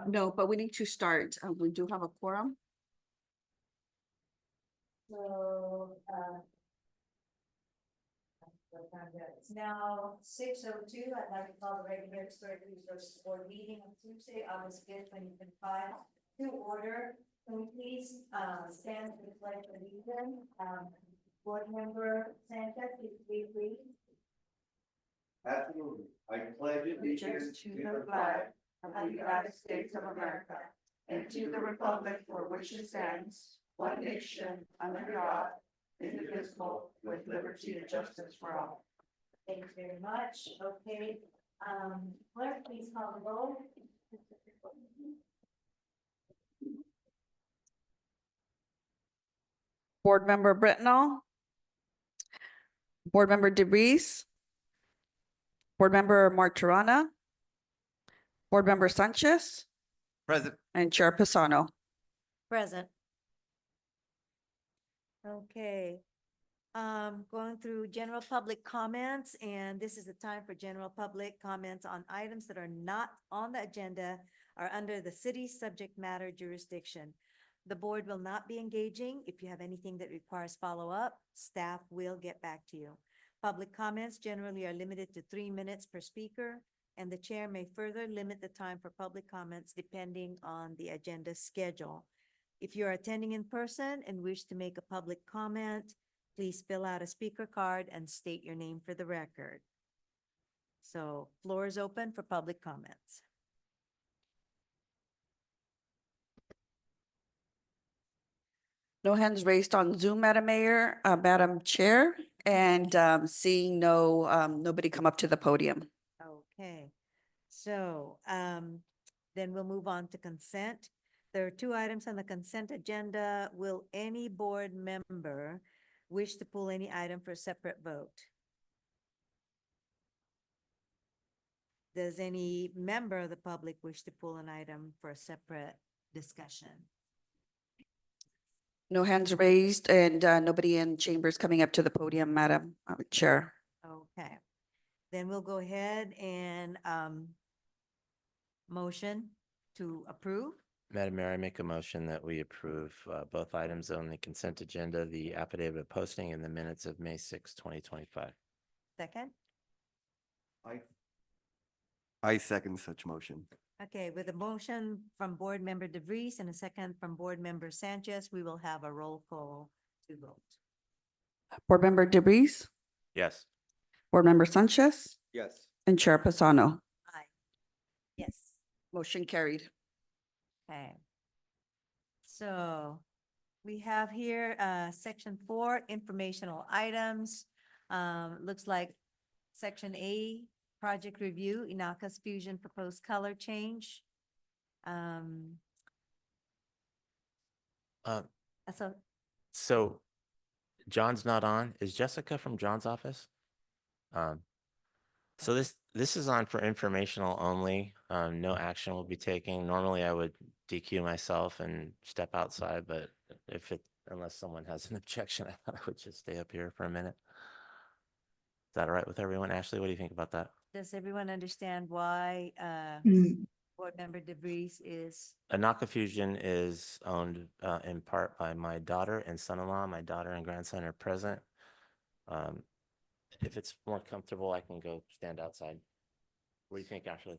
No, but we need to start. We do have a quorum. So, it's now 6:02. I'd like to call the regular historic resources board meeting on Tuesday, August 5th, 2025 to order. Can we please stand for the pledge of allegiance? Board member Sanchez, please read. Absolutely. I pledge allegiance to the flag of the United States of America and to the republic for which it stands, one nation, under God, indivisible, with liberty and justice for all. Thank you very much. Okay. Clerk, please call the roll. Board Member Britnall. Board Member DeVries. Board Member Martirana. Board Member Sanchez. Present. And Chair Pisano. Present. Okay. Going through general public comments, and this is the time for general public comments on items that are not on the agenda or under the city's subject matter jurisdiction. The board will not be engaging. If you have anything that requires follow-up, staff will get back to you. Public comments generally are limited to 3 minutes per speaker, and the chair may further limit the time for public comments depending on the agenda schedule. If you are attending in person and wish to make a public comment, please fill out a speaker card and state your name for the record. So, floor is open for public comments. No hands raised on Zoom, Madam Mayor, Madam Chair, and seeing nobody come up to the podium. Okay, so then we'll move on to consent. There are 2 items on the consent agenda. Will any board member wish to pull any item for a separate vote? Does any member of the public wish to pull an item for a separate discussion? No hands raised and nobody in chambers coming up to the podium, Madam Chair. Okay, then we'll go ahead and motion to approve. Madam Mayor, I make a motion that we approve both items on the consent agenda, the affidavit of posting and the minutes of May 6, 2025. Second? I second such motion. Okay, with a motion from Board Member DeVries and a second from Board Member Sanchez, we will have a roll call to vote. Board Member DeVries, Yes. Board Member Sanchez, Yes. and Chair Pisano. Aye. Yes. Motion carried. Okay. So we have here, section 4, informational items. Looks like section A, project review, Inaka's Fusion proposed color change. So So John's not on. Is Jessica from John's office? So this is on for informational only. No action will be taken. Normally I would DQ myself and step outside, but unless someone has an objection, I thought I would just stay up here for a minute. Is that all right with everyone? Ashley, what do you think about that? does everyone understand why Board Member DeVries is? Anaka Fusion is owned in part by my daughter and son-in-law. My daughter and grandson are present. If it's more comfortable, I can go stand outside. What do you think, Ashley?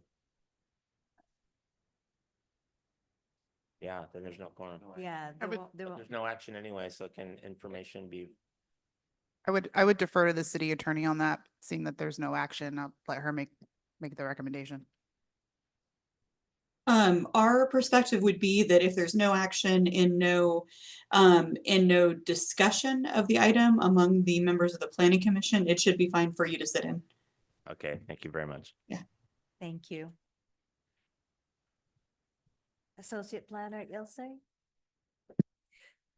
Yeah, then there's no quorum. Yeah, there won't. There's no action anyway, so can information be? I would defer to the city attorney on that, seeing that there's no action. I'll let her make the recommendation. Our perspective would be that if there's no action and no discussion of the item among the members of the planning commission, it should be fine for you to sit in. Okay, thank you very much. Thank you. Associate Planner Ilse?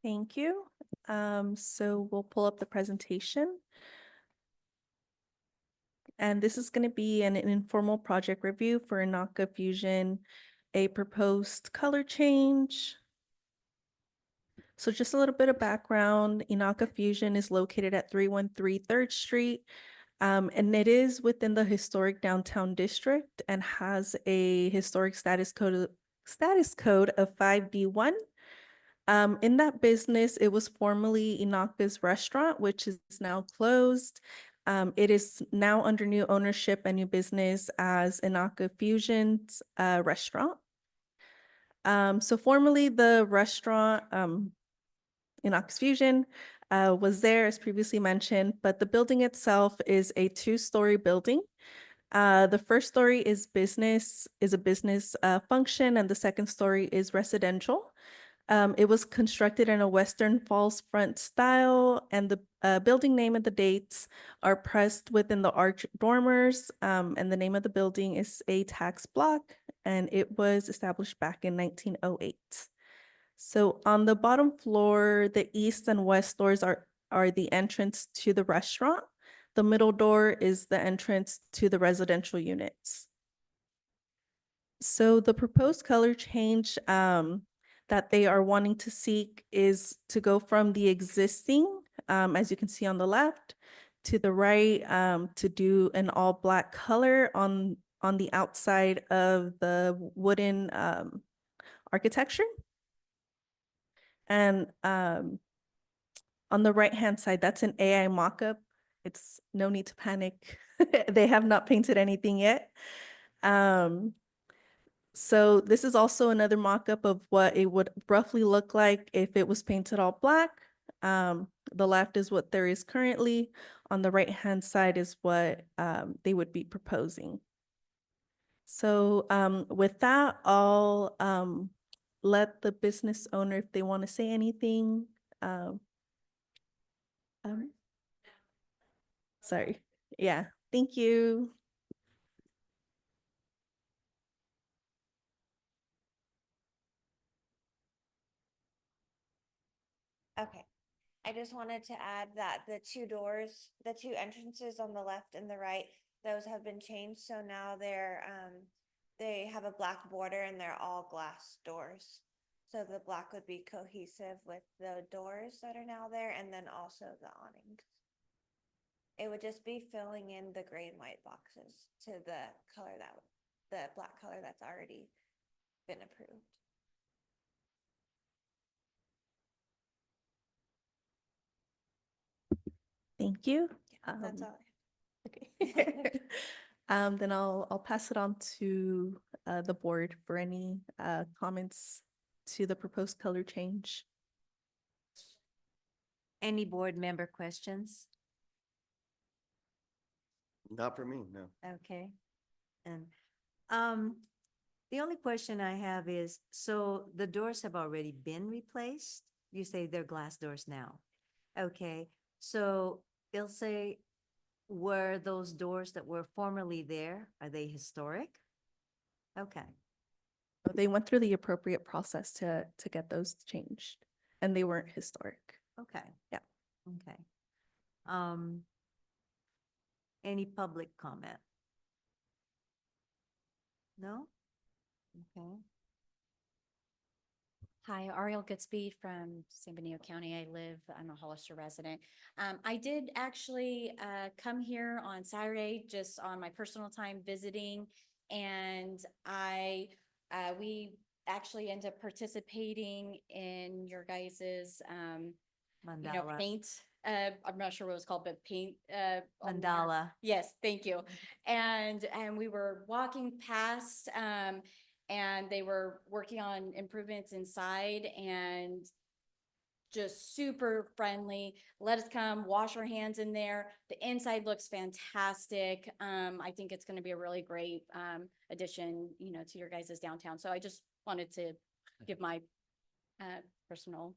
Thank you. So we'll pull up the presentation. And this is going to be an informal project review for Inaka Fusion, a proposed color change. So just a little bit of background. Inaka Fusion is located at 313 3rd Street. And it is within the historic downtown district and has a historic status code of 5D1. In that business, it was formerly Inaka's restaurant, which is now closed. It is now under new ownership and new business as Inaka Fusion's restaurant. So formerly the restaurant, Inaka's Fusion, was there as previously mentioned, but the building itself is a two-story building. The first story is a business function, and the second story is residential. It was constructed in a Western Falls front style, and the building name and the dates are pressed within the arch dormers. And the name of the building is a tax block, and it was established back in 1908. So on the bottom floor, the east and west doors are the entrance to the restaurant. The middle door is the entrance to the residential units. So the proposed color change that they are wanting to seek is to go from the existing, as you can see on the left, to the right, to do an all black color on the outside of the wooden architecture. And on the right-hand side, that's an AI mockup. It's no need to panic. They have not painted anything yet. So this is also another mock-up of what it would roughly look like if it was painted all black. The left is what there is currently. On the right-hand side is what they would be proposing. So with that, I'll let the business owner, if they want to say anything. Sorry. Yeah, thank you. Okay, I just wanted to add that the two doors, the two entrances on the left and the right, those have been changed, so now they have a black border and they're all glass doors. So the black would be cohesive with the doors that are now there and then also the awnings. It would just be filling in the gray and white boxes to the color the black color that's already been approved. Thank you. That's all. Okay. Then I'll pass it on to the board for any comments to the proposed color change. Any board member questions? Not for me, no. Okay. And the only question I have is, so the doors have already been replaced? You say they're glass doors now. Okay, so Ilse, were those doors that were formerly there, are they historic? Okay, They went through the appropriate process to get those changed, and they weren't historic. okay. Yeah. Okay. Any public comment? No? Okay. Hi, Ariel Goodspeed from San Benito County. I'm a Hollister resident. I did actually come here on Saturday, just on my personal time visiting. And we actually ended up participating in your guys's, Mandala. paint. I'm not sure what it was called, but paint. on there. Mandala. Yes, thank you. And we were walking past, and they were working on improvements inside and just super friendly. Let us come wash our hands in there. The inside looks fantastic. I think it's going to be a really great addition, to your guys' downtown. So I just wanted to give my personal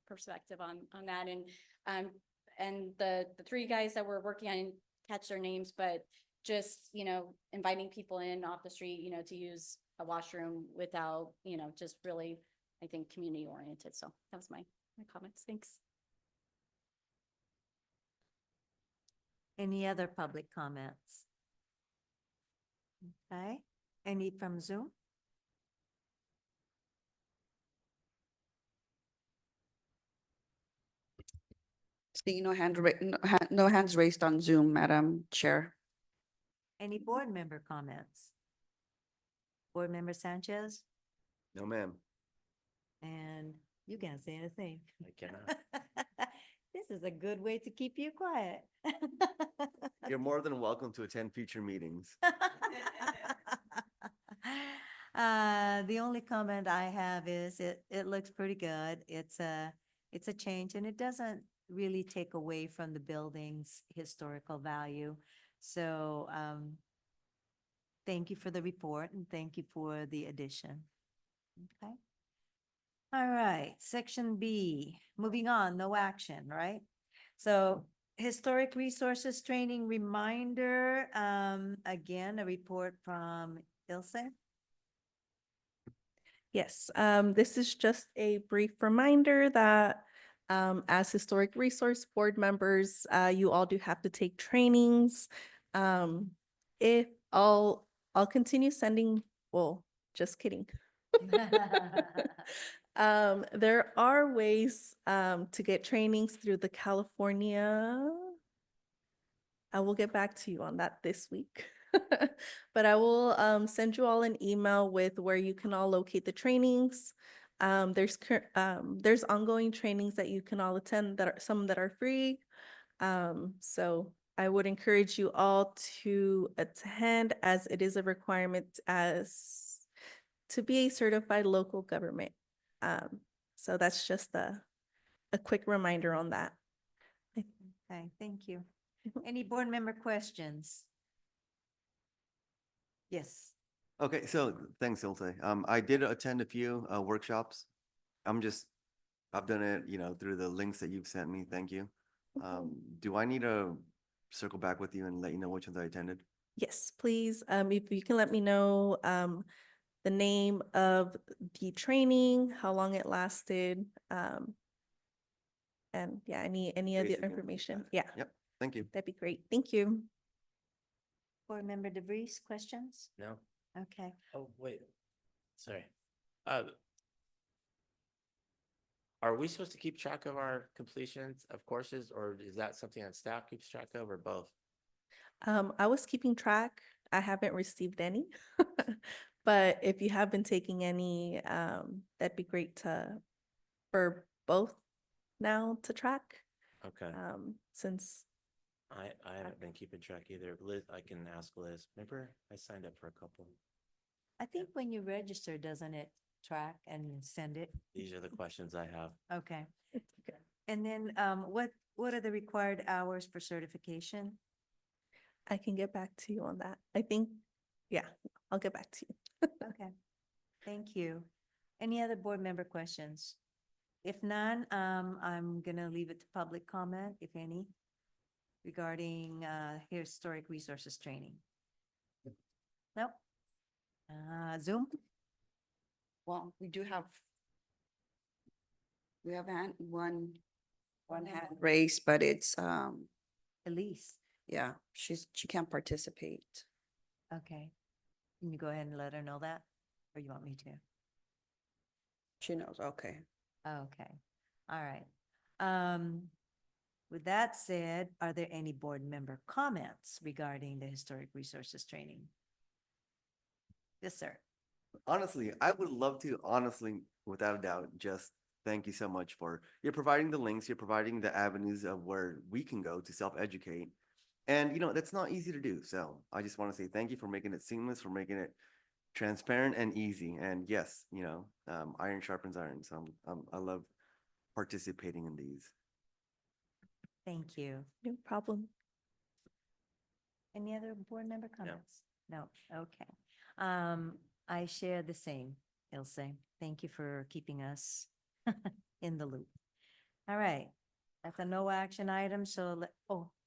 perspective on that. And the three guys that were working on, catch their names, but just, inviting people in off the street, to use a washroom without, just really, I think, community oriented. So that was my comments. Thanks. Any other public comments? Okay, any from Zoom? Seeing no hands raised on Zoom, Madam Chair. Any board member comments? Board Member Sanchez, No, ma'am. and you can't say anything. I cannot. This is a good way to keep you quiet. You're more than welcome to attend future meetings. The only comment I have is it looks pretty good. It's a change and it doesn't really take away from the building's historical value. So, thank you for the report and thank you for the addition. Okay. All right, section B, moving on, no action, right? So historic resources training reminder, again, a report from Ilse. Yes, this is just a brief reminder that as historic resource board members, you all do have to take trainings. If I'll continue sending, well, just kidding. There are ways to get trainings through the California. I will get back to you on that this week. But I will send you all an email with where you can all locate the trainings. There's ongoing trainings that you can all attend that are some that are free. So I would encourage you all to attend as it is a requirement as to be a certified local government. So that's just a quick reminder on that. Okay, thank you. Mhm. Any board member questions? Yes. Okay, so thanks, Ilse. I did attend a few workshops. I've done it, through the links that you've sent me. Thank you. Do I need to circle back with you and let you know which ones I attended? Yes, please. If you can let me know the name of the training, how long it lasted, and yeah, any other Basic information. Yeah, Yep, thank you. that'd be great. Thank you. Board member DeVries, questions? No? Okay. Oh, wait. Sorry. Are we supposed to keep track of our completions of courses, or is that something that staff keeps track of, or both? I was keeping track. I haven't received any. But if you have been taking any, that'd be great for both now to track. Okay. Since I haven't been keeping track either. Liz, I can ask Liz. Remember, I signed up for a couple. I think when you register, doesn't it track and send it? These are the questions I have. Okay. it's okay. And then, what are the required hours for certification? I can get back to you on that. I think, yeah, I'll get back to you. Okay, thank you. Any other board member questions? If none, I'm gonna leave it to public comment, if any, regarding historic resources training. Nope. Zoom? Well, we have one hand raised, but it's, Elise? yeah, she can't participate. Okay. Can you go ahead and let her know that, or you want me to? She knows, okay. Okay, all right. With that said, are there any board member comments regarding the historic resources training? Yes, sir. Honestly, I would love to, without a doubt, just thank you so much you're providing the links, you're providing the avenues of where we can go to self-educate. And, that's not easy to do. So I just want to say thank you for making it seamless, for making it transparent and easy. And yes, iron sharpens iron. So I love participating in these. Thank you. No problem. Any other board member comments? No, okay. I share the same, Ilse. Thank you for keeping us in the loop. All right, that's a no action item, so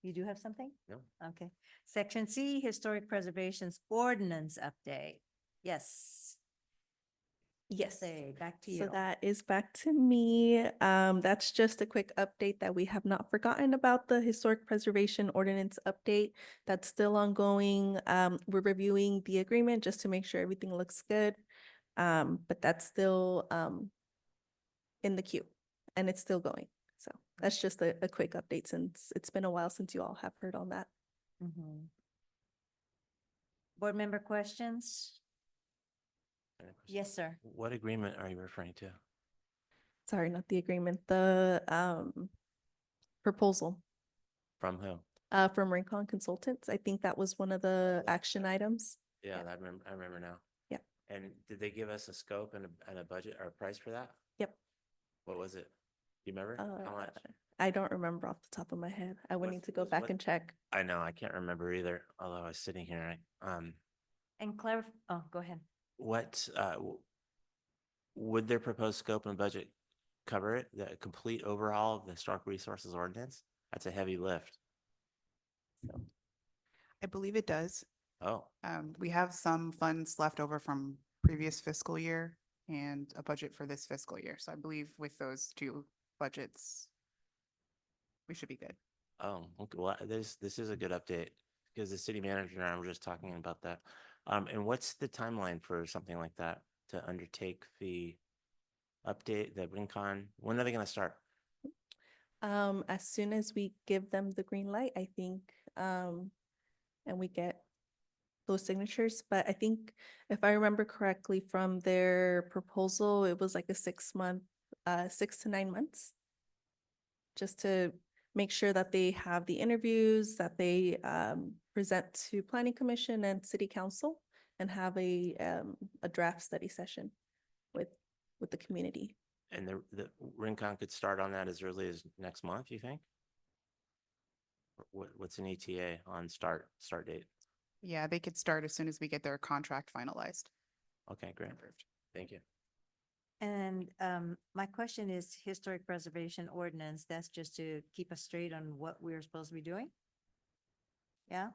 you do have something? No. Okay. Section C, Historic Preservation's Ordinance Update. Yes. Yes. Say, back to So you. that is back to me. That's just a quick update that we have not forgotten about the historic preservation ordinance update. That's still ongoing. We're reviewing the agreement just to make sure everything looks good. But that's still in the queue and it's still going. So That's just a quick update since it's been a while since you all have heard on that. Mhm. Board member questions? Any questions? Yes, sir. What agreement are you referring to? Sorry, not the agreement, the proposal From who? from Rincon Consultants. I think that was one of the action items. Yeah, Yeah. I remember now. Yep. And did they give us a scope and a budget or a price for that? Yep. What was it? Do you remember? How much? I don't remember off the top of my head. I would What- need to go back what- and check. I know, I can't remember either, although I was sitting here, And go ahead. what, would their proposed scope and budget cover it, the complete overhaul of the historic resources ordinance? That's a heavy lift. I believe it does. Oh, We have some funds left over from previous fiscal year and a budget for this fiscal year. So I believe with those two budgets, we should be good. oh, okay, well, this is a good update, because the city manager and I were just talking about that. And what's the timeline for something like that to undertake the update, the Rincon? When are they gonna start? As soon as we give them the green light, I think, and we get those signatures, but I think if I remember correctly from their proposal, it was like a 6 month, 6 to 9 months. Just to make sure that they have the interviews, that they present to planning commission and city council and have a draft study session with the community. And the Rincon could start on that as early as next month, you think? What's an ETA on start date? Yeah, they could start as soon as we get their contract finalized. Okay, great. Approved. Thank you. And my question is historic preservation ordinance, that's just to keep us straight on what we're supposed to be doing? Yeah?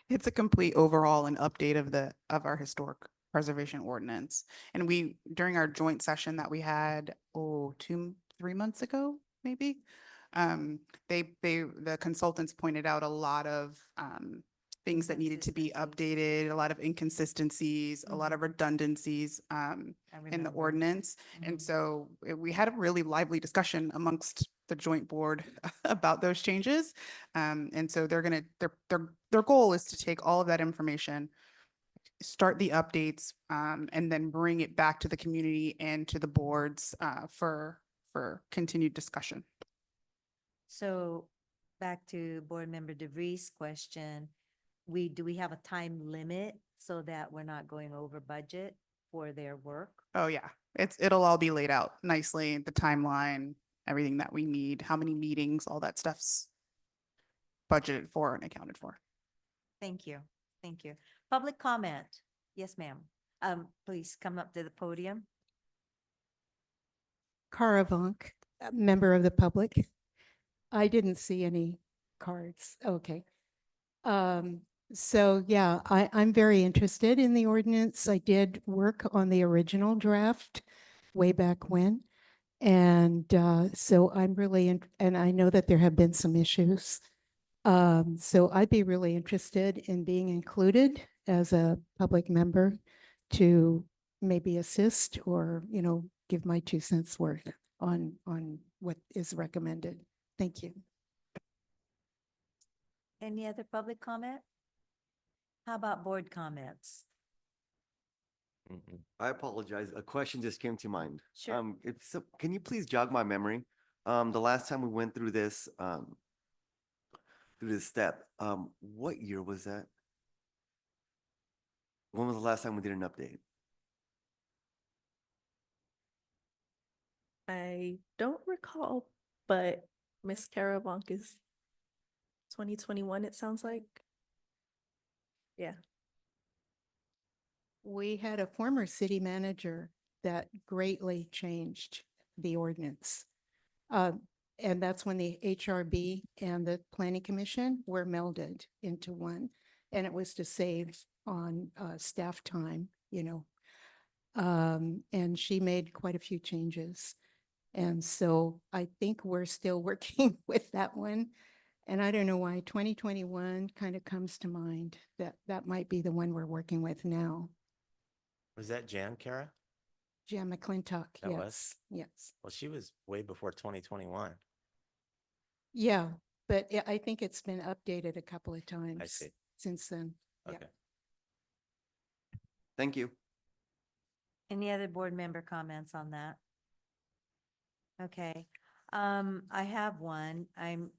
It's a complete overhaul and update of our historic preservation ordinance. And we, during our joint session that we had, 3 months ago, maybe, the consultants pointed out a lot of, things that needed to be updated, a lot of inconsistencies, a lot of redundancies, I in the remember. ordinance. And Mhm. so we had a really lively discussion amongst the joint board about those changes. And so they're gonna, their goal is to take all of that information, start the updates, and then bring it back to the community and to the boards, for continued discussion. So back to Board Member DeVries' question, do we have a time limit so that we're not going over budget for their work? Oh, yeah, it'll all be laid out nicely, the timeline, everything that we need, how many meetings, all that stuff's budgeted for and accounted for. Thank you. Thank you. Public comment? Yes, ma'am. Please come up to the podium. Karavunk, a member of the public. I didn't see any cards. Okay. So yeah, I'm very interested in the ordinance. I did work on the original draft way back when. And so I'm really, and I know that there have been some issues. So I'd be really interested in being included as a public member to maybe assist or, give my 2 cents worth on what is recommended. Thank you. Any other public comment? How about board comments? I apologize. A question just came to mind. Sure. Can you please jog my memory? The last time we went through this step, what year was that? When was the last time we did an update? I don't recall, but Miss Karavonk is 2021, it sounds like. Yeah. We had a former city manager that greatly changed the ordinance. And that's when the HRB and the Planning Commission were melded into one. And it was to save on staff time, and she made quite a few changes. And so I think we're still working with that one. And I don't know why 2021 kind of comes to mind, that might be the one we're working with now. Was that Jan, Kara? Jan McClintock, That was? yes, yes. Well, she was way before 2021. Yeah, but I think it's been updated a couple of times see. since then. Yeah. Okay. Thank you. Any other board member comments on that? Okay, I have one. I'm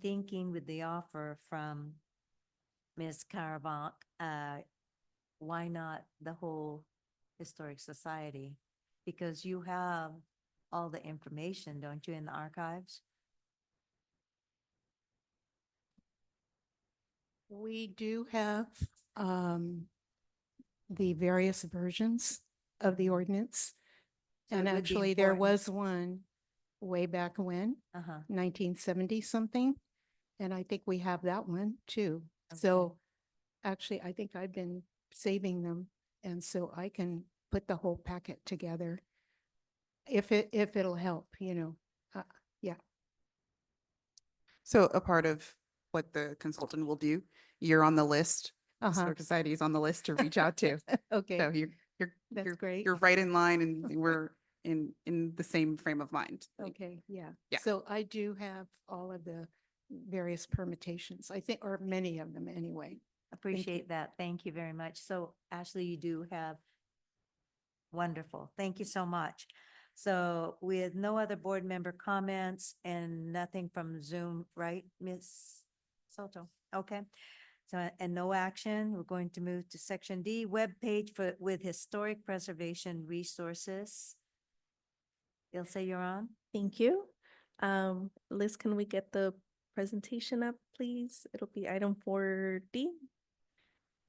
thinking with the offer from Ms. Caravanc, why not the whole Historic Society? Because you have all the information, don't you, in the archives? We do have the various versions of the ordinance. So And it would be actually, there important- was one way back when, Uh-huh. 1970 something. And I think we have that one too. Okay. So actually, I think I've been saving them. And so I can put the whole packet together if it'll help, yeah. So a part of what the consultant will do, you're on the list. The Uh-huh. Historic Society is on the list to reach out to. Okay, So you're, that's you're, great. you're right in line and we're in the same frame of mind. Okay, yeah. Yeah. So I do have all of the various permutations, I think, or many of them anyway. Appreciate that. Thank you very much. So Ashley, you do have, wonderful. Thank you so much. So with no other board member comments and nothing from Zoom, right, Ms. Soto? Okay. So, and no action, we're going to move to section D, webpage with historic preservation resources. Ilse, you're on? Thank you. Liz, can we get the presentation up, please? It'll be item 4D.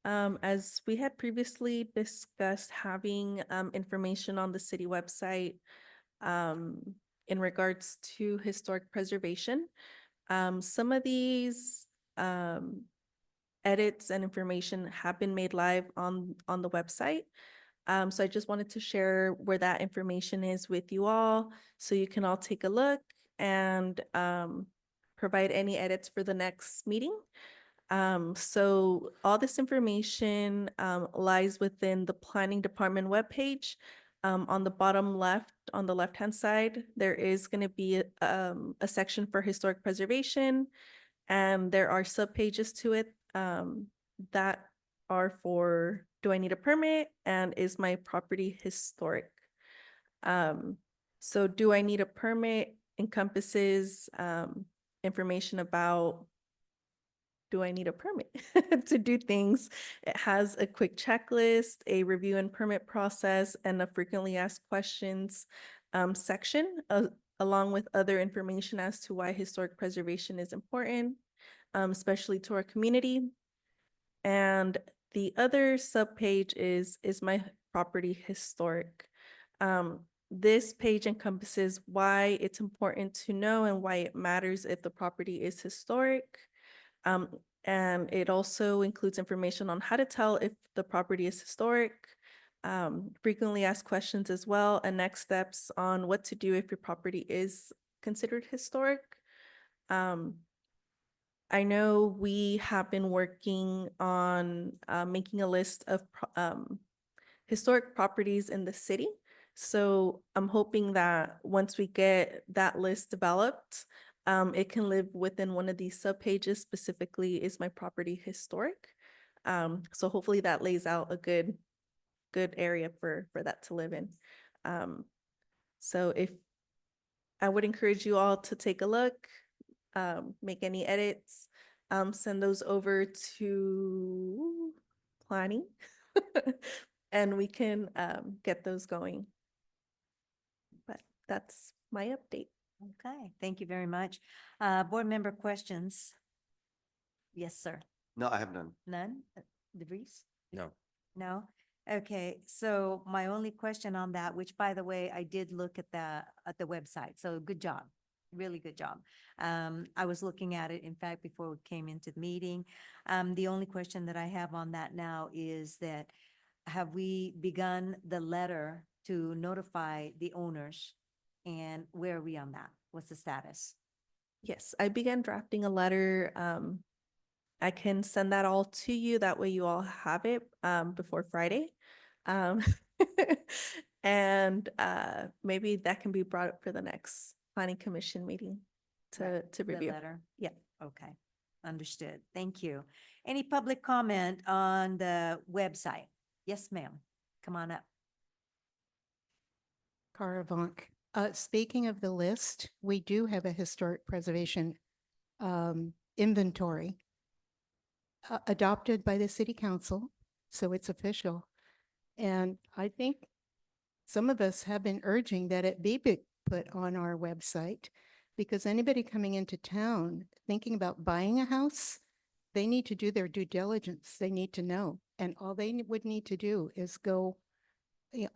As we had previously discussed, having information on the city website in regards to historic preservation. Some of these edits and information have been made live on the website. So I just wanted to share where that information is with you all, so you can all take a look and provide any edits for the next meeting. So all this information lies within the planning department webpage. On the bottom left, on the left-hand side, there is going to be a section for historic preservation, and there are subpages to it that are for, do I need a permit, and is my property historic? So do I need a permit encompasses information about, do I need a permit to do things? It has a quick checklist, a review and permit process, and a frequently asked questions section, along with other information as to why historic preservation is important, especially to our community. And the other subpage is my property historic? This page encompasses why it's important to know and why it matters if the property is historic. And it also includes information on how to tell if the property is historic, frequently asked questions as well, and next steps on what to do if your property is considered historic. I know we have been working on making a list of historic properties in the city. So I'm hoping that once we get that list developed, it can live within one of these subpages, specifically, is my property historic? So hopefully that lays out a good area for that to live in. So if I would encourage you all to take a look, make any edits, send those over to planning and we can get those going. But that's my update. Okay, thank you very much. Board member questions? Yes, sir. No, I have none. None? DeVries? No. No? Okay, so my only question on that, which by the way, I did look at the website, so good job, really good job. I was looking at it, in fact, before we came into the meeting. The only question that I have on that now is that, have we begun the letter to notify the owners? And where are we on that? What's the status? Yes, I began drafting a letter. I can send that all to you. That way you all have it before Friday. And maybe that can be brought up for the next planning commission meeting to The review. letter. Yeah, okay. Understood. Thank you. Any public comment on the website? Yes, ma'am. Come on up. Caravonk. Speaking of the list, we do have a historic preservation inventory adopted by the city council, so it's official. And I think some of us have been urging that it be put on our website because anybody coming into town thinking about buying a house, they need to do their due diligence. They need to know. And all they would need to do is go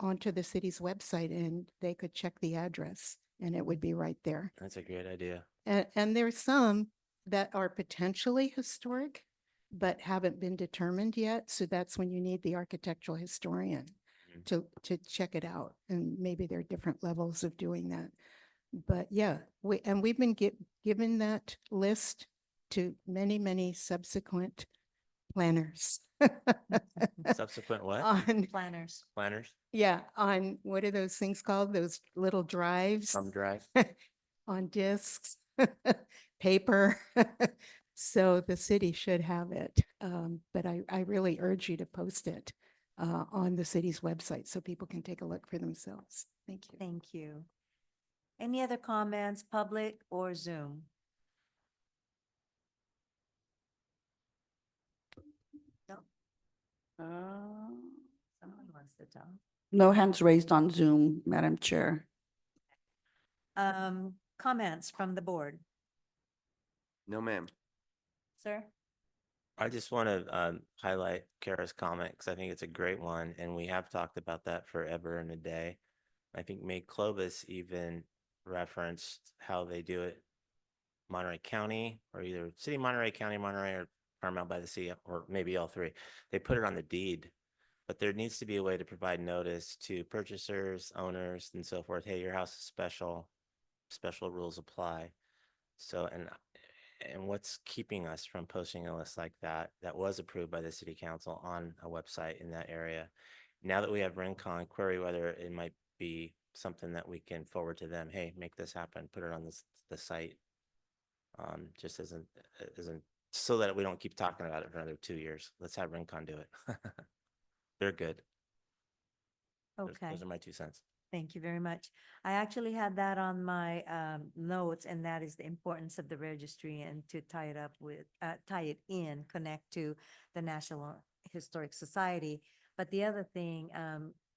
onto the city's website and they could check the address and it would be right there. That's a great idea. And there's some that are potentially historic, but haven't been determined yet. So that's when you need the architectural historian to check it out. And maybe there are different levels of doing that. But yeah, we've been given that list to many, many subsequent planners. Subsequent what? On, Planners. Planners? yeah, on, what are those things called? Those little drives? Thumb drive? On discs, paper. So the city should have it. But I really urge you to post it on the city's website so people can take a look for themselves. Thank you. Thank you. Any other comments, public or Zoom? No, someone wants to talk. No hands raised on Zoom, Madam Chair. Comments from the board, No, ma'am. sir? I just want to highlight Kara's comment because I think it's a great one, and we have talked about that forever and a day. I think May Clovis even referenced how they do it, Monterey County, or either City Monterey, County Monterey, or Paramount by the Sea, or maybe all three. They put it on the deed, but there needs to be a way to provide notice to purchasers, owners, and so forth. Hey, your house is special. Special rules apply. So, and what's keeping us from posting a list like that was approved by the city council on a website in that area? Now that we have Rincon, query whether it might be something that we can forward to them. Hey, make this happen, put it on the site. Just isn't so that we don't keep talking about it for another 2 years. Let's have Rincon do it. They're good. Okay. Those are my 2 cents. Thank you very much. I actually had that on my notes, and that is the importance of the registry and to tie it up with, tie it in, connect to the National Historic Society. But the other thing,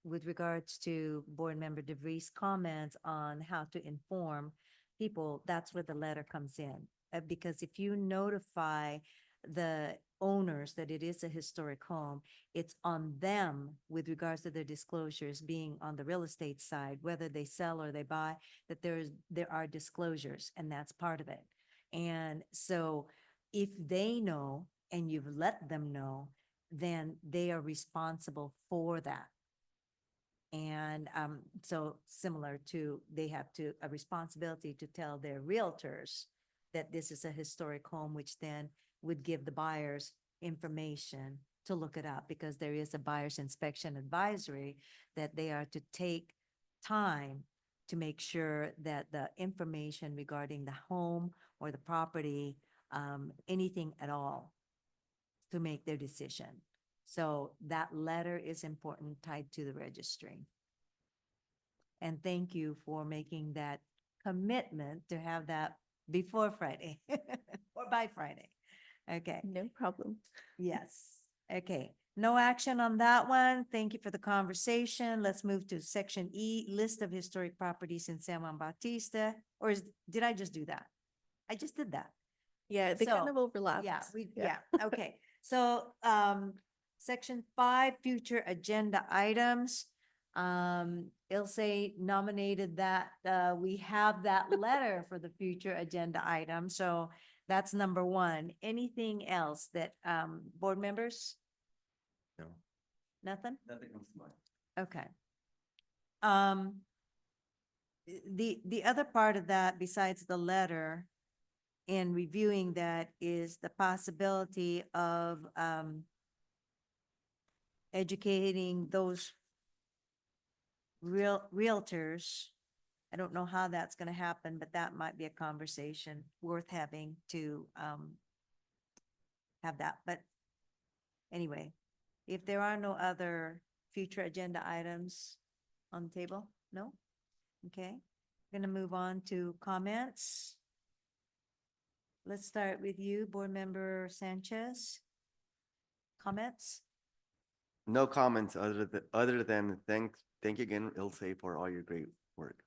with regards to Board Member DeVries' comments on how to inform people, that's where the letter comes in. Because if you notify the owners that it is a historic home, it's on them with regards to their disclosures being on the real estate side, whether they sell or they buy, that there are disclosures, and that's part of it. And so if they know and you've let them know, then they are responsible for that. And so similar to, they have a responsibility to tell their realtors that this is a historic home, which then would give the buyers information to look it up, because there is a buyer's inspection advisory that they are to take time to make sure that the information regarding the home or the property, anything at all, to make their decision. So that letter is important, tied to the registry. And thank you for making that commitment to have that before Friday or by Friday. Okay. No problem. Yes. Okay. No action on that one. Thank you for the conversation. Let's move to section E, list of historic properties in San Juan Bautista. Or did I just do that? I just did that. Yeah, they kind So, of overlap. Yeah, okay. So, section 5, future agenda items. Ilse nominated that, we have that letter for the future agenda item. So that's number 1. Anything else that, board members? No. Nothing? Nothing comes to mind. Okay. The other part of that, besides the letter, in reviewing that, is the possibility of educating those realtors. I don't know how that's gonna happen, but that might be a conversation worth having to, have that. But anyway, if there are no other future agenda items on the table, no? Okay, gonna move on to comments. Let's start with you, Board Member Sanchez. Comments? No comments other than thank you again, Ilse, for all your great work.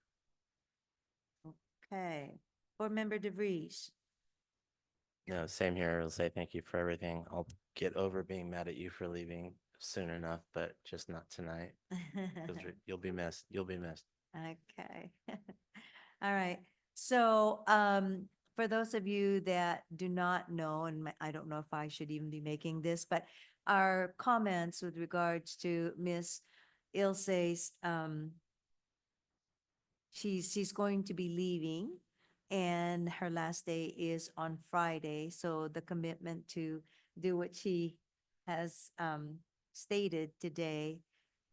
Okay, Board Member DeVries. No, same here. I'll say thank you for everything. I'll get over being mad at you for leaving soon enough, but just not tonight. 'Cause you'll be missed. You'll be missed. Okay. All right. So, for those of you that do not know, and I don't know if I should even be making this, but our comments with regards to Miss Ilse's, she's going to be leaving and her last day is on Friday. So the commitment to do what she has, stated today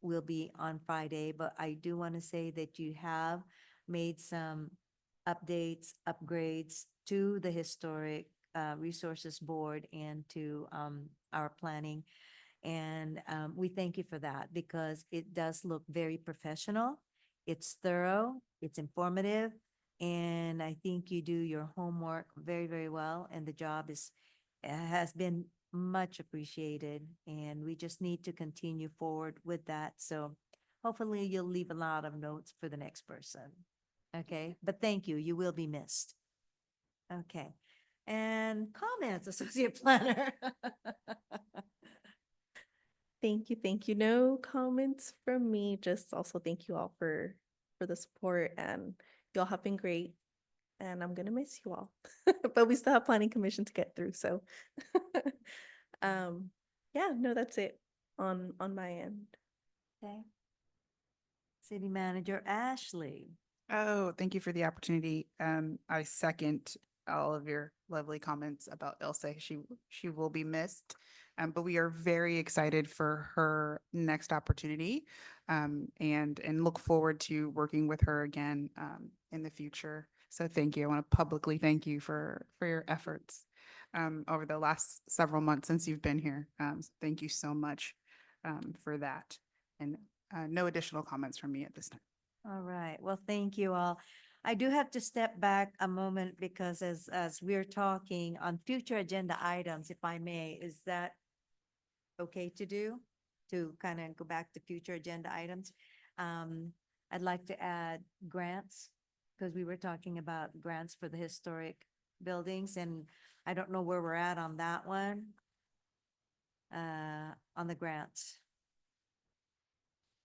will be on Friday. But I do want to say that you have made some updates, upgrades to the Historic Resources Board and to, our planning. And we thank you for that because it does look very professional. It's thorough, it's informative, and I think you do your homework very, very well. And the job has been much appreciated. And we just need to continue forward with that. So hopefully you'll leave a lot of notes for the next person. Okay, but thank you. You will be missed. Okay. And comments, Associate Planner. Thank you, thank you. No comments from me, just also thank you all for the support, and y'all have been great, and I'm gonna miss you all. But we still have planning commission to get through, so. Yeah, no, that's it on my end. Okay. City Manager Ashley. Oh, thank you for the opportunity. I second all of your lovely comments about Ilse. She will be missed. But we are very excited for her next opportunity. And look forward to working with her again, in the future. So thank you. I want to publicly thank you for your efforts, over the last several months since you've been here. So thank you so much, for that. And, no additional comments from me at this time. All right. Well, thank you all. I do have to step back a moment because as we're talking on future agenda items, if I may, is that okay to do? To kind of go back to future agenda items? I'd like to add grants because we were talking about grants for the historic buildings and I don't know where we're at on that one. On the grants.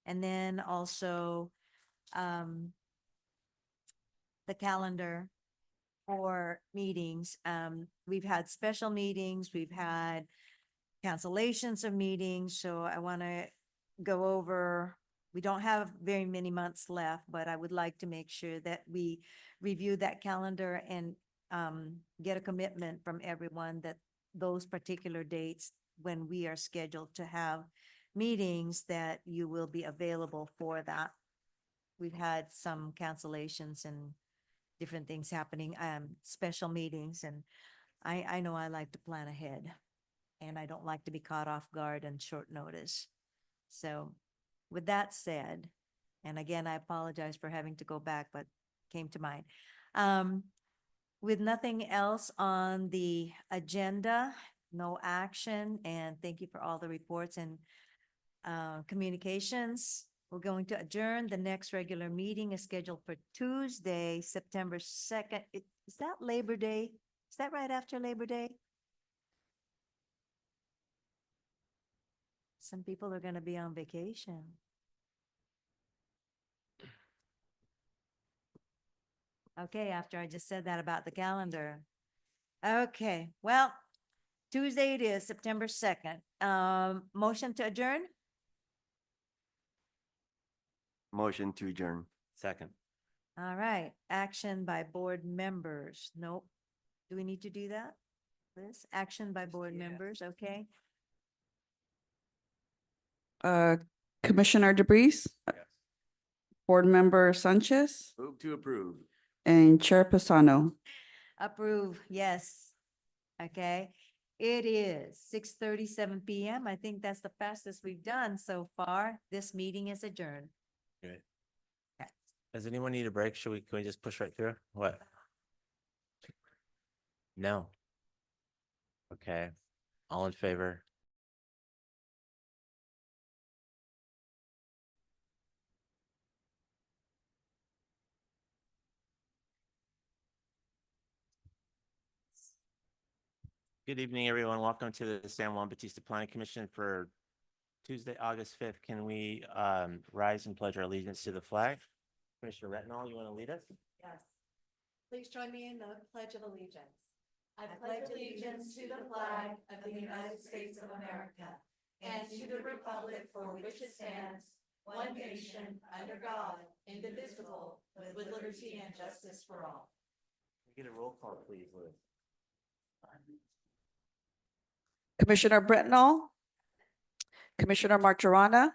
And then also, the calendar for meetings. We've had special meetings, we've had cancellations of meetings, so I want to go over, we don't have very many months left, but I would like to make sure that we review that calendar and get a commitment from everyone that those particular dates when we are scheduled to have meetings, that you will be available for that. We've had some cancellations and different things happening, special meetings, and I know I like to plan ahead. And I don't like to be caught off guard on short notice. So with that said, and again, I apologize for having to go back, but came to mind. With nothing else on the agenda, no action, and thank you for all the reports and communications. We're going to adjourn. The next regular meeting is scheduled for Tuesday, September 2nd. Is that Labor Day? Is that right after Labor Day? Some people are going to be on vacation. Okay, after I just said that about the calendar. Okay, well, Tuesday it is, September 2nd. Motion to adjourn? Motion to adjourn. Second. All right, action by board members. Nope. Do we need to do that? Liz, action by board members, okay? Commissioner DeBreeze? Board Member Sanchez, Move to approve. and Chair Pisano. Approve, yes. Okay, it is 6:37 PM. I think that's the fastest we've done so far. This meeting is adjourned. Great. Okay. Does anyone need a break? Can we just push right through? What? No. Okay. All in favor? Good evening, everyone. Welcome to the San Juan Bautista Planning Commission for Tuesday, August 5th. Can we rise and pledge our allegiance to the flag? Commissioner Retinol, you want to lead us? Yes. Please join me in the Pledge of Allegiance. I pledge allegiance to the flag of the United States of America and to the republic for which it stands, one nation, under God, indivisible, with liberty and justice for all. Can we get a roll call, please, Liz? Commissioner Brittenall, Commissioner Martirana,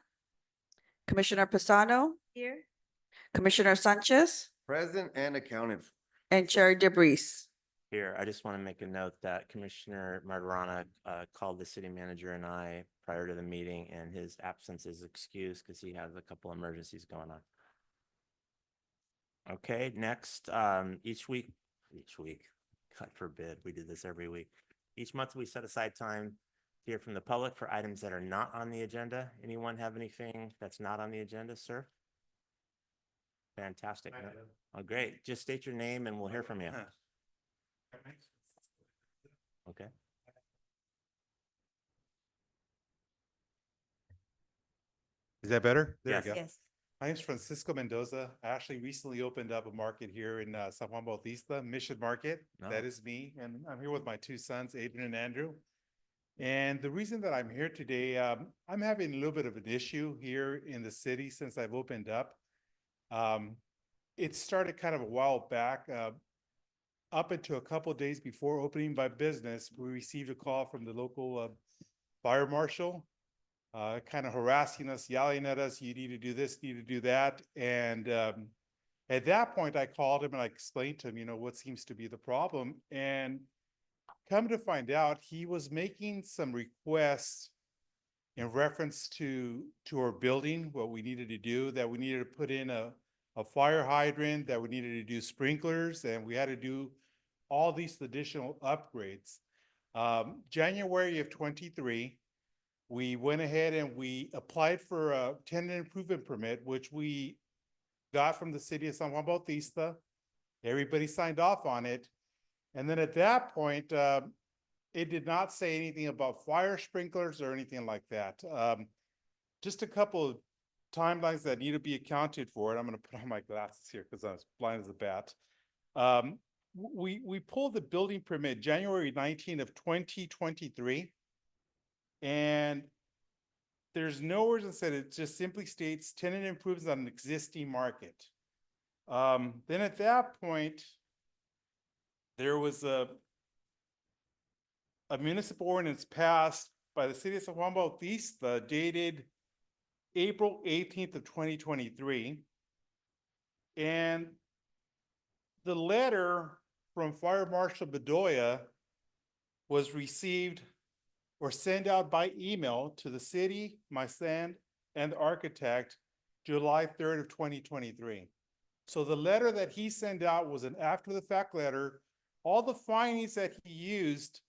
Commissioner Pisano, Here. Commissioner Sanchez, Present and accounted. and Chair DeBreeze. Here, I just want to make a note that Commissioner Martirana called the city manager and I prior to the meeting, and his absence is excused because he has a couple emergencies going on. Okay, next, each week, God forbid, we do this every week. Each month we set aside time to hear from the public for items that are not on the agenda. Anyone have anything that's not on the agenda, sir? Fantastic. No? Oh, great. Just state your name and we'll hear from you. Okay. Is that better? There Yes. we go. Yes. My name is Francisco Mendoza. I actually recently opened up a market here in San Juan Bautista, Mission Market. That Oh. is me. And I'm here with my two sons, Adrian and Andrew. And the reason that I'm here today, I'm having a little bit of an issue here in the city since I've opened up. It started kind of a while back. Up until a couple of days before opening my business, we received a call from the local fire marshal, kind of harassing us, yelling at us, you need to do this, need to do that. And at that point, I called him and I explained to him, what seems to be the problem. And come to find out, he was making some requests in reference to our building, what we needed to do, that we needed to put in a fire hydrant, that we needed to do sprinklers, and we had to do all these additional upgrades. January of 23, we went ahead and we applied for a tenant improvement permit, which we got from the city of San Juan Bautista. Everybody signed off on it. And then at that point, it did not say anything about fire sprinklers or anything like that. Just a couple of timelines that need to be accounted for. And I'm going to put on my glasses here because I was blind as a bat. We pulled the building permit January 19 of 2023. And there's nowhere that said, it just simply states tenant improvements on an existing market. Then at that point, there was a municipal ordinance passed by the city of San Juan Bautista dated April 18th of 2023. And the letter from Fire Marshal Bedoya was received or sent out by email to the city, my son, and the architect, July 3rd of 2023. So the letter that he sent out was an after the fact letter. All the findings that he used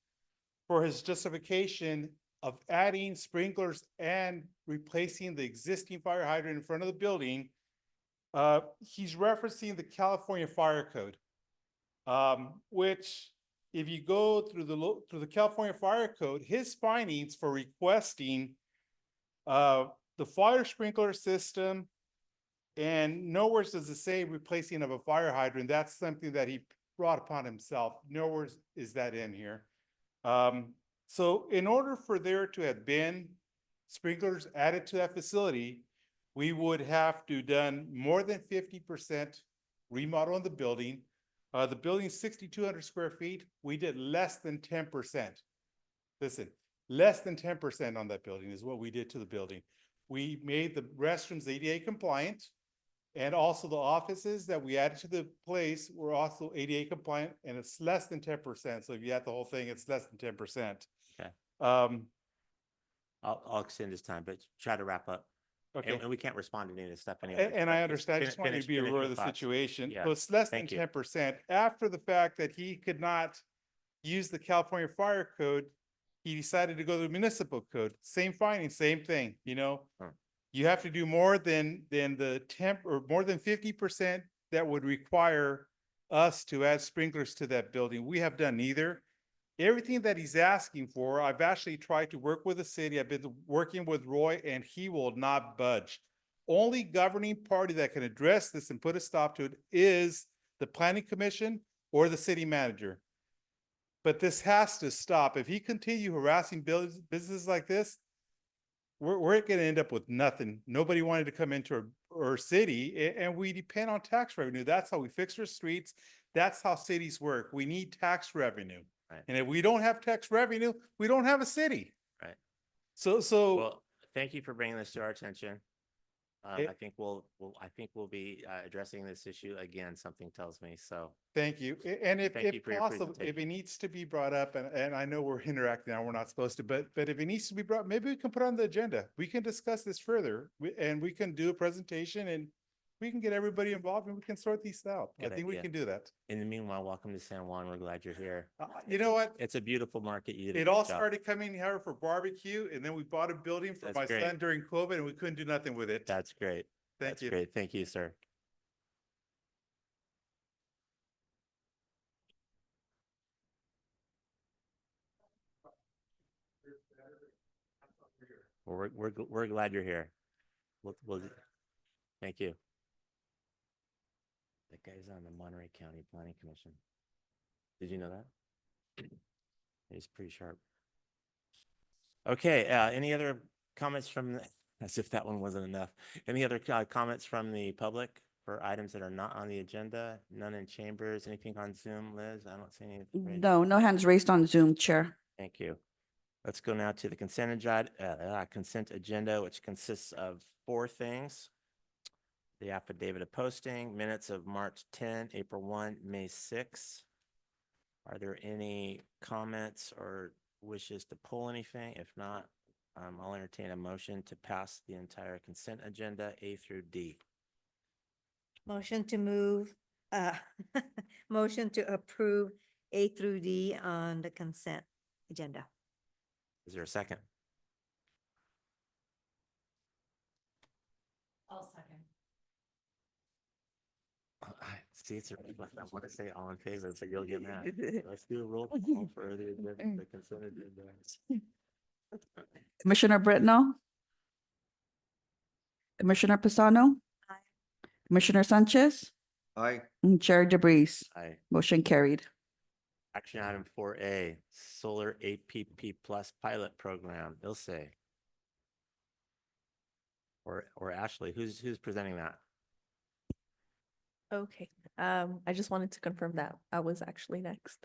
for his justification of adding sprinklers and replacing the existing fire hydrant in front of the building, he's referencing the California Fire Code, which if you go through the California Fire Code, his findings for requesting the fire sprinkler system, and nowhere does it say replacing of a fire hydrant. That's something that he brought upon himself. Nowhere is that in here. So in order for there to have been sprinklers added to that facility, we would have to done more than 50% remodel on the building. The building's 6,200 square feet. We did less than 10%. Listen, less than 10% on that building is what we did to the building. We made the restrooms ADA compliant. And also the offices that we added to the place were also ADA compliant, and it's less than 10%. So if you add the whole thing, it's less than 10%. Okay. Um, I'll extend this time, but try to wrap up. okay. And we can't respond to any of this stuff anyway. And but I understand, I finish- just want you to finish- be finish aware your of the thoughts. situation. Yeah, So it's less than thank you. 10%. After the fact that he could not use the California Fire Code, he decided to go to the municipal code. Same finding, same thing, you know? Huh. You have to do more than the temp, or more than 50% that would require us to add sprinklers to that building. We have done neither. Everything that he's asking for, I've actually tried to work with the city. I've been working with Roy, and he will not budge. Only governing party that can address this and put a stop to it is the planning commission or the city manager. But this has to stop. If he continue harassing businesses like this, we're gonna end up with nothing. Nobody wanted to come into our city, and we depend on tax revenue. That's how we fix our streets. That's how cities work. We need tax revenue. Right. And if we don't have tax revenue, we don't have a city. Right. So Well, thank you for bringing this to our attention. It- I think we'll be addressing this issue again, something tells me, so. thank you. And if Thank you for your possible, if presentation. it needs to be brought up, and I know we're interacting now, we're not supposed to, but if it needs to be brought, maybe we can put it on the agenda. We can discuss this further, and we can do a presentation, and we can get everybody involved, and we can sort these out. I Good think we idea. can do that. In the meanwhile, welcome to San Juan. We're glad you're here. You know what? It's a beautiful market. You did a It good all job. started coming here for barbecue, and then we bought a building for That's my great. son during COVID, and we couldn't do nothing with it. That's great. Thank That's you. great. Thank you, sir. Well, we're glad you're here. Thank you. That guy's on the Monterey County Planning Commission. Did you know that? He's pretty sharp. Okay, any other comments from, as if that one wasn't enough. Any other comments from the public for items that are not on the agenda? None in chambers, anything on Zoom, Liz? I don't see any. No hands raised on Zoom, Chair. Thank you. Let's go now to the consent agenda, which consists of 4 things. The affidavit of posting, minutes of March 10, April 1, May 6. Are there any comments or wishes to pull anything? If not, I'll entertain a motion to pass the entire consent agenda, A through D. Motion to move, motion to approve A through D on the consent agenda. Is there a second? I'll second. See, it's, I want to say all in favor, but you'll get mad. Let's do a roll call for the consent agenda. Commissioner Britno? Commissioner Pisano? Aye. Commissioner Sanchez? Aye. And Chair DeBreeze. Aye. Motion carried. Action item 4A, Solar APP Plus Pilot Program, Ilse. Or Ashley, who's presenting that? Okay, I just wanted to confirm that I was actually next.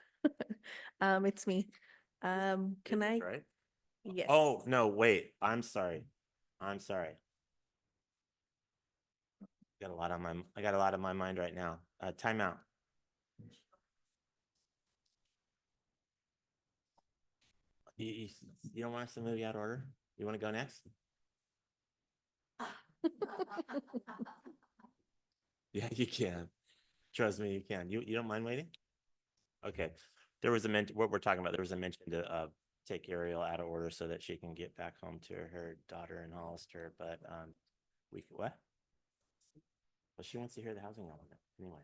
It's me. Can I? Right? Yes. Oh, no, wait, I'm sorry. I'm sorry. I got a lot on my mind right now. Timeout. You don't want us to move you out of order? You want to go next? Yeah, you can. Trust me, you can. You don't mind waiting? Okay. There was what we're talking about, there was a mention to take Ariel out of order so that she can get back home to her daughter in Hollister, but what? Well, she wants to hear the housing element anyway.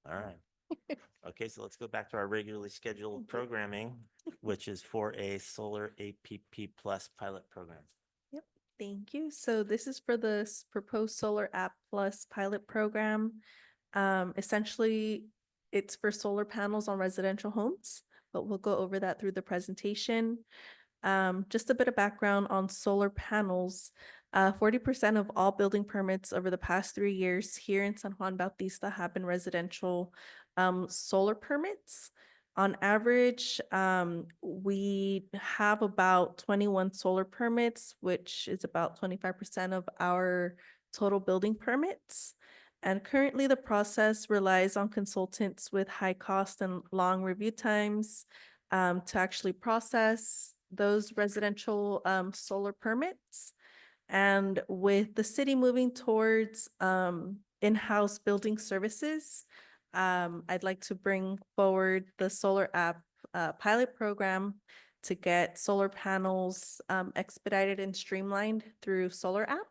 All right. Okay, so let's go back to our regularly scheduled programming, which is for a Solar APP Plus pilot program. Yep, thank you. So this is for the proposed Solar App Plus pilot program. Essentially, it's for solar panels on residential homes, but we'll go over that through the presentation. Just a bit of background on solar panels. 40% of all building permits over the past 3 years here in San Juan Bautista have been residential solar permits. On average, we have about 21 solar permits, which is about 25% of our total building permits. And currently, the process relies on consultants with high cost and long review times to actually process those residential solar permits. And with the city moving towards in-house building services, I'd like to bring forward the solar app pilot program to get solar panels expedited and streamlined through solar app.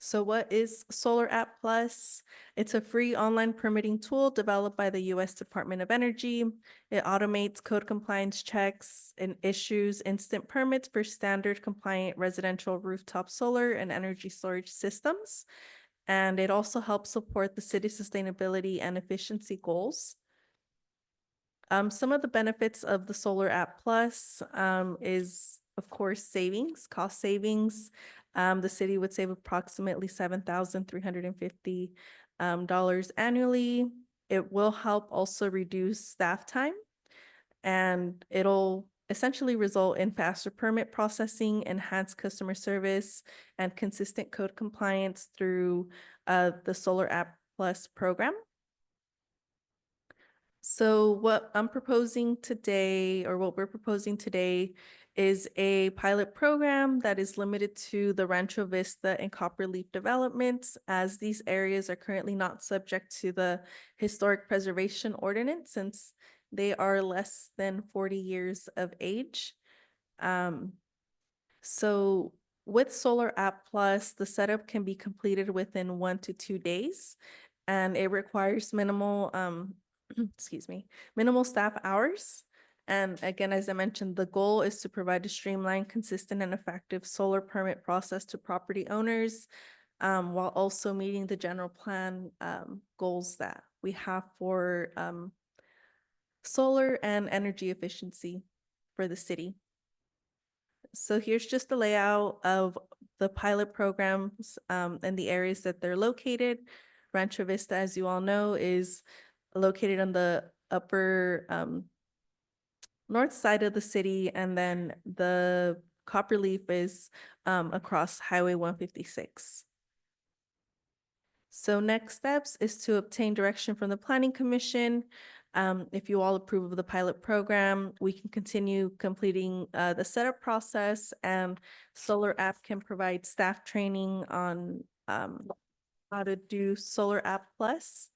So what is Solar App Plus? It's a free online permitting tool developed by the U.S. Department of Energy. It automates code compliance checks and issues instant permits for standard compliant residential rooftop solar and energy storage systems. And it also helps support the city's sustainability and efficiency goals. Some of the benefits of the Solar App Plus is, of course, savings, cost savings. The city would save approximately $7,350 annually. It will help also reduce staff time, and it'll essentially result in faster permit processing, enhanced customer service, and consistent code compliance through the Solar App Plus program. So what I'm proposing today, or what we're proposing today, is a pilot program that is limited to the Rancho Vista and Copperleaf developments, as these areas are currently not subject to the Historic Preservation Ordinance since they are less than 40 years of age. So with Solar App Plus, the setup can be completed within 1 to 2 days, and it requires minimal excuse me, minimal staff hours. And again, as I mentioned, the goal is to provide a streamlined, consistent, and effective solar permit process to property owners, while also meeting the general plan goals that we have for solar and energy efficiency for the city. So here's just the layout of the pilot programs and the areas that they're located. Rancho Vista, as you all know, is located on the upper north side of the city, and then the Copperleaf is across Highway 156. So next steps is to obtain direction from the Planning Commission. If you all approve of the pilot program, we can continue completing the setup process, and Solar App can provide staff training on how to do Solar App Plus.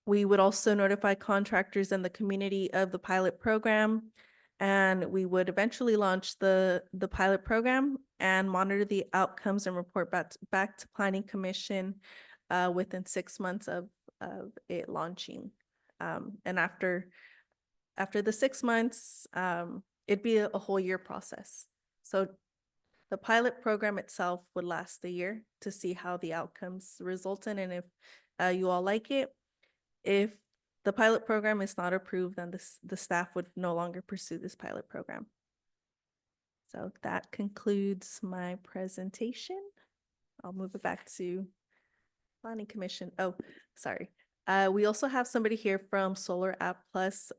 We would also notify contractors and the community of the pilot program, and we would eventually launch the pilot program and monitor the outcomes and report back to Planning Commission within 6 months of it launching. And after the 6 months, it'd be a whole year process. So the pilot program itself would last a year to see how the outcomes result in, and if you all like it. If the pilot program is not approved, then the staff would no longer pursue this pilot program. So that concludes my presentation. I'll move it back to Planning Commission. Oh, sorry. We also have somebody here from Solar App Plus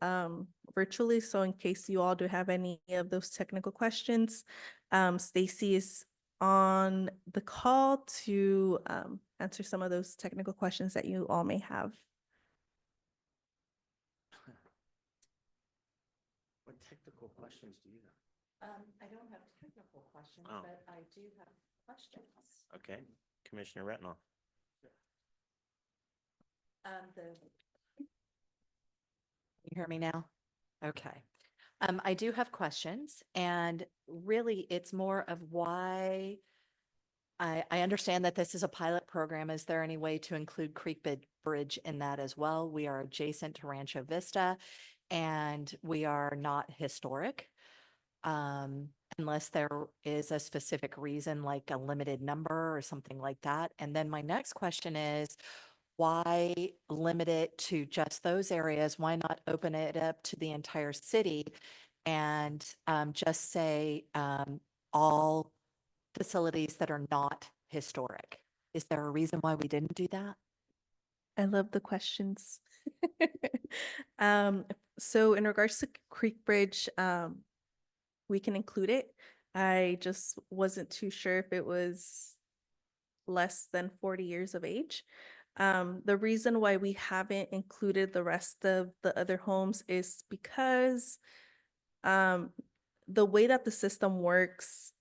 virtually. So in case you all do have any of those technical questions, Stacy is on the call to answer some of those technical questions that you all may have. What technical questions do you have? I don't have technical questions, Oh. but I do have questions. Okay, Commissioner Retnall. You hear me now? Okay. I do have questions, and really it's more of why I understand that this is a pilot program. Is there any way to include Creek Bridge in that as well? We are adjacent to Rancho Vista, and we are not historic. Unless there is a specific reason, like a limited number or something like that. And then my next question is, why limit it to just those areas? Why not open it up to the entire city and just say all facilities that are not historic? Is there a reason why we didn't do that? I love the questions. So in regards to Creek Bridge, we can include it. I just wasn't too sure if it was less than 40 years of age. The reason why we haven't included the rest of the other homes is because the way that the system works,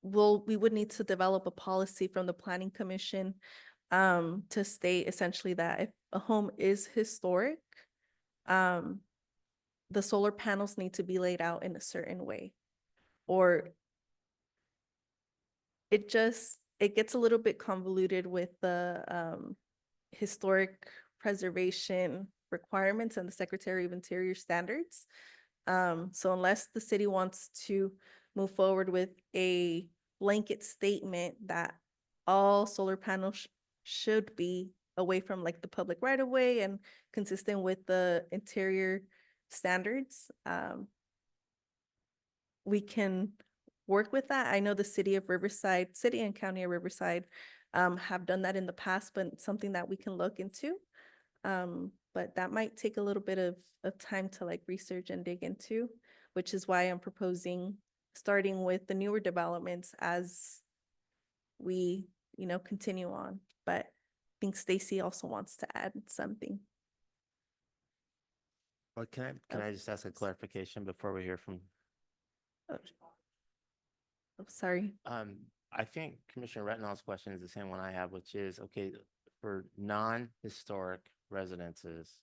we would need to develop a policy from the Planning Commission to state essentially that if a home is historic, the solar panels need to be laid out in a certain way, or it gets a little bit convoluted with the historic preservation requirements and the Secretary of Interior standards. So unless the city wants to move forward with a blanket statement that all solar panels should be away from like the public right of way and consistent with the interior standards, we can work with that. I know the city of Riverside, city and county of Riverside have done that in the past, but it's something that we can look into. But that might take a little bit of time to like research and dig into, which is why I'm proposing starting with the newer developments as we, continue on. But I think Stacy also wants to add something. Well, can I just ask a clarification before we hear from? Oh, sorry. I think Commissioner Retinall's question is the same one I have, which is, okay, for non-historic residences,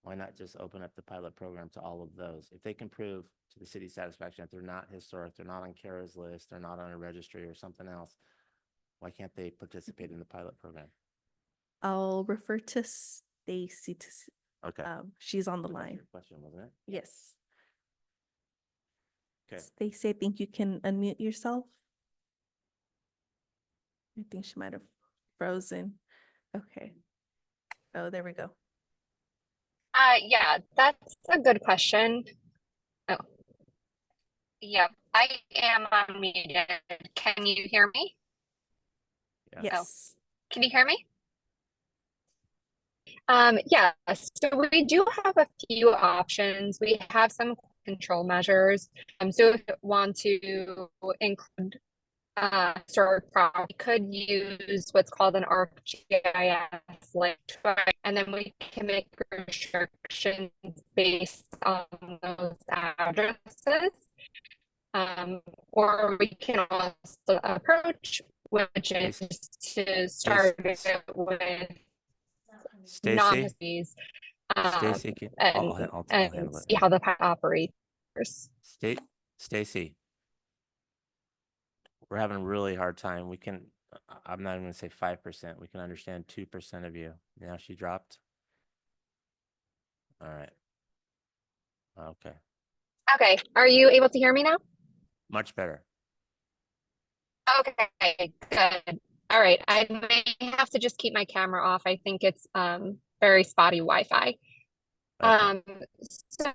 why not just open up the pilot program to all of those? If they can prove to the city's satisfaction that they're not historic, they're not on Kara's list, they're not on a registry or something else, why can't they participate in the pilot program? I'll refer to Stacy to, Okay. she's on the That was line. your question, wasn't it? Yes. Okay. Stacy, I think you can unmute yourself. I think she might have frozen. Okay. Oh, there we go. Yeah, that's a good question. Oh, yeah, I am unmuted. Can you hear me? Yeah. Yes. Can you hear me? Yeah, so we do have a few options. We have some control measures. So if you want to include historic property, could use what's called an ArcGIS link, and then we can make restrictions based on those addresses. Or we can also approach, which is to start it with Stacy, non-histories, Stacy, I'll handle and it. see how the path operates. Stacy, we're having a really hard time. We can, I'm not even gonna say 5%. We can understand 2% of you. Now she dropped. All right. Okay. Okay, are you able to hear me now? Much better. Okay, good. All right, I may have to just keep my camera off. I think it's very spotty Wi-Fi. Okay. So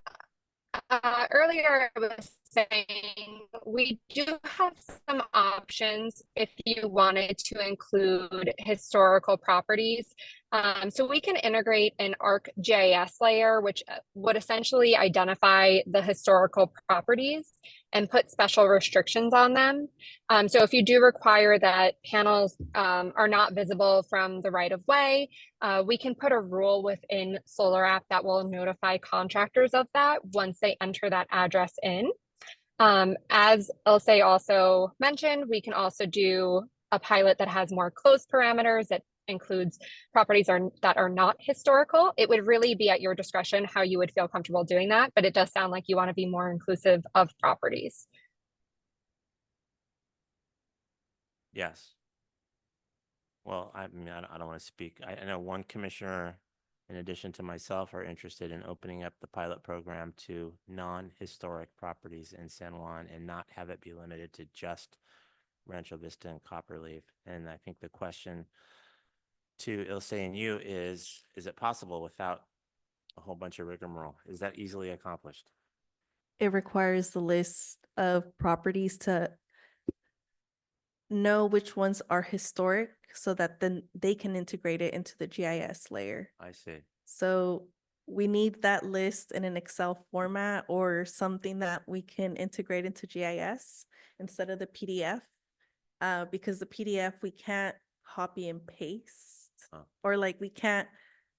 earlier I was saying we do have some options if you wanted to include historical properties. So we can integrate an ArcGIS layer, which would essentially identify the historical properties and put special restrictions on them. So if you do require that panels are not visible from the right of way, we can put a rule within Solar App that will notify contractors of that once they enter that address in. As Ilse also mentioned, we can also do a pilot that has more closed parameters that includes properties that are not historical. It would really be at your discretion how you would feel comfortable doing that, but it does sound like you want to be more inclusive of properties. Yes. Well, I mean, I don't want to speak. I know one commissioner, in addition to myself, are interested in opening up the pilot program to non-historic properties in San Juan and not have it be limited to just Rancho Vista and Copperleaf. And I think the question to Ilse and you is it possible without a whole bunch of rigmarole? Is that easily accomplished? It requires the list of properties to know which ones are historic so that then they can integrate it into the GIS layer. I see. So we need that list in an Excel format or something that we can integrate into GIS instead of the PDF. Because the PDF we can't copy and paste, Oh. or like we can't,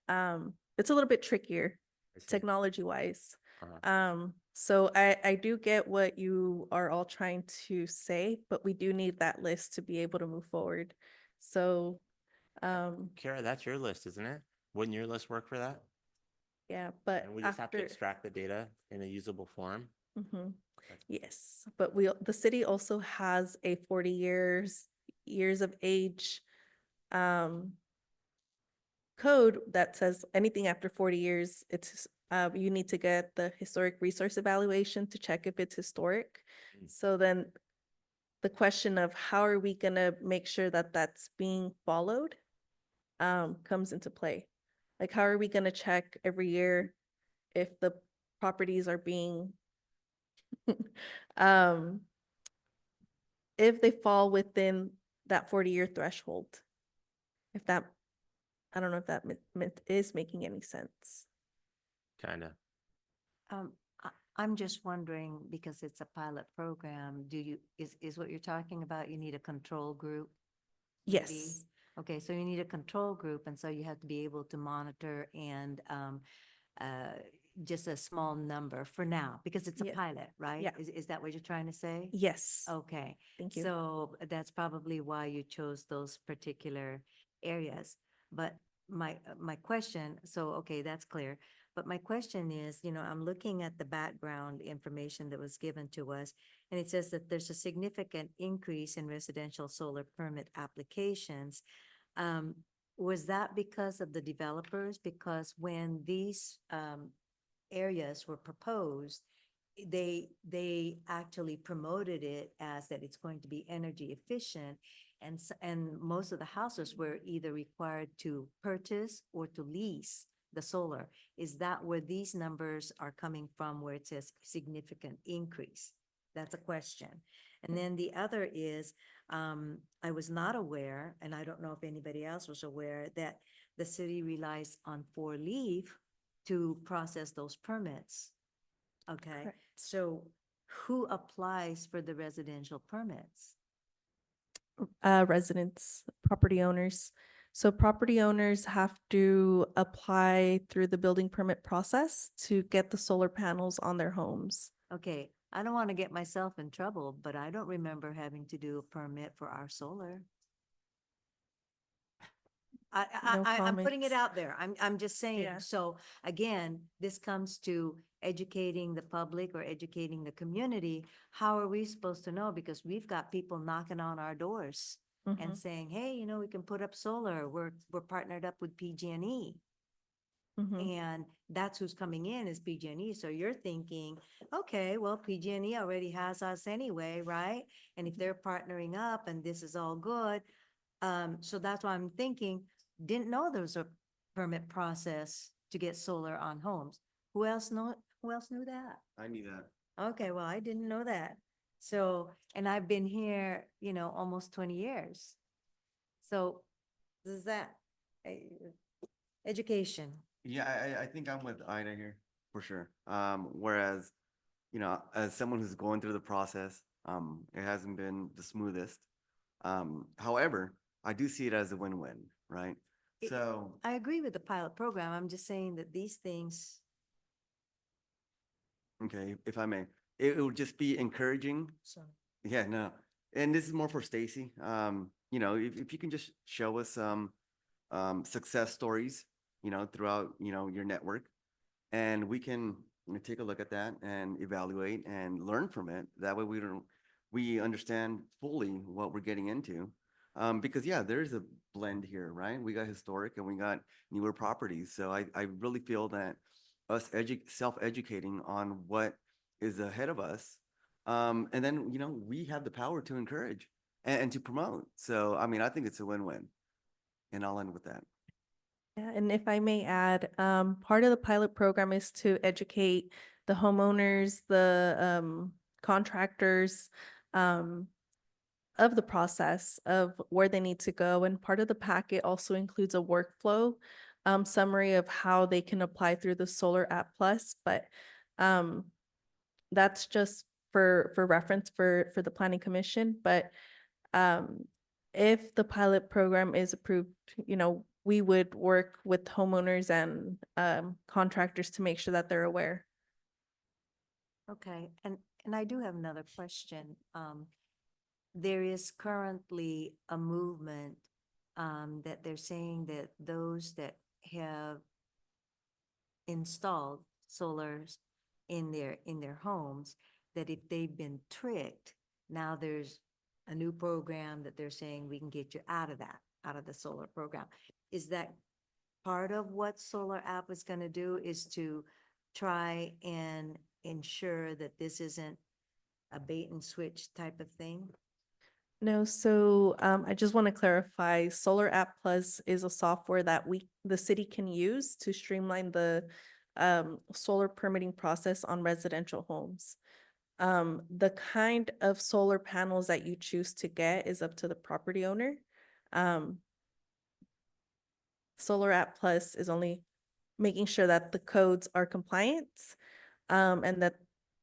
it's a little bit trickier I see. technology wise. Uh-huh. So I do get what you are all trying to say, but we do need that list to be able to move forward. So, Kara, that's your list, isn't it? Wouldn't your list work for that? yeah, but And we just have to after, extract the data in a usable form? Mhm. That's- Yes, but the city also has a 40 years of age, code that says anything after 40 years, you need to get the historic resource evaluation to check if it's historic. Mm. So then the question of how are we gonna make sure that that's being followed, comes into play. Like, how are we gonna check every year if the properties are being, um, if they fall within that 40-year threshold? If that, I don't know if that is making any sense. Kinda. I'm just wondering, because it's a pilot program, is what you're talking about, you need a control group? maybe? Yes. Okay, so you need a control group, and so you have to be able to monitor and just a small number for now, because it's a Yeah. pilot, right? Yeah. Is that what you're trying to say? Yes. Okay. Thank you. So that's probably why you chose those particular areas. But my question, so, okay, that's clear. But my question is, I'm looking at the background information that was given to us, and it says that there's a significant increase in residential solar permit applications. Was that because of the developers? Because when these areas were proposed, they actually promoted it as that it's going to be energy efficient, and most of the houses were either required to purchase or to lease the solar. Is that where these numbers are coming from, where it says significant increase? That's a question. And then the other is, I was not aware, and I don't know if anybody else was aware, that the city relies on 4-leaf to process those permits. Okay, Correct. so who applies for the residential permits? Residents, property owners. So property owners have to apply through the building permit process to get the solar panels on their homes. Okay, I don't want to get myself in trouble, but I don't remember having to do a permit for our solar. No I'm putting it comments. out there. I'm just saying. Yeah. So again, this comes to educating the public or educating the community. How are we supposed to know? Because we've got people knocking on our doors and Mhm, saying, hey, we can put up solar. We're partnered up with PG&E. mhm. And that's who's coming in is PG&E. So you're thinking, okay, well, PG&E already has us anyway, right? And if they're partnering up and this is all good, so that's why I'm thinking, didn't know there was a permit process to get solar on homes. Who else knew that? I knew that. Okay, well, I didn't know that. So, and I've been here, almost 20 years. So does that, education? Yeah, I think I'm with Ida here for sure. Whereas, as someone who's going through the process, it hasn't been the smoothest. However, I do see it as a win-win, right? It- So, I agree with the pilot program. I'm just saying that these things, okay, if I may, it would just be encouraging. so. Yeah, no. And this is more for Stacy. If you can just show us some success stories, throughout, your network, and we can take a look at that and evaluate and learn from it. That way we understand fully what we're getting into. Because yeah, there's a blend here, right? We got historic and we got newer properties. So I really feel that us self-educating on what is ahead of us. And then, we have the power to encourage and to promote. So, I mean, I think it's a win-win. And I'll end with that. Yeah, and if I may add, part of the pilot program is to educate the homeowners, the contractors, of the process of where they need to go. And part of the packet also includes a workflow summary of how they can apply through the Solar App Plus, but that's just for reference for the Planning Commission. But if the pilot program is approved, we would work with homeowners and contractors to make sure that they're aware. Okay, and I do have another question. There is currently a movement that they're saying that those that have installed solars in their homes, that if they've been tricked, now there's a new program that they're saying we can get you out of that, out of the solar program. Is that part of what Solar App is going to do, is to try and ensure that this isn't a bait and switch type of thing? No, so I just want to clarify, Solar App Plus is a software that the city can use to streamline the solar permitting process on residential homes. The kind of solar panels that you choose to get is up to the property owner. Solar App Plus is only making sure that the codes are compliant and that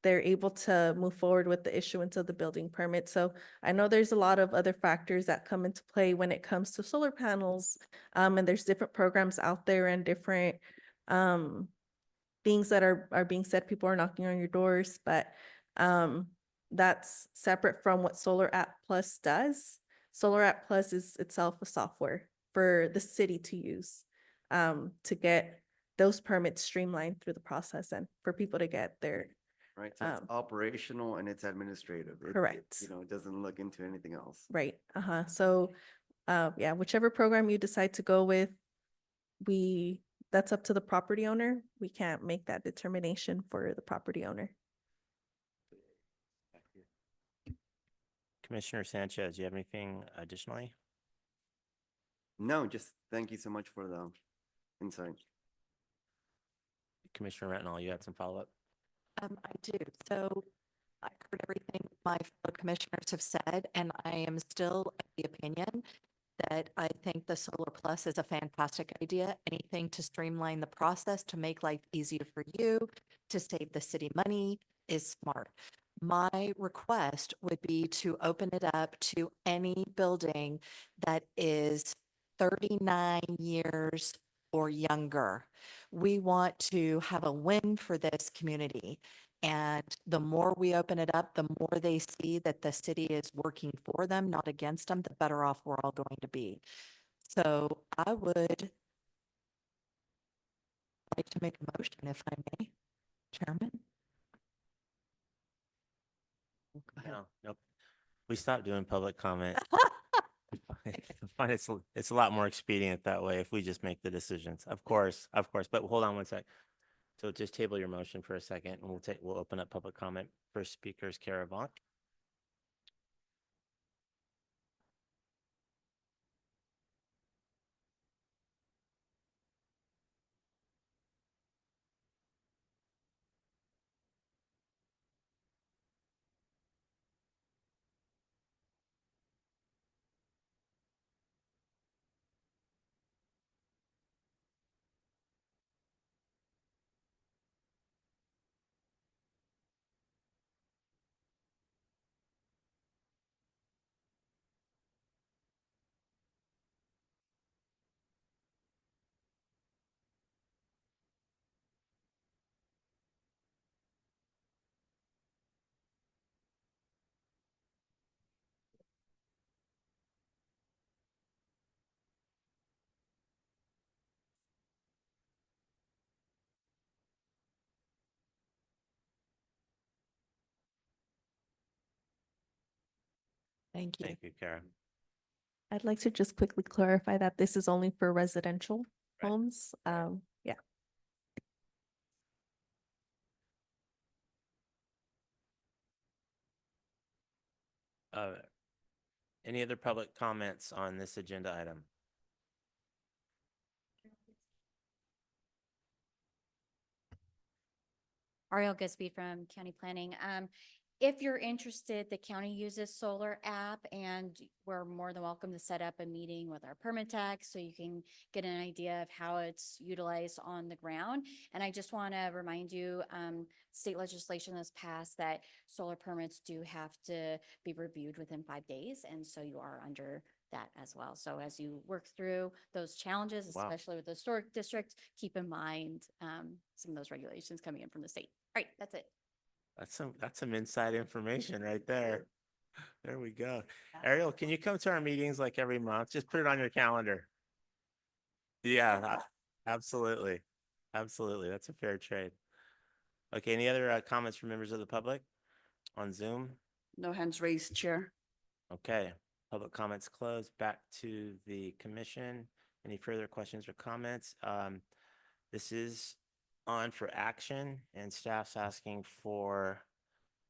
they're able to move forward with the issuance of the building permit. So I know there's a lot of other factors that come into play when it comes to solar panels. And there's different programs out there and different things that are being said. People are knocking on your doors, but that's separate from what Solar App Plus does. Solar App Plus is itself a software for the city to use to get those permits streamlined through the process and for people to get their Right, so it's operational and it's administrative. Correct. It doesn't look into anything else. right. So yeah, whichever program you decide to go with, that's up to the property owner. We can't make that determination for the property owner. Commissioner Sanchez, do you have anything additionally? No, just thank you so much for the insight. Commissioner Rettenall, you had some follow-up? I do. So I heard everything my fellow commissioners have said, and I am still of the opinion that I think the Solar Plus is a fantastic idea. Anything to streamline the process, to make life easier for you, to save the city money is smart. My request would be to open it up to any building that is 39 years or younger. We want to have a win for this community. And the more we open it up, the more they see that the city is working for them, not against them, the better off we're all going to be. So I would like to make a motion, if I may, Chairman. Go ahead. No, nope. We stopped doing public comment. I find it's a lot more expedient that way if we just make the decisions. Of course, but hold on one sec. So just table your motion for a second and we'll open up public comment. First speaker is Kara Vaughn. Thank you. Thank you, Kara. I'd like to just quickly clarify that this is only for residential Right. homes. Yeah. Any other public comments on this agenda item? Ariel Gisby from County Planning. if you're interested, the county uses solar app, and we're more than welcome to set up a meeting with our permit tech so you can get an idea of how it's utilized on the ground. And I just want to remind you, state legislation has passed that solar permits do have to be reviewed within 5 days. And so you are under that as well. So as you work through those challenges, Wow. especially with the historic district, keep in mind some of those regulations coming in from the state. All right, that's it. That's some inside information right there. There we go. Ariel, can you come to our meetings like every month? Just put it on your calendar. Yeah, absolutely. Absolutely. That's a fair trade. Okay, any other comments from members of the public on Zoom? No hands raised, Chair. Okay, public comments closed. Back to the commission. Any further questions or comments? This is on for action, and staff's asking for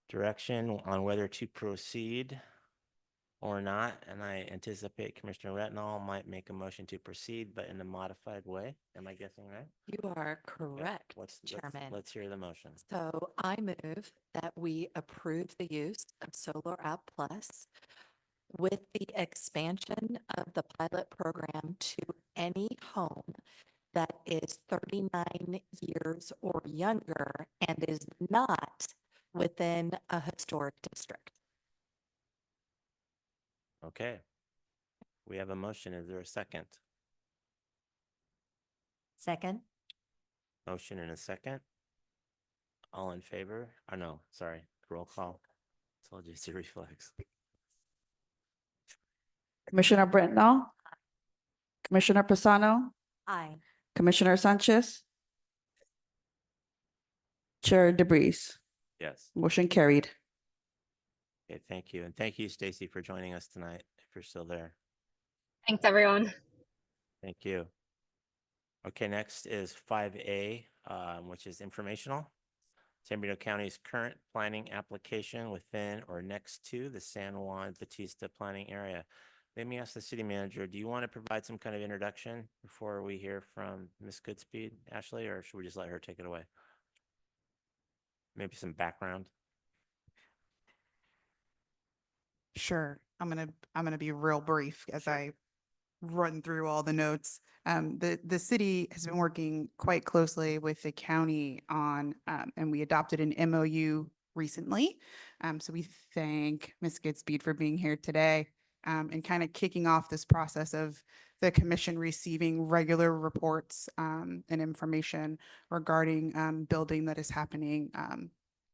direction on whether to proceed or not. And I anticipate Commissioner Retnall might make a motion to proceed, but in a modified way. Am I guessing right? You are Okay, correct, let's Chairman. hear the motion. So I move that we approve the use of Solar App Plus with the expansion of the pilot program to any home that is 39 years or younger and is not within a historic district. Okay. We have a motion. Is there a second? Second. Motion and a second. All in favor? Oh, no, sorry. Roll call. Told you it's a reflex. Commissioner Brentnall, Commissioner Pisano, Aye. Commissioner Sanchez, Chair DeBreeze. Yes. Motion carried. Okay, thank you. And thank you, Stacy, for joining us tonight, if you're still there. Thanks, everyone. Thank you. Okay, next is 5A, which is informational. San Bernardino County's current planning application within or next to the San Juan Bautista planning area. Let me ask the city manager, do you want to provide some kind of introduction before we hear from Ms. Goodspeed, Ashley, or should we just let her take it away? Maybe some background. Sure. I'm gonna be real brief as I run through all the notes. The city has been working quite closely with the county on, and we adopted an MOU recently. So we thank Ms. Goodspeed for being here today, and kind of kicking off this process of the commission receiving regular reports, and information regarding, building that is happening,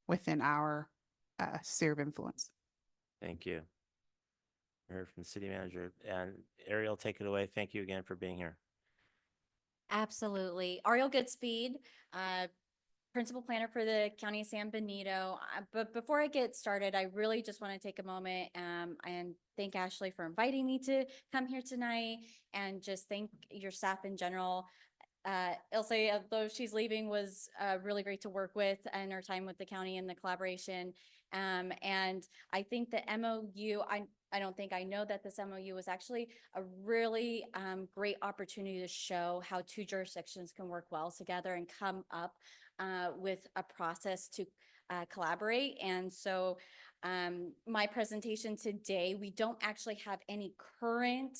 within our, sphere of influence. Thank you. I heard from the city manager, and Ariel, take it away. Thank you again for being here. Absolutely. Ariel Goodspeed, principal planner for the County of San Benito. But before I get started, I really just want to take a moment and thank Ashley for inviting me to come here tonight, and just thank your staff in general. Ilse, although she's leaving, was really great to work with in our time with the county and the collaboration. And I think the MOU, I don't think I know that this MOU was actually a really great opportunity to show how two jurisdictions can work well together and come up with a process to collaborate. And so my presentation today, we don't actually have any current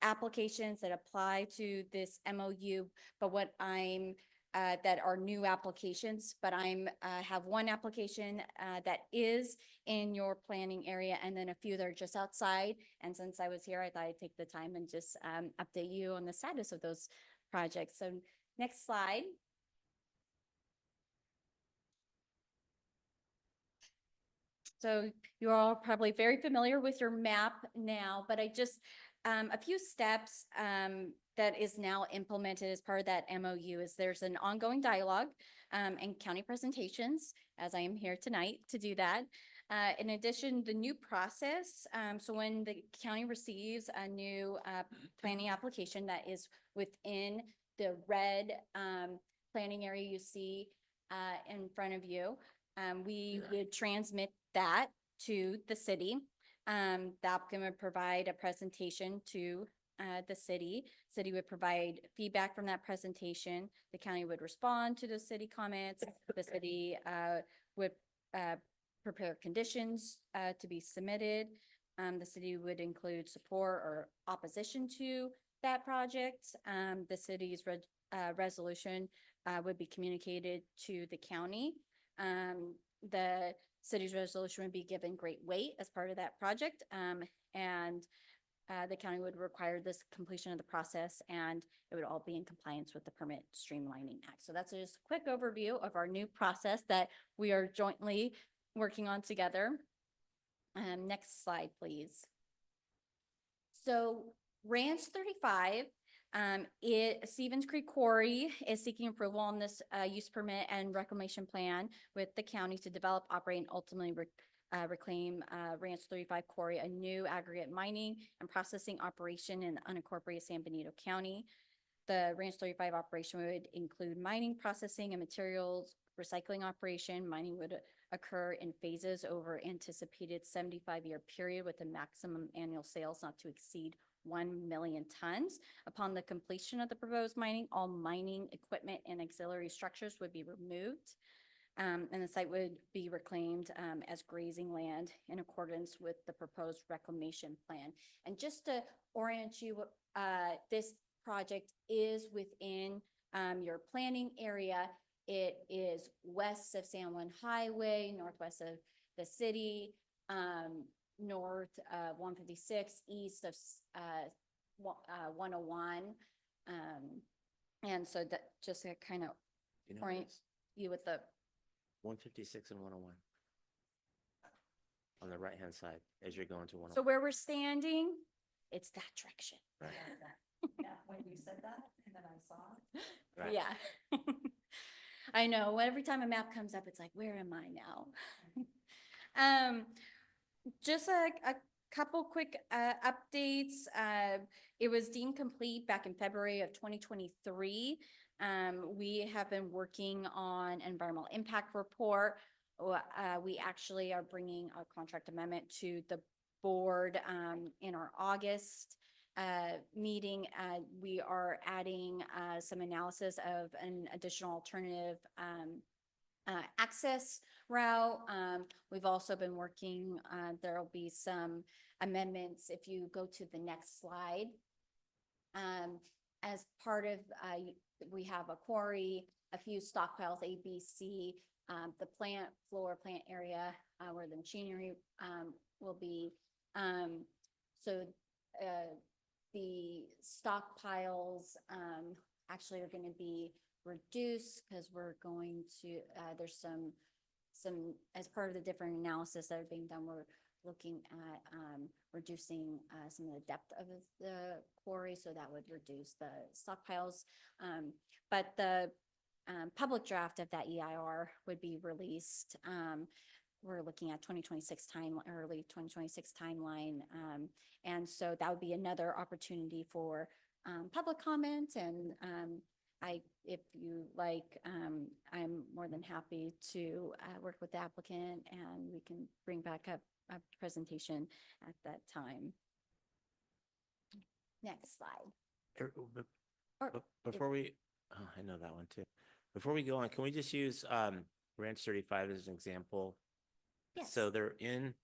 applications that apply to this MOU, but what I'm that are new applications, but I'm have one application that is in your planning area, and then a few that are just outside. And since I was here, I thought I'd take the time and just update you on the status of those projects. So next slide. So you're all probably very familiar with your map now, but I just, a few steps that is now implemented as part of that MOU is there's an ongoing dialogue and county presentations, as I am here tonight to do that. In addition, the new process, so when the county receives a new planning application that is within the red planning area you see in front of you, we would transmit that to the city. The applicant would provide a presentation to the city. City would provide feedback from that presentation. The county would respond to the city comments. The city would prepare conditions to be submitted. The city would include support or opposition to that project. The city's resolution would be communicated to the county. The city's resolution would be given great weight as part of that project. And the county would require this completion of the process, and it would all be in compliance with the Permit Streamlining Act. So that's just a quick overview of our new process that we are jointly working on together. Next slide, please. So Ranch 35, Stevens Creek Quarry is seeking approval on this use permit and reclamation plan with the county to develop, operate, and ultimately reclaim Ranch 35 Quarry, a new aggregate mining and processing operation in the unincorporated San Benito County. The Ranch 35 operation would include mining, processing, and materials recycling operation. Mining would occur in phases over anticipated 75-year period with a maximum annual sales not to exceed 1 million tons. Upon the completion of the proposed mining, all mining equipment and auxiliary structures would be removed. And the site would be reclaimed as grazing land in accordance with the proposed reclamation plan. And just to orient you, this project is within your planning area. It is west of San Juan Highway, northwest of the city, north of 156, east of 101. And so that just to kind of orient you with the 156 and 101 on the right-hand side as you're going to 101. So where we're standing, it's that direction. Right. Yeah, when you said that, and then I saw it. Right. Yeah. I know. Every time a map comes up, it's like, where am I now? Just a couple quick updates. It was deemed complete back in February of 2023. We have been working on environmental impact report. We actually are bringing a contract amendment to the board in our August meeting. We are adding some analysis of an additional alternative access route. We've also been working, there'll be some amendments if you go to the next slide. As part of, we have a quarry, a few stockpiles, A, B, C, the plant floor, plant area where the machinery will be. So the stockpiles actually are going to be reduced because we're going to, there's some, as part of the different analysis that are being done, we're looking at reducing some of the depth of the quarry, so that would reduce the stockpiles. But the public draft of that EIR would be released. We're looking at 2026 early 2026 timeline. And so that would be another opportunity for public comment. And if you like, I'm more than happy to work with the applicant, and we can bring back up a presentation at that time. Next slide. Before we, oh, I know that one too. Before we go on, can we just use Ranch 35 as an example? Yes. So they're in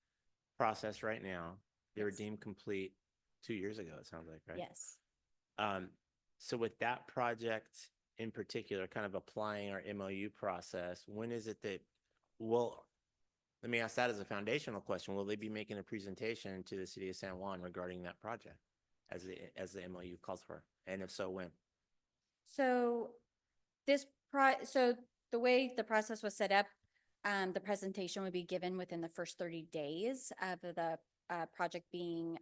process right now. They were Yes. deemed complete 2 years ago, it sounds like, right? Yes. So with that project in particular, kind of applying our MOU process, when is it that, well, let me ask that as a foundational question. Will they be making a presentation to the city of San Juan regarding that project as the MOU calls for? And if so, when? So so the way the process was set up, the presentation would be given within the first 30 days of the project being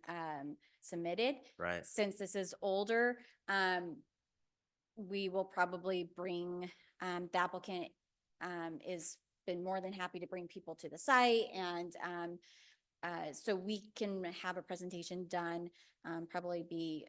submitted. Right. Since this is older, we will probably bring, the applicant is been more than happy to bring people to the site, and so we can have a presentation done, probably be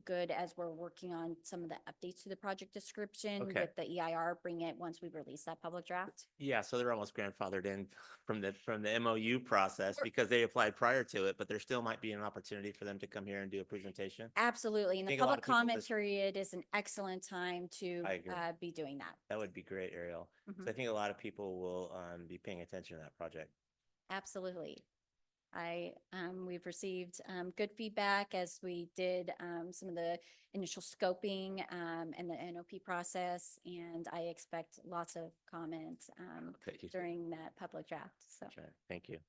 good as we're working on some of the updates to the project description Okay. with the EIR, bring it once we release that public draft. Yeah, so they're almost grandfathered in from the MOU process because they applied prior to it, but there still might be an opportunity for them to come here and do a presentation. Absolutely. And I the think a lot public of people comment just- period is an excellent time to I agree. be doing that. That would be great, Ariel. So I think a lot of people will be paying attention to that project. Absolutely. We've received, good feedback as we did, some of the initial scoping, and the NOP process, and I expect lots of comment, Okay, during that public draft, so. sure. Thank you.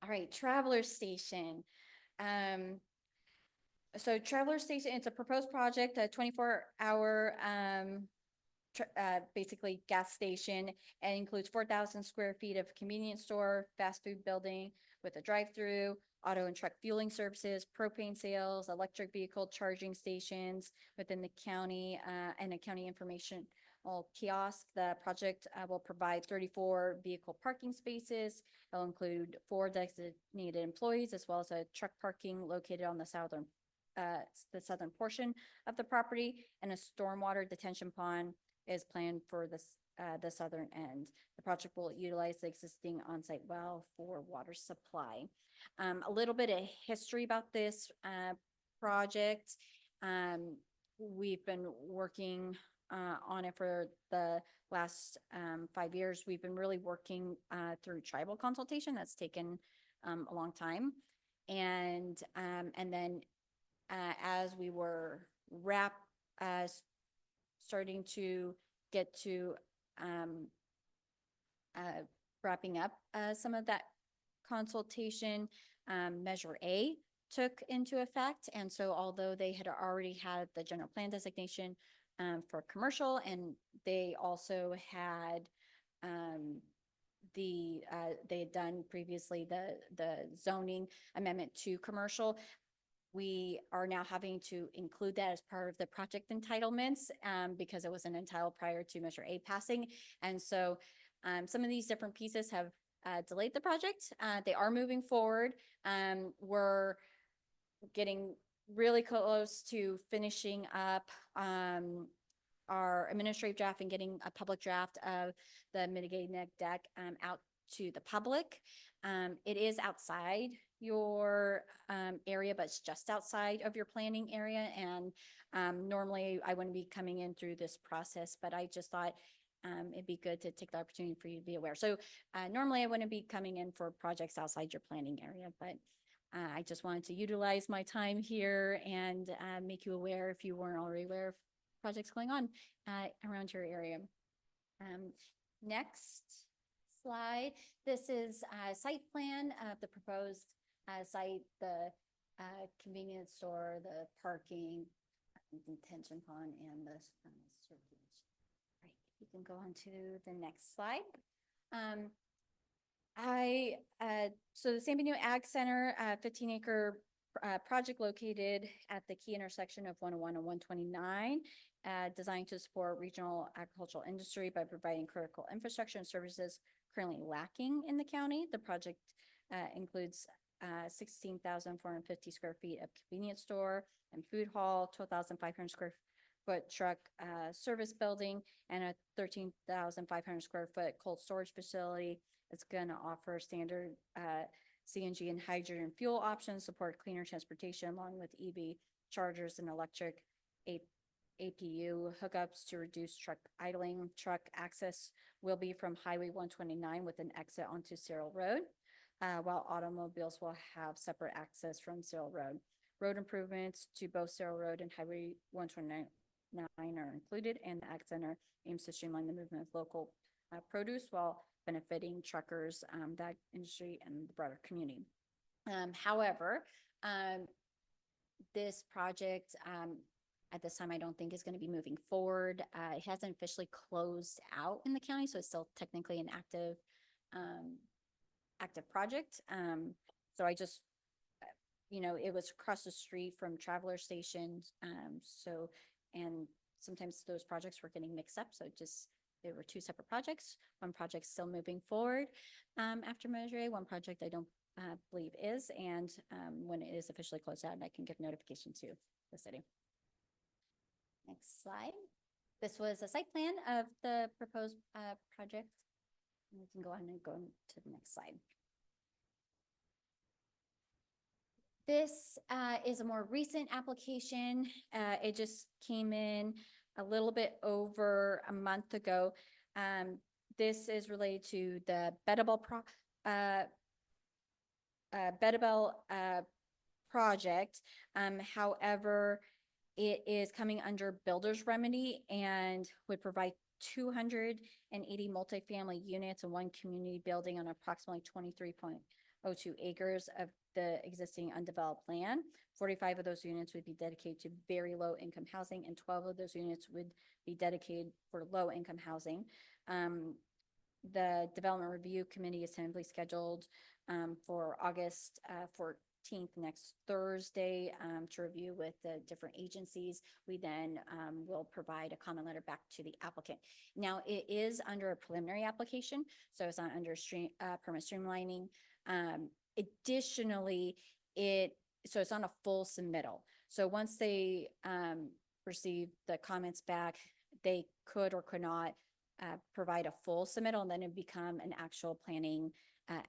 All right, Traveler Station. So Traveler Station, it's a proposed project, a 24-hour, basically gas station, and includes 4,000 square feet of convenience store, fast food building with a drive-through, auto and truck fueling services, propane sales, electric vehicle charging stations within the county, and a county informational kiosk. The project will provide 34 vehicle parking spaces. It'll include 4 designated employees as well as a truck parking located on the southern portion of the property, and a stormwater detention pond is planned for the southern end. The project will utilize the existing on-site well for water supply. A little bit of history about this project. We've been working on it for the last 5 years. We've been really working through tribal consultation. That's taken a long time. And then as we were starting to get to wrapping up some of that consultation, Measure A took into effect. And so although they had already had the general plan designation for commercial, and they also had they had done previously the zoning amendment to commercial, we are now having to include that as part of the project entitlements, because it wasn't entitled prior to Measure A passing. And so some of these different pieces have delayed the project. They are moving forward. We're getting really close to finishing up our administrative draft and getting a public draft of the mitigated neg deck out to the public. It is outside your area, but it's just outside of your planning area. And normally I wouldn't be coming in through this process, but I just thought it'd be good to take the opportunity for you to be aware. So normally I wouldn't be coming in for projects outside your planning area, but I just wanted to utilize my time here and make you aware, if you weren't already aware, of projects going on around your area. Next slide. This is a site plan of the proposed site, the convenience store, the parking, detention pond, and the circulation. Right, you can go on to the next slide. So the San Benito Ag Center, 15-acre project located at the key intersection of 101 and 129, designed to support regional agricultural industry by providing critical infrastructure and services currently lacking in the county. The project includes 16,450 square feet of convenience store and food hall, 12,500 square foot truck service building, and a 13,500 square foot cold storage facility. It's going to offer standard CNG and hydrogen fuel options, support cleaner transportation along with EV chargers and electric APU hookups to reduce truck idling. Truck access will be from Highway 129 with an exit onto Cyril Road, while automobiles will have separate access from Cyril Road. Road improvements to both Cyril Road and Highway 129 are included, and the Ag Center aims to streamline the movement of local produce while benefiting truckers, that industry, and the broader community. However, this project at this time I don't think is going to be moving forward. It hasn't officially closed out in the county, so it's still technically an active project. So I just, it was across the street from Traveler Station. And sometimes those projects were getting mixed up. So there were 2 separate projects. One project still moving forward after Measure A. One project I don't believe is. And when it is officially closed out, I can give notification to the city. Next slide. This was a site plan of the proposed project. And we can go ahead and go to the next slide. This is a more recent application. It just came in a little bit over a month ago. this is related to the uh, Bettable, project. However, it is coming under builder's remedy and would provide 280 multifamily units in one community building on approximately 23.02 acres of the existing undeveloped land. 45 of those units would be dedicated to very low income housing and 12 of those units would be dedicated for low income housing. The Development Review Committee is tentatively scheduled for August 14th, next Thursday, to review with the different agencies. We then will provide a comment letter back to the applicant. Now, it is under a preliminary application, so it's not under permit streamlining. Additionally, so it's on a full submittal. So once they receive the comments back, they could or could not provide a full submittal, and then it become an actual planning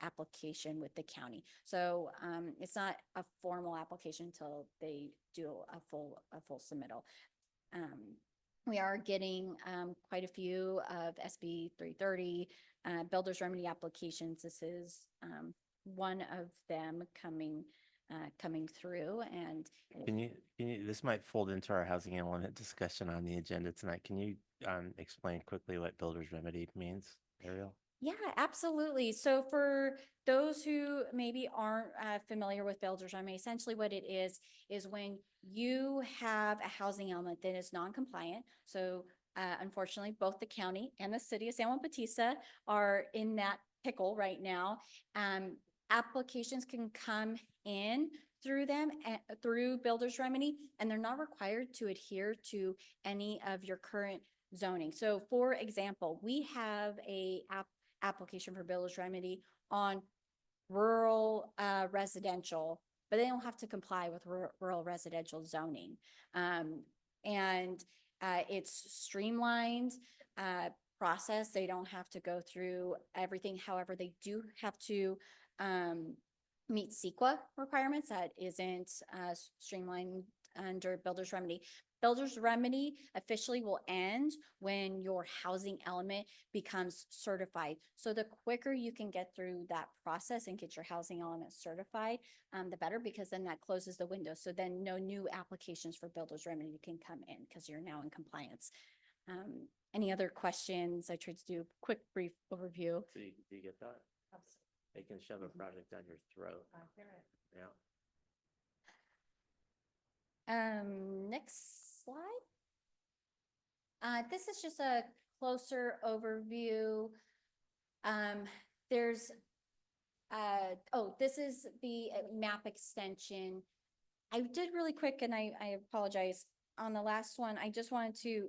application with the county. So it's not a formal application until they do a full submittal. We are getting quite a few of SB 330 builder's remedy applications. This is one of them coming through. And this might fold into our housing element discussion on the agenda tonight. Can you explain quickly what builder's remedy means, Ariel? Yeah, absolutely. So for those who maybe aren't familiar with builder's remedy, essentially what it is when you have a housing element that is non-compliant. So unfortunately, both the county and the city of San Juan Bautista are in that pickle right now. Applications can come in through them, through builder's remedy, and they're not required to adhere to any of your current zoning. So for example, we have a application for builder's remedy on rural residential, but they don't have to comply with rural residential zoning. And it's streamlined process. They don't have to go through everything. However, they do have to meet CEQA requirements. That isn't streamlined under builder's remedy. Builder's remedy officially will end when your housing element becomes certified. So the quicker you can get through that process and get your housing element certified, the better, because then that closes the window. So then no new applications for builder's remedy can come in because you're now in compliance. Any other questions? I tried to do a quick, brief overview. Do you get that? Absolutely. They can shove a project down your throat. Yeah. Next slide. This is just a closer overview. There's, this is the map extension. I did really quick, and I apologize. On the last one, I just wanted to,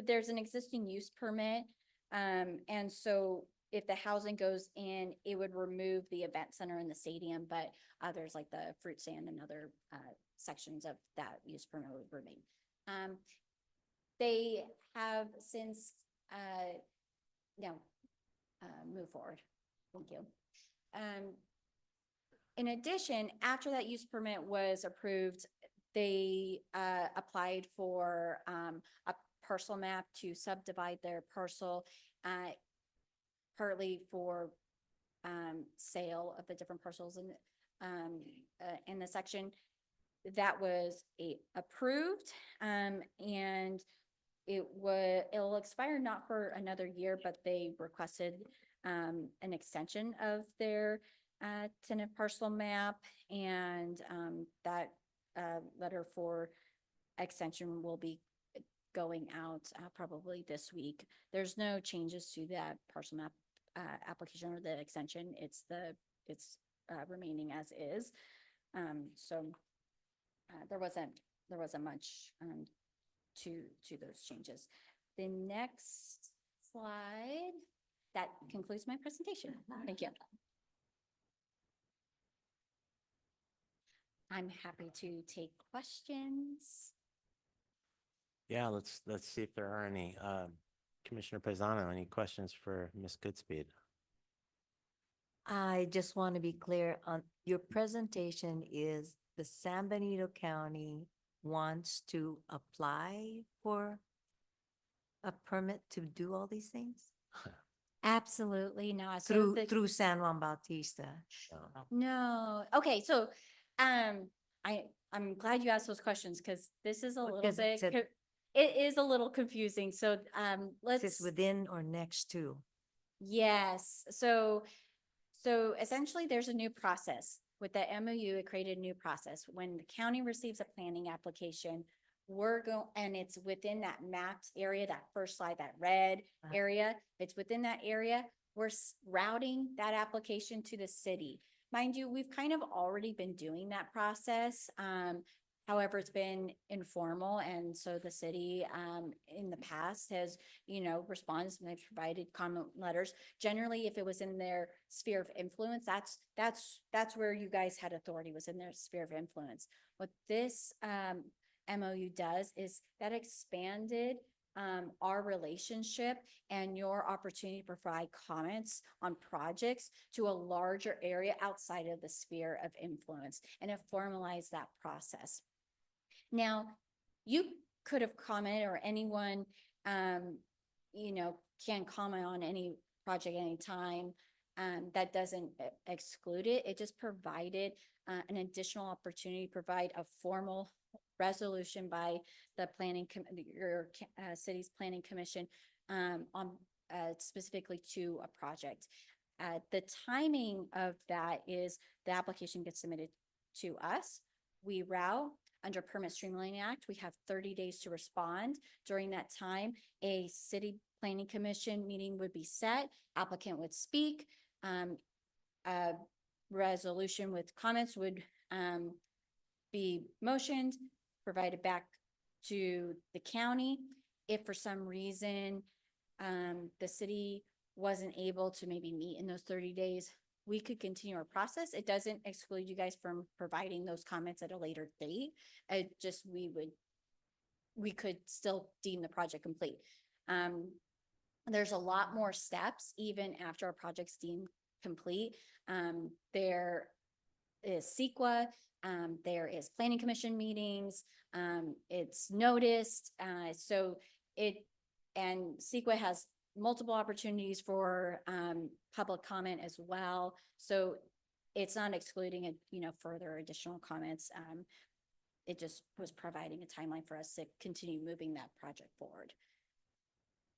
there's an existing use permit. And so if the housing goes in, it would remove the event center and the stadium, but there's like the fruit stand and other sections of that use permit would remain. They have since move forward. Thank you. In addition, after that use permit was approved, they applied for a parcel map to subdivide their parcel, partly for sale of the different parcels in the section. That was approved, and it'll expire not for another year, but they requested an extension of their tenant parcel map, and that letter for extension will be going out probably this week. There's no changes to that parcel map application or the extension. It's remaining as is. So there wasn't much to those changes. The next slide, that concludes my presentation. Thank you. I'm happy to take questions. Yeah, let's see if there are any. Commissioner Paisano, any questions for Ms. Goodspeed? I just want to be clear on your presentation is the San Benito County wants to apply for a permit to do all these things? Absolutely not. So through, the- through San Juan Bautista. No. Okay, so I'm glad you asked those questions because this is a little Because it bit said- it is a little confusing. So Is let's this within or next to? yes. So essentially there's a new process. With the MOU, it created a new process. When the county receives a planning application, we're going, and it's within that mapped area, that first slide, that red Uh-huh. area, it's within that area, we're routing that application to the city. Mind you, we've kind of already been doing that process. However, it's been informal, and so the city, in the past has, responded, and they've provided comment letters. Generally, if it was in their sphere of influence, that's where you guys had authority, was in their sphere of influence. What this, MOU does is that expanded our relationship and your opportunity to provide comments on projects to a larger area outside of the sphere of influence, and it formalized that process. Now, you could have commented, or anyone, can comment on any project anytime. That doesn't exclude it. It just provided an additional opportunity to provide a formal resolution by the your city's planning commission on specifically to a project. The timing of that is the application gets submitted to us. We route under Permit Streamlining Act. We have 30 days to respond. During that time, a city planning commission meeting would be set. Applicant would speak. A resolution with comments would be motioned, provided back to the county. If for some reason the city wasn't able to maybe meet in those 30 days, we could continue our process. It doesn't exclude you guys from providing those comments at a later date. Just we could still deem the project complete. There's a lot more steps even after a project's deemed complete. There is CEQA, there is planning commission meetings, it's noticed, and CEQA has multiple opportunities for public comment as well. So it's not excluding further additional comments. It just was providing a timeline for us to continue moving that project forward.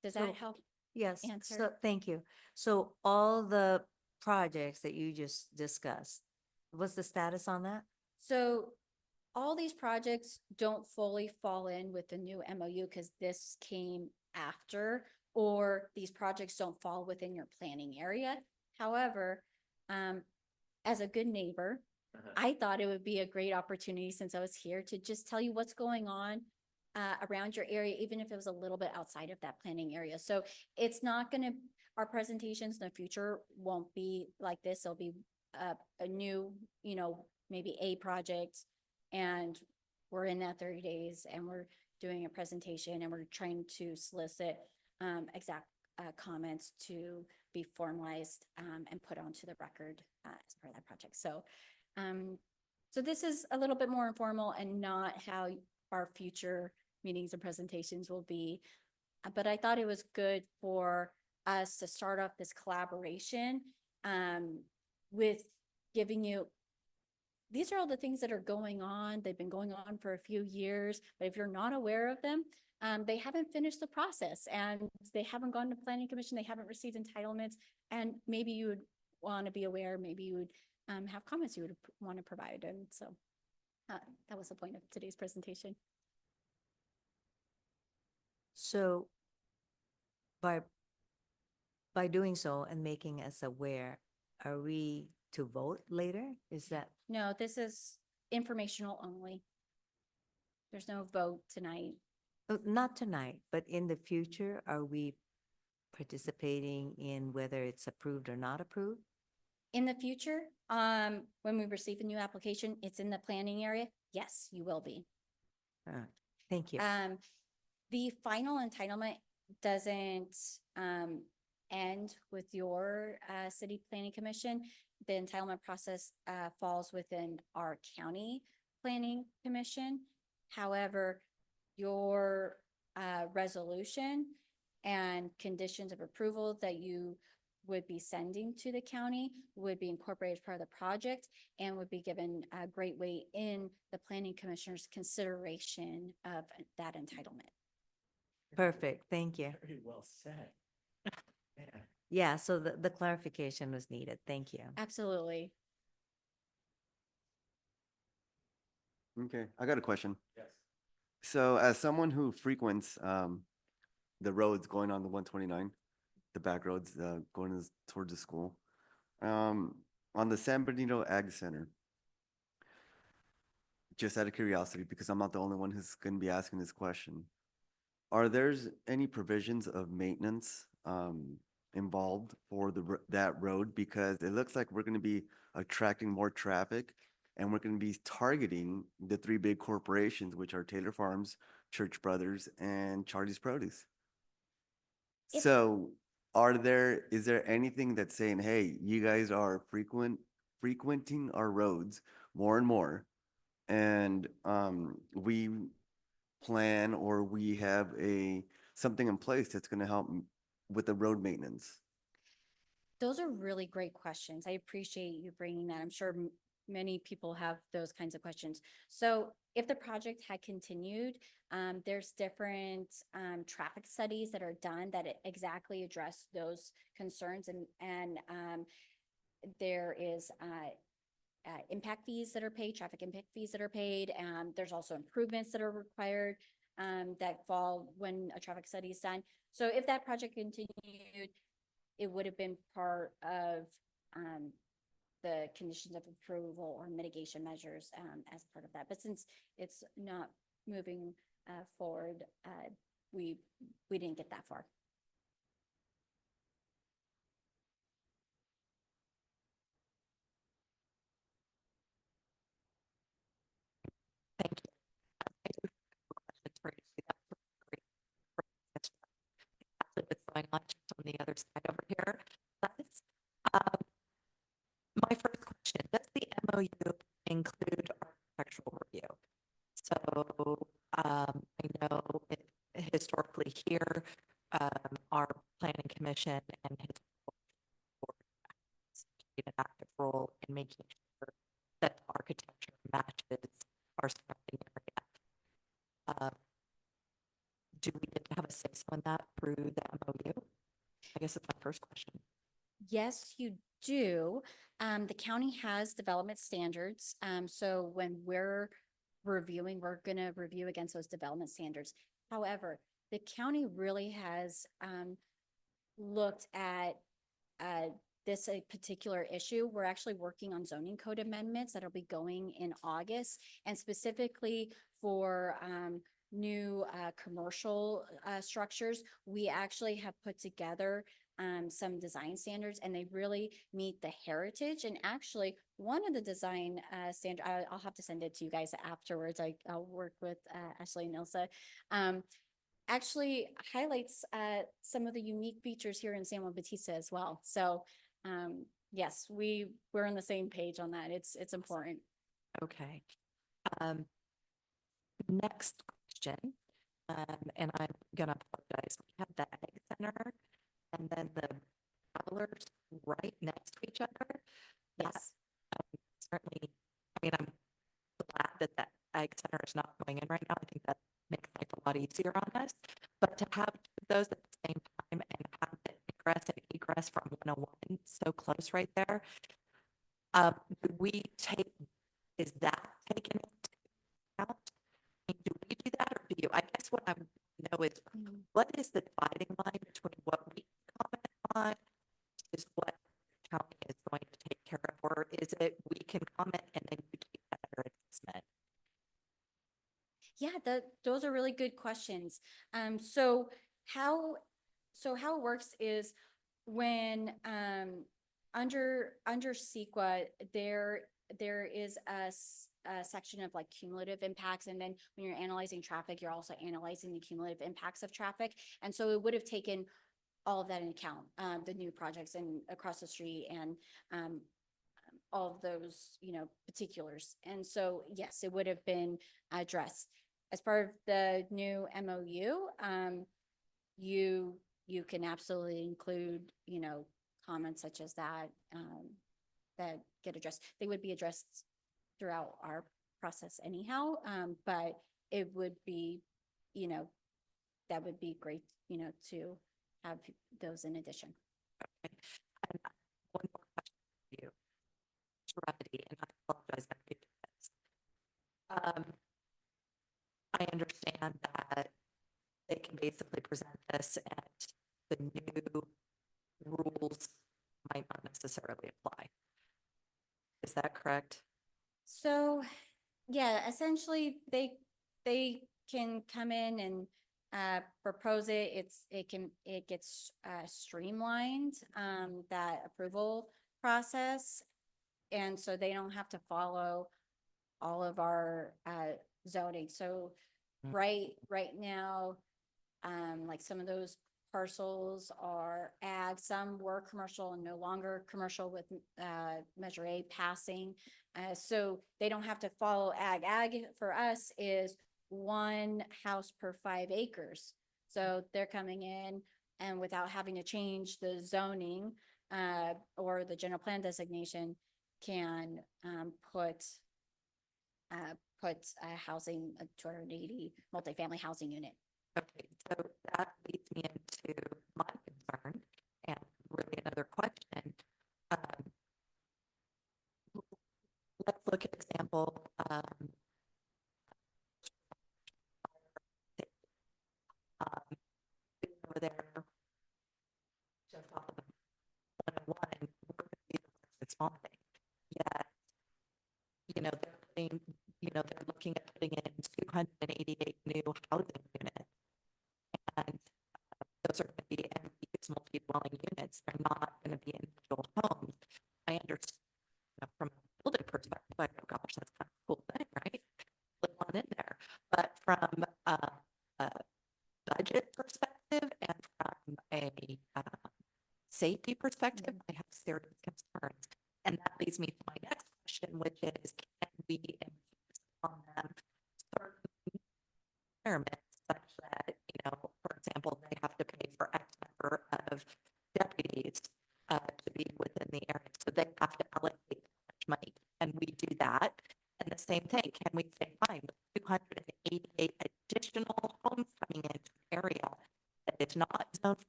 Does that So- help? Yes, Answer. so thank you. So all the projects that you just discussed, what's the status on that? So all these projects don't fully fall in with the new MOU because this came after, or these projects don't fall within your planning area. However, as a good neighbor, I thought it would be a great opportunity, since I was here, to just tell you what's going on around your area, even if it was a little bit outside of that planning area. So it's not gonna, our presentations in the future won't be like this. It'll be a new, maybe a project, and we're in that 30 days and we're doing a presentation and we're trying to solicit exact comments to be formalized and put onto the record as part of that project. So this is a little bit more informal and not how our future meetings and presentations will be. But I thought it was good for us to start off this collaboration with giving you, these are all the things that are going on. They've been going on for a few years, but if you're not aware of them, they haven't finished the process and they haven't gone to planning commission. They haven't received entitlements, and maybe you would want to be aware, maybe you would have comments you would want to provide. And so that was the point of today's presentation. So by doing so and making us aware, are we to vote later? Is that? No, this is informational only. There's no vote tonight. Not tonight, but in the future, are we participating in whether it's approved or not approved? In the future, when we receive a new application, it's in the planning area. Yes, you will be. Thank you. The final entitlement doesn't end with your city planning commission. The entitlement process falls within our county planning commission. However, your resolution and conditions of approval that you would be sending to the county would be incorporated as part of the project and would be given a great weight in the planning commissioner's consideration of that entitlement. Perfect, thank you. Very well said. Yeah. Yeah, so the clarification was needed. Thank you. Absolutely. Okay, I got a question. Yes. So as someone who frequents the roads going on the 129, the back roads going towards the school, on the San Bernardino Ag Center, just out of curiosity, because I'm not the only one who's going to be asking this question, are there's any provisions of maintenance involved for that road? Because it looks like we're going to be attracting more traffic, and we're going to be targeting the three big corporations, which are Taylor Farms, Church Brothers, and Charlie's Produce. If- So is there anything that's saying, hey, you guys are frequenting our roads more and more, and we plan, or we have something in place that's going to help with the road maintenance? Those are really great questions. I appreciate you bringing that. I'm sure many people have those kinds of questions. So if the project had continued, there's different traffic studies that are done that exactly address those concerns, and there is impact fees that are paid, traffic impact fees that are paid. There's also improvements that are required that fall when a traffic study is done. So if that project continued, it would have been part of the conditions of approval or mitigation measures as part of that. But since it's not moving forward, we didn't get that far. Thank you. I do have a question for you. That's great. That's exactly what's going on just on the other side over here. Um, my first question, does the MOU include architectural review? So I know historically here, our planning commission and his board has played an active role in making sure that the architecture matches our surrounding area. Do we get to have a say so in that through the MOU? I guess that's my first question. Yes, you do. The county has development standards. So when we're reviewing, we're going to review against those development standards. However, the county really has looked at this a particular issue. We're actually working on zoning code amendments that'll be going in August, and specifically for new commercial structures. We actually have put together some design standards, and they really meet the heritage. And actually, one of the design standard, I'll have to send it to you guys afterwards. I'll work with Ashley and Ilsa. Actually highlights some of the unique features here in San Juan Bautista as well. So yes, we're on the same page on that. It's important. Okay. Next question, and I'm gonna apologize. We have the Ag Center and then the travelers right next to each other. Yes. Certainly, I mean, I'm glad that the Ag Center is not going in right now. I think that makes life a lot easier on us. But to have those at the same time and have the ingress and egress from 101 so close right there, do we take, is that taken into account? I mean, do we do that, or do you? I guess what I want to know is what is the dividing line between what we comment on is what the county is going to take care of, or is it we can comment and then you take that under adjustment? Yeah, those are really good questions. So how it works is when under CEQA, there is a section of like cumulative impacts, and then when you're analyzing traffic, you're also analyzing the cumulative impacts of traffic. And so it would have taken all of that into account, the new projects and across the street and all of those, particulars. And so yes, it would have been addressed. As part of the new MOU, you can absolutely include, comments such as that, that get addressed. They would be addressed throughout our process anyhow, but it would be, you know, that would be great, you know, to have those in addition. Okay. And one more question for you. Brevity, and I apologize that I did this. I understand that they can basically present this and the new rules might not necessarily apply. Is that correct? So, yeah, essentially they can come in and propose it. It gets streamlined, that approval process. And so they don't have to follow all of our zoning. So right now, like some of those parcels are ag, some were commercial and no longer commercial with Measure A passing. So they don't have to follow ag. Ag for us is 1 house per 5 acres. So they're coming in and without having to change the zoning or the general plan designation can put a housing, a 280 multifamily housing unit. Okay, so that leads me into my concern and really another question. Let's look at example. Over there, just off of 101, we're going to be responding. Yet, you know, they're putting, you know, they're looking at putting in 288 new housing units. And those are going to be MPUs, multi-dwelling units. They're not going to be individual homes. I understand, you know, from a building perspective, I go, gosh, that's kind of a cool thing, right? Put one in there. But from a budget perspective and from a safety perspective, I have serious concerns. And that leads me to my next question, which is, can we impose on them certain requirements such that, you know, for example, they have to pay for X number of deputies to be within the area. So they have to allocate that much money. And we do that. And the same thing, can we say, fine, 288 additional homes coming into an area that is not zoned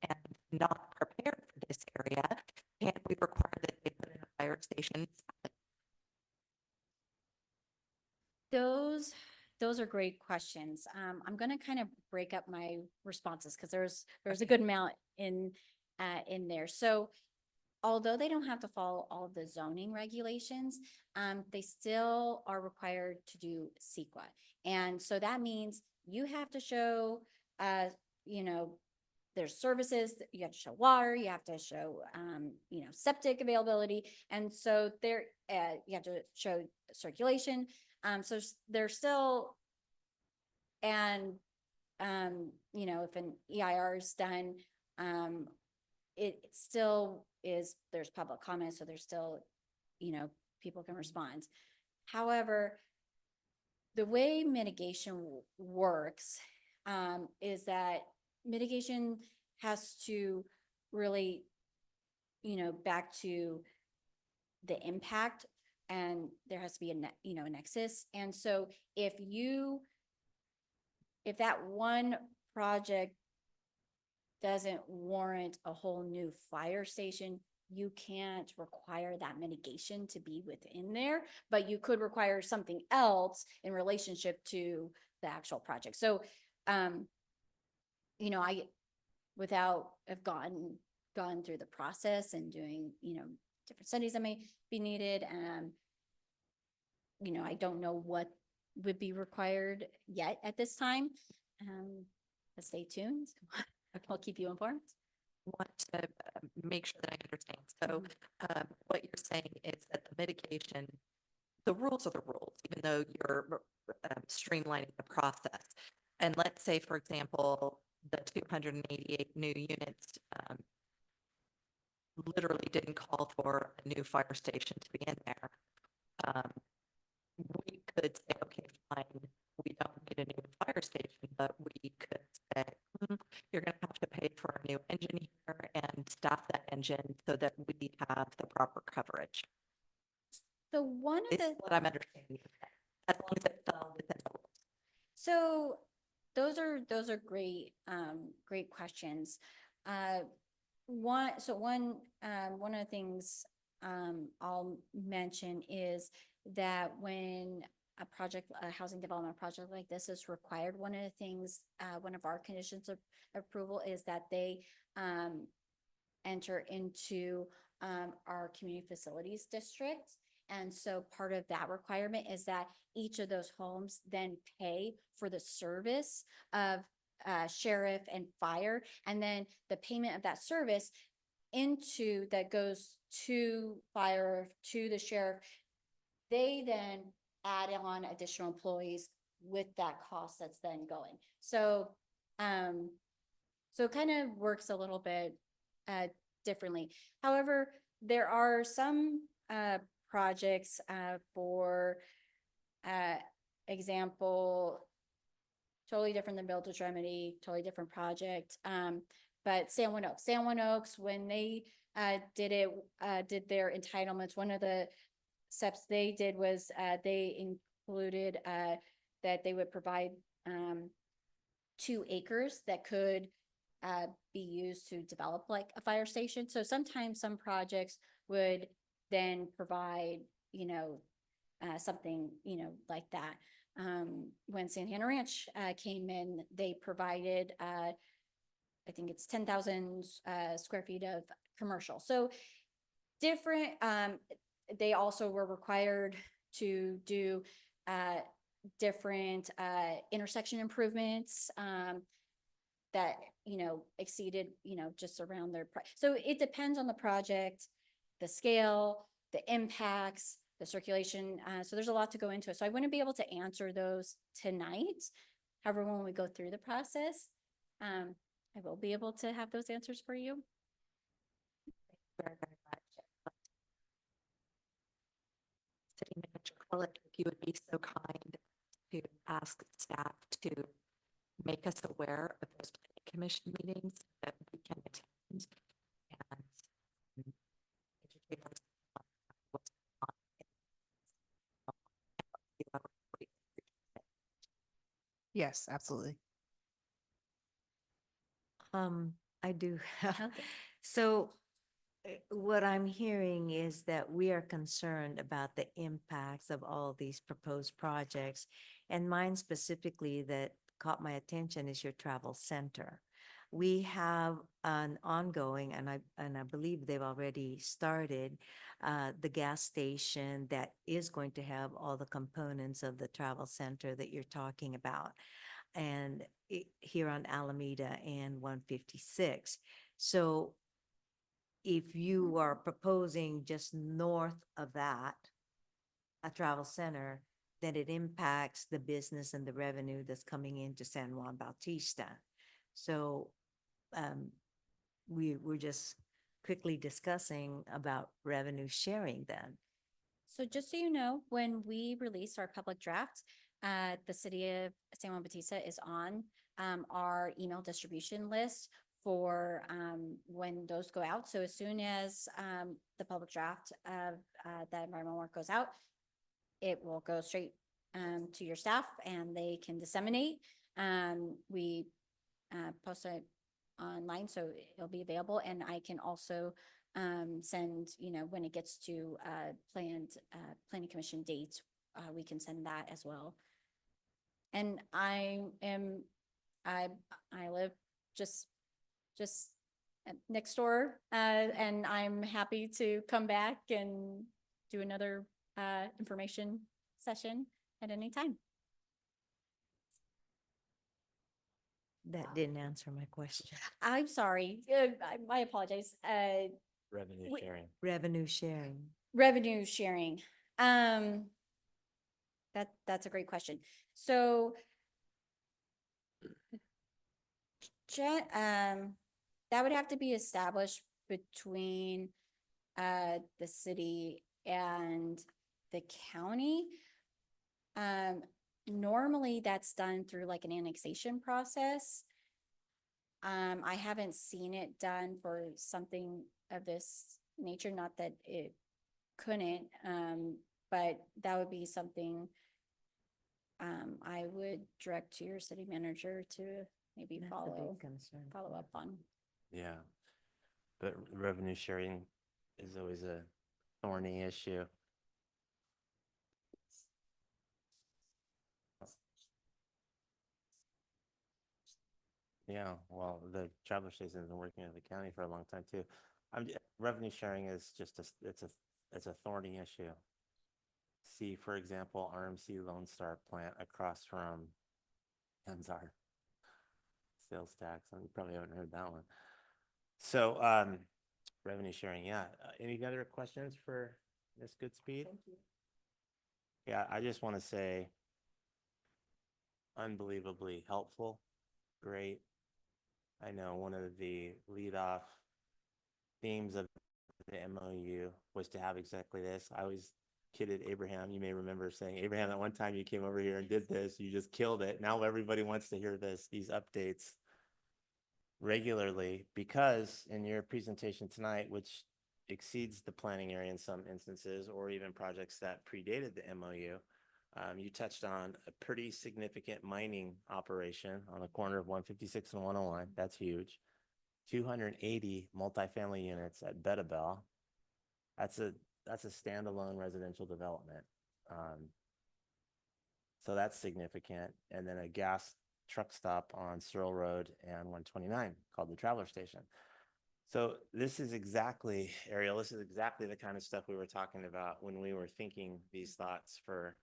and not prepared for this area, can we require that they put in a fire station? Those are great questions. I'm going to kind of break up my responses because there's a good amount in there. So although they don't have to follow all of the zoning regulations, they still are required to do CEQA. And so that means you have to show, you know, there's services, you have to show water, you have to show, you know, septic availability. And so there, you have to show circulation. So they're still, and, you know, if an EIR is done, it still is, there's public comment, so there's still, you know, people can respond. However, the way mitigation works is that mitigation has to really, you know, back to the impact, and there has to be a you know, a nexus. And so if that one project doesn't warrant a whole new fire station, you can't require that mitigation to be within there, but you could require something else in relationship to the actual project. So, you know, without have gone through the process and doing, you know, different studies that may be needed, you know, I don't know what would be required yet at this time. But stay tuned. I'll keep you informed. Want to make sure that I understand. So what you're saying is that the mitigation, the rules are the rules, even though you're streamlining the process. And let's say, for example, the 288 new units literally didn't call for a new fire station to be in there. We could say, okay, fine, we don't need a new fire station, but we could say, you're going to have to pay for a new engineer and staff that engine so that we have the proper coverage. So one of Is the, what I'm understanding. As long as it fell within the rules. so those are great, great questions. One of the things, I'll mention is that when a housing development project like this is required, one of the things, one of our conditions of approval is that they, enter into, our community facilities district. And so part of that requirement is that each of those homes then pay for the service of sheriff and fire. And then the payment of that service that goes to fire, to the sheriff, they then add on additional employees with that cost that's then going. So, so it kind of works a little bit differently. However, there are some projects, for example, totally different than Build-A Remedy, totally different project. But San Juan Oaks, when they did their entitlements, one of the steps they did was they included that they would provide 2 acres that could be used to develop like a fire station. So sometimes some projects would then provide, something, like that. When Santana Ranch came in, they provided, I think it's 10,000 square feet of commercial. So different, they also were required to do different intersection improvements that, exceeded, just around their price. So it depends on the project, the scale, the impacts, the circulation. So there's a lot to go into it. So I wouldn't be able to answer those tonight. However, when we go through the process, I will be able to have those answers for you. Very, very much. City Manager Quillet, if you would be so kind to ask staff to make us aware of those planning commission meetings that we can attend and educate us on what's going on. Yes, absolutely. I do. Okay. So what I'm hearing is that we are concerned about the impacts of all these proposed projects. And mine specifically that caught my attention is your travel center. We have an ongoing, and I believe they've already started, the gas station that is going to have all the components of the travel center that you're talking about. And here on Alameda and 156. So if you are proposing just north of that, a travel center, then it impacts the business and the revenue that's coming into San Juan Bautista. So we're just quickly discussing about revenue sharing then. So just so you know, when we release our public draft, the city of San Juan Bautista is on our email distribution list for when those go out. So as soon as the public draft of the environmental work goes out, it will go straight to your staff and they can disseminate. We post it online, so it'll be available. And I can also send, when it gets to planning commission dates, we can send that as well. And I live just next door, and I'm happy to come back and do another information session at any time. That didn't answer my question. I'm sorry. I apologize. Revenue Wait. sharing. Revenue sharing. Revenue sharing. That's a great question. So, that would have to be established between the city and the county. Normally that's done through like an annexation process. I haven't seen it done for something of this nature, not that it couldn't, but that would be something I would direct to your city manager to maybe That's a big follow concern. up on. Yeah. But revenue sharing is always a thorny issue. Yeah, well, the traveler station has been working in the county for a long time too. Revenue sharing is just it's a thorny issue. See, for example, RMC Lone Star plant across from Enzar sales tax. And you probably haven't heard that one. So, revenue sharing, yeah. Any other questions for Ms. Goodspeed? Thank you. Yeah, I just want to say unbelievably helpful, great. I know one of the lead-off themes of the MOU was to have exactly this. I always kidded Abraham. You may remember saying, Abraham, at one time you came over here and did this, you just killed it. Now everybody wants to hear these updates regularly, because in your presentation tonight, which exceeds the planning area in some instances, or even projects that predated the MOU, you touched on a pretty significant mining operation on the corner of 156 and 101. That's huge. 280 multifamily units at Bedabel. That's a standalone residential development. So that's significant. And then a gas truck stop on Searle Road and 129 called the Traveler Station. So this is exactly, Ariel, this is exactly the kind of stuff we were talking about when we were thinking these thoughts for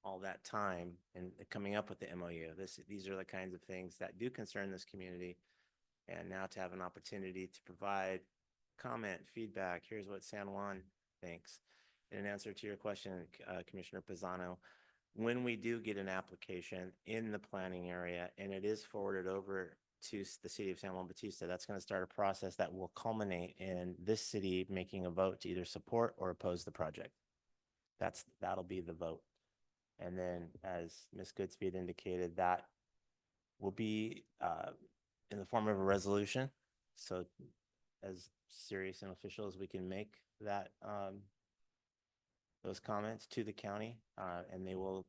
all that time and coming up with the MOU. These are the kinds of things that do concern this community. And now to have an opportunity to provide comment, feedback, here's what San Juan thinks. In answer to your question, Commissioner Pisano, when we do get an application in the planning area and it is forwarded over to the city of San Juan Bautista, that's going to start a process that will culminate in this city making a vote to either support or oppose the project. That'll be the vote. And then, as Ms. Goodspeed indicated, that will be in the form of a resolution. So as serious and official as we can make that those comments to the county, and they will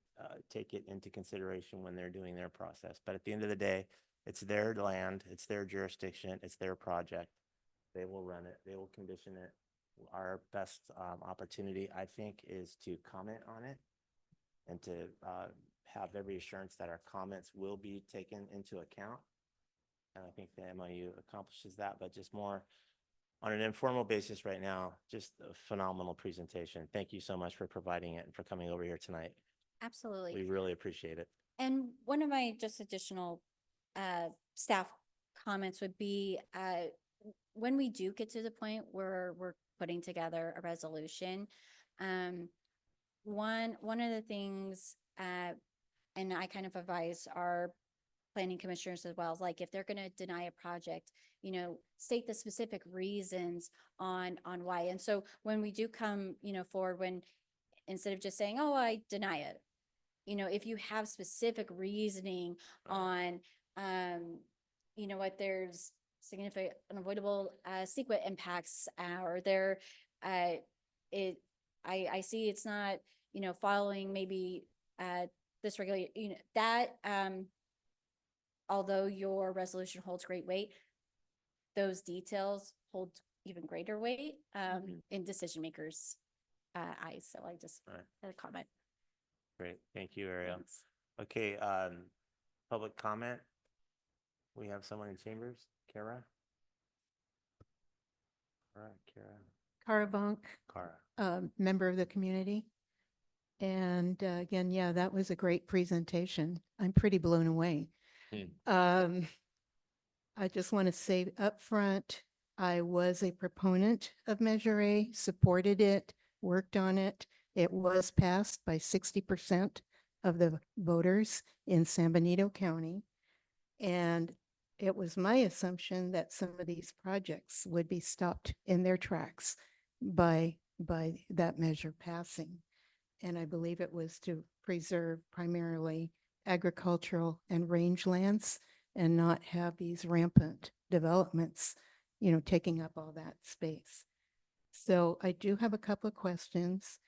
take it into consideration when they're doing their process. But at the end of the day, it's their land, it's their jurisdiction, it's their project. They will run it, they will condition it. Our best opportunity, I think, is to comment on it and to have every assurance that our comments will be taken into account. And I think the MOU accomplishes that, but just more on an informal basis right now, just a phenomenal presentation. Thank you so much for providing it and for coming over here tonight. Absolutely. We really appreciate it. And one of my just additional staff comments would be when we do get to the point where we're putting together a resolution, one of the things, and I kind of advise our planning commissioners as well, like if they're going to deny a project, state the specific reasons on why. And so when we do come, forward, when instead of just saying, oh, I deny it, if you have specific reasoning on, what there's significant unavoidable sequent impacts, or there, I see it's not, following maybe this regulate, that, although your resolution holds great weight, those details hold even greater weight in decision makers' eyes. So I just had a comment. Great. Thank you, Ariel. Thanks. Okay. Public comment. We have someone in chambers. Kara? All right, Kara. Cara Bonk, Kara. member of the community. And again, yeah, that was a great presentation. I'm pretty blown away. I just want to say up front, I was a proponent of Measure A, supported it, worked on it. It was passed by 60% of the voters in San Benito County. And it was my assumption that some of these projects would be stopped in their tracks by that measure passing. And I believe it was to preserve primarily agricultural and rangelands and not have these rampant developments, you know, taking up all that space. So I do have a couple of questions.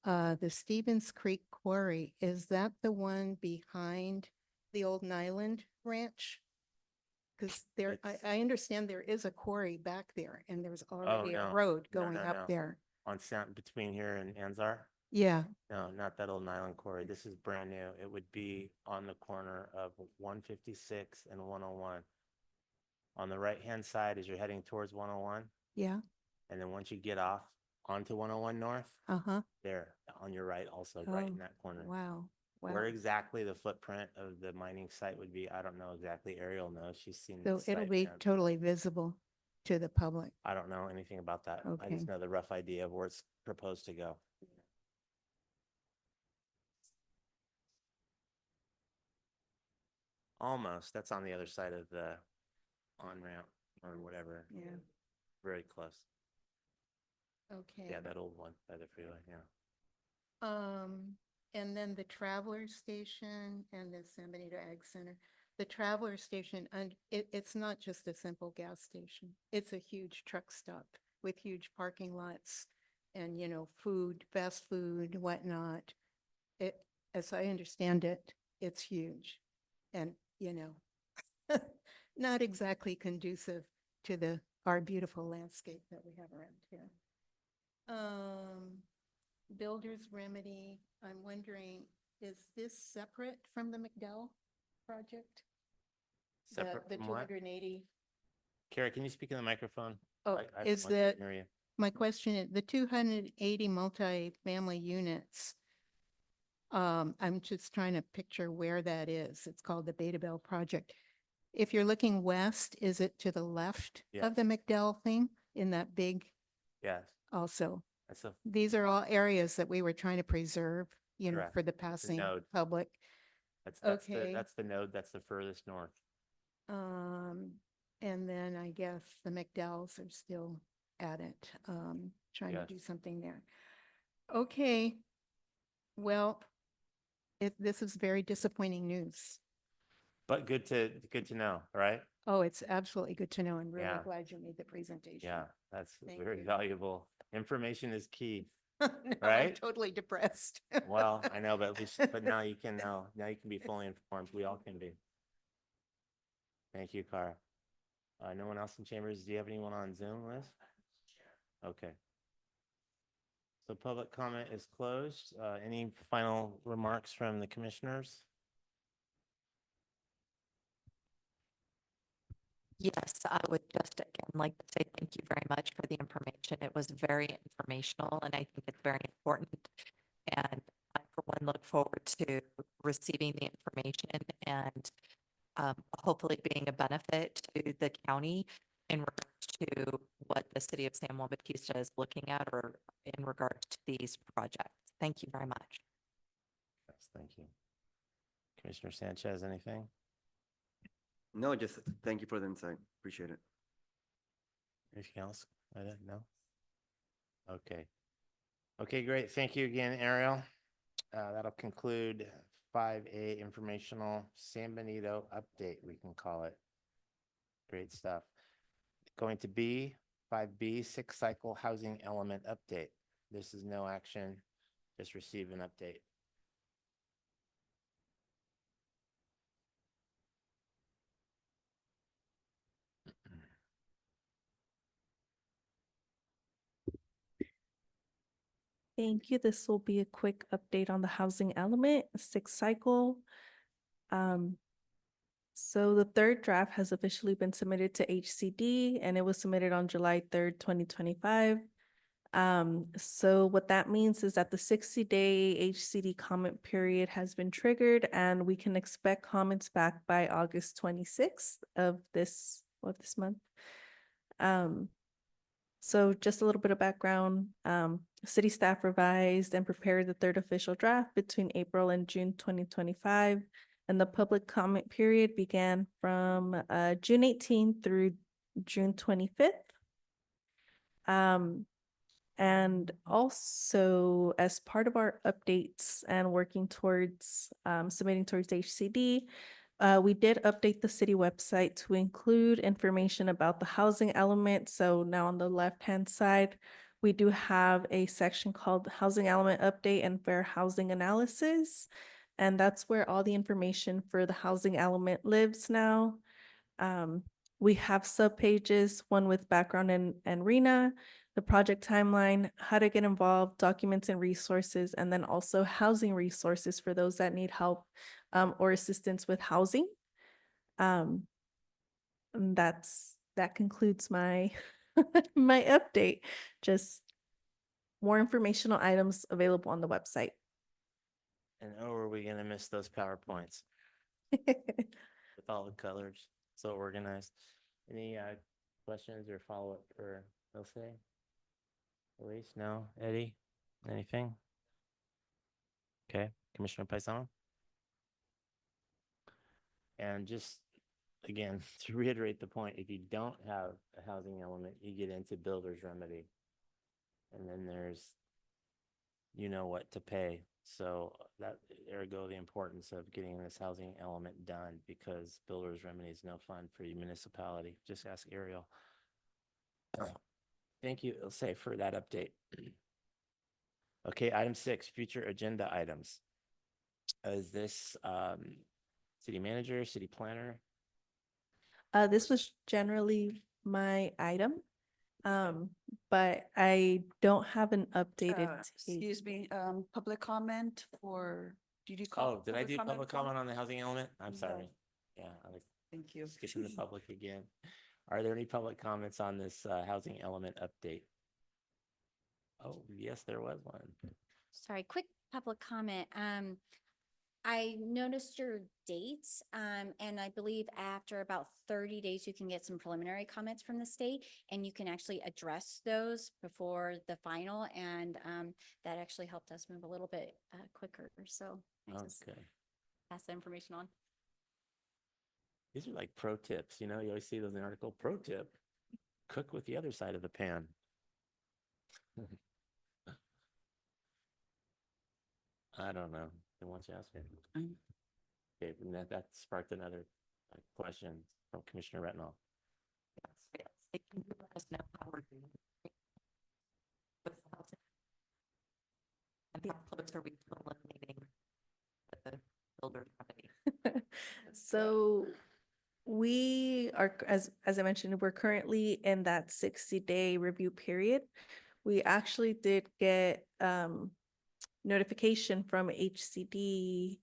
The Stevens Creek Quarry, is that the one behind the old Nyland Ranch? Because there, I understand there is a quarry back there and there's already a no. road No, going no, up no. there. On Sound between here and Anzar? Yeah, No, not that old nylon quarry. This is brand new. It would be on the corner of 156 and 101. On the right-hand side as you're heading towards 101. yeah, And then once you get off onto 101 North, uh-huh. there on your right, also right in Oh, that corner. wow, wow. Where exactly the footprint of the mining site would be, I don't know exactly. Ariel knows. She's seen the So it'll site be plans. totally visible to the public. I don't know anything about that. I Okay. just know the rough idea of where it's proposed to go. Almost. That's on the other side of the on-ramp or whatever. Yeah, Very close. okay. Yeah, that old one by the freeway, yeah. And then the Traveler Station and the San Benito Ag Center. The Traveler Station, and it's not just a simple gas station. It's a huge truck stop with huge parking lots and, you know, food, fast food, whatnot. It, as I understand it, it's huge and, you know, not exactly conducive to our beautiful landscape that we have around here. Builder's Remedy, I'm wondering, is this separate from the McDowell project? Separate The from what? 280. Kara, can you speak in the microphone? Oh, I is can't that, hear you. my question is, the 280 multi-family units, I'm just trying to picture where that is. It's called the Beta Bell Project. If you're looking west, is it to the left of the McDowell thing in that big Yes, also? that's a These are all areas that we were trying to preserve, you know, Correct. for the It's a passing node. public. that's Okay. that's the node that's the furthest north. And then I guess the McDowells are still at it, trying to Yes. do something there. Okay. Well, this is very disappointing news. But good to know, right? Oh, it's absolutely good to know. I'm really Yeah. glad you made the presentation. Yeah, that's Thank very you. valuable. Information is key. Now I'm Right? totally depressed. Well, I know, but at least, but now you can know. Now you can be fully informed. We all can be. Thank you, Cara. No one else in chambers? Do you have anyone on Zoom, Liz? Okay. So public comment is closed. Any final remarks from the commissioners? Yes, I would just again like to say thank you very much for the information. It was very informational and I think it's very important. And I, for one, look forward to receiving the information and hopefully being a benefit to the county in regards to what the city of San Juan Bautista is looking at or in regards to these projects. Thank you very much. Yes, thank you. Commissioner Sanchez, anything? No, just thank you for the insight. Appreciate it. Anything else? No? Okay. Okay, great. Thank you again, Ariel. That'll conclude 5A informational San Benito update, we can call it. Great stuff. Going to be 5B, 6 cycle housing element update. This is no action, just receive an update. Thank you. This will be a quick update on the housing element, 6 cycle. So the third draft has officially been submitted to HCD and it was submitted on July 3rd, 2025. So what that means is that the 60-day HCD comment period has been triggered and we can expect comments back by August 26th of this month. So just a little bit of background, city staff revised and prepared the third official draft between April and June 2025. And the public comment period began from June 18th through June 25th. And also as part of our updates and working towards submitting towards HCD, We did update the city website to include information about the housing element. So now on the left-hand side, we do have a section called Housing Element Update and Fair Housing Analysis. And that's where all the information for the housing element lives now. We have subpages, one with background and RENA, the project timeline, how to get involved, documents and resources, and then also housing resources for those that need help or assistance with housing. And that concludes my my update. Just more informational items available on the website. And oh, are we gonna miss those PowerPoints with all the colors, so organized? Any questions or follow-up for Ilse? Elise, no? Eddie, anything? Okay, Commissioner Paisano? And just, again, to reiterate the point, if you don't have a housing element, you get into builder's remedy. And then there's, you know what to pay. So that, ergo the importance of getting this housing element done, because builder's remedy is no fun for your municipality. Just ask Ariel. Thank you, Ilse, for that update. Okay, item 6, future agenda items. Is this city manager, city planner? This was generally my item, but I don't have an updated. Excuse me, public comment for, did you call? Oh, did I do public comment on the housing element? I'm No. sorry. Yeah, I was Thank you. skipping the public again. Are there any public comments on this housing element update? Oh, yes, there was one. Sorry, quick public comment. I noticed your dates, and I believe after about 30 days, you can get some preliminary comments from the state, and you can actually address those before the final, and that actually helped us move a little bit quicker. So I just Okay. pass the information on. These are like pro tips, you know, you always see those in the article. Pro tip, cook with the other side of the pan. I don't know. Then once you ask me. Okay, and that sparked another question from Commissioner Retnall. Yes, it can let us know how we're doing. And how close are we to eliminating the builder remedy? So we are, as I mentioned, we're currently in that 60-day review period. We actually did get notification from HCD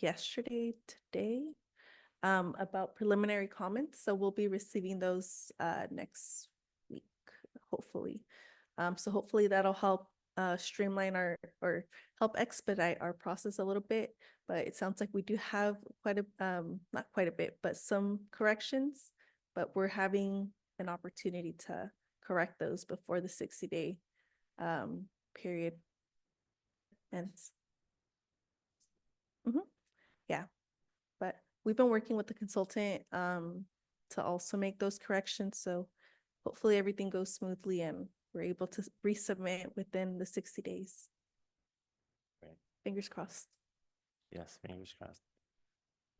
yesterday, today, about preliminary comments. So we'll be receiving those next week, hopefully. So hopefully that'll help streamline or help expedite our process a little bit. But it sounds like we do have quite a, not quite a bit, but some corrections, but we're having an opportunity to correct those before the 60-day period ends. Yeah, but we've been working with the consultant to also make those corrections. So hopefully everything goes smoothly and we're able to resubmit within the 60 days. Right. Fingers crossed. Yes, fingers crossed.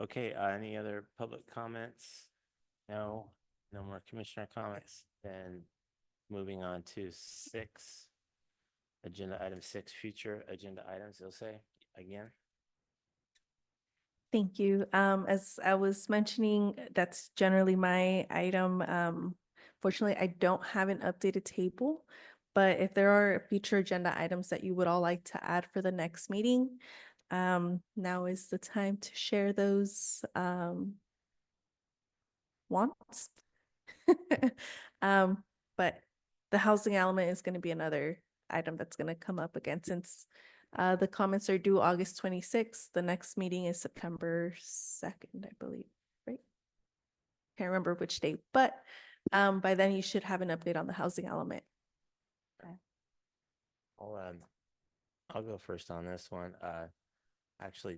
Okay, any other public comments? No, no more commissioner comments. Then moving on to 6, agenda item 6, future agenda items. They'll say again. Thank you. As I was mentioning, that's generally my item. Fortunately, I don't have an updated table, but if there are future agenda items that you would all like to add for the next meeting, now is the time to share those wants. But the housing element is going to be another item that's going to come up again since the comments are due August 26th. The next meeting is September 2nd, I believe, right? Can't remember which date, but by then you should have an update on the housing element. I'll go first on this one. Actually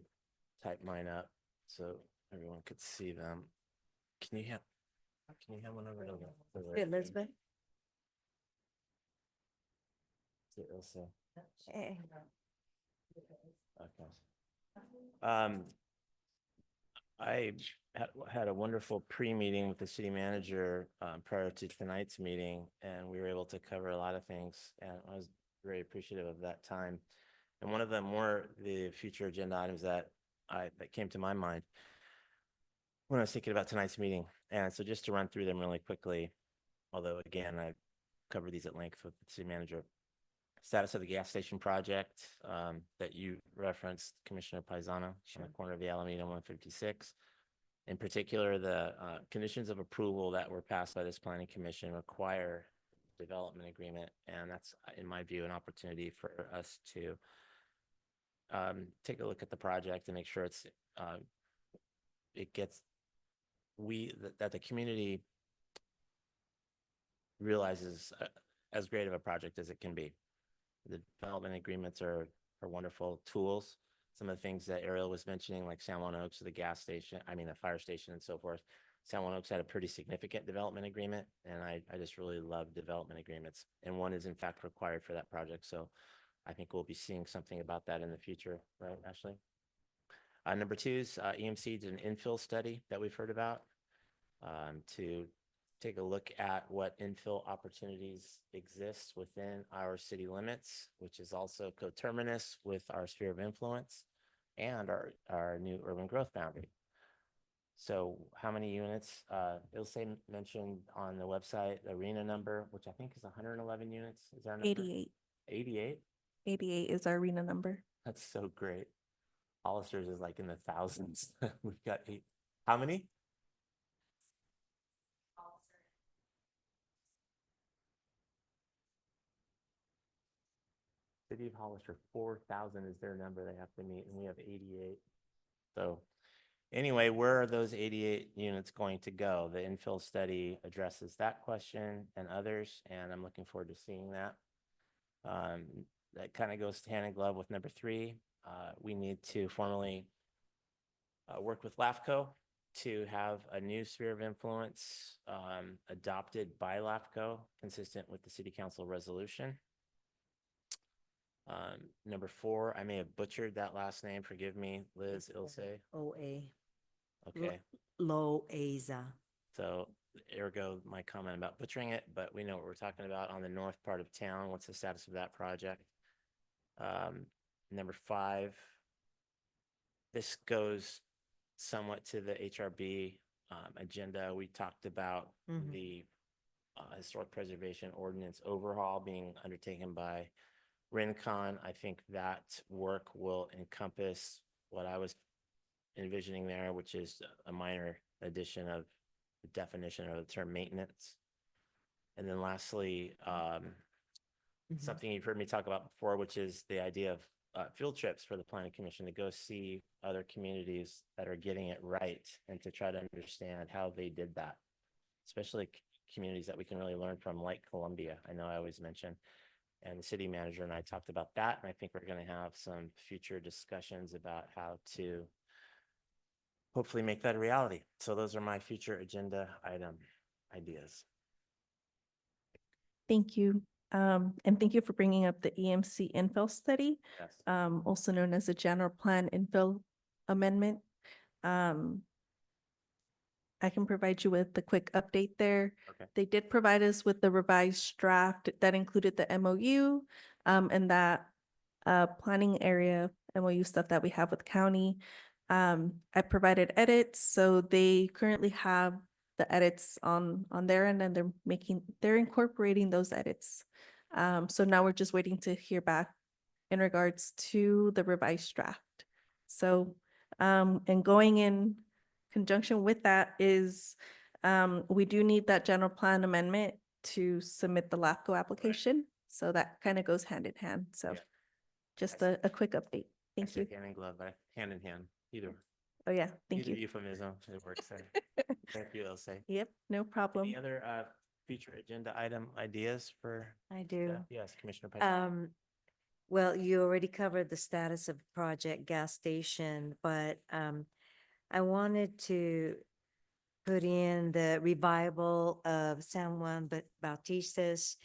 type mine up so everyone could see them. Can you have one over to the Elizabeth? to Ilse? Hey. Okay. I had a wonderful pre-meeting with the city manager prior to tonight's meeting, and we were able to cover a lot of things, and I was very appreciative of that time. And one of them were the future agenda items that came to my mind when I was thinking about tonight's meeting. And so just to run through them really quickly, although again, I covered these at length with the city manager. Status of the gas station project that you referenced, Commissioner Paisano, on the corner of the Alameda and 156. In particular, the conditions of approval that were passed by this planning commission require development agreement, and that's, in my view, an opportunity for us to take a look at the project and make sure that the community realizes as great of a project as it can be. The development agreements are wonderful tools. Some of the things that Ariel was mentioning, like San Juan Oaks, the gas station, the fire station and so forth. San Juan Oaks had a pretty significant development agreement, and I just really love development agreements. And one is in fact required for that project. So I think we'll be seeing something about that in the future, right, Ashley? Number two is EMC did an infill study that we've heard about to take a look at what infill opportunities exist within our city limits, which is also coterminous with our sphere of influence and our new urban growth boundary. So how many units? Ilse mentioned on the website, the arena number, which I think is 111 units. Is that a number? 88. 88? 88 is our arena number. That's so great. Hollister's is like in the thousands. We've got 8. How many? City of Hollister, 4,000 is their number they have to meet, and we have 88. So anyway, where are those 88 units going to go? The infill study addresses that question and others, and I'm looking forward to seeing that. That kind of goes hand in glove with number 3. We need to formally work with LAFCO to have a new sphere of influence adopted by LAFCO, consistent with the city council resolution. Number 4, I may have butchered that last name. Forgive me, Liz, Ilse. OA. Okay. Loaiza. So ergo my comment about butchering it, but we know what we're talking about on the north part of town. What's the status of that project? Number 5, this goes somewhat to the HRB agenda. We talked about the historic preservation ordinance overhaul being undertaken by Rincon. I think that work will encompass what I was envisioning there, which is a minor addition of the definition of the term maintenance. And then lastly, something you've heard me talk about before, which is the idea of field trips for the planning commission to go see other communities that are getting it right and to try to understand how they did that, especially communities that we can really learn from, like Columbia. I know I always mention. And the city manager and I talked about that, and I think we're going to have some future discussions about how to hopefully make that a reality. So those are my future agenda item ideas. Thank you. And thank you for bringing up the EMC infill study, Yes. also known as the general plan infill amendment. I can provide you with the quick update there. Okay. They did provide us with the revised draft that included the MOU and that planning area MOU stuff that we have with county. I provided edits, so they currently have the edits on their end, and they're incorporating those edits. So now we're just waiting to hear back in regards to the revised draft. So and going in conjunction with that is we do need that general plan amendment to submit the LAFCO application. So that kind of goes hand in hand. So Yeah. just a quick update. Thank you. Hand in glove, but hand in hand, either. Oh, yeah. Thank Either you. euphemism, it works there. Thank you, Ilse. Yep, no problem. Any other future agenda item ideas for? I do. Yes, Commissioner Paisano. Well, you already covered the status of Project Gas Station, but I wanted to put in the revival of San Juan Bautista's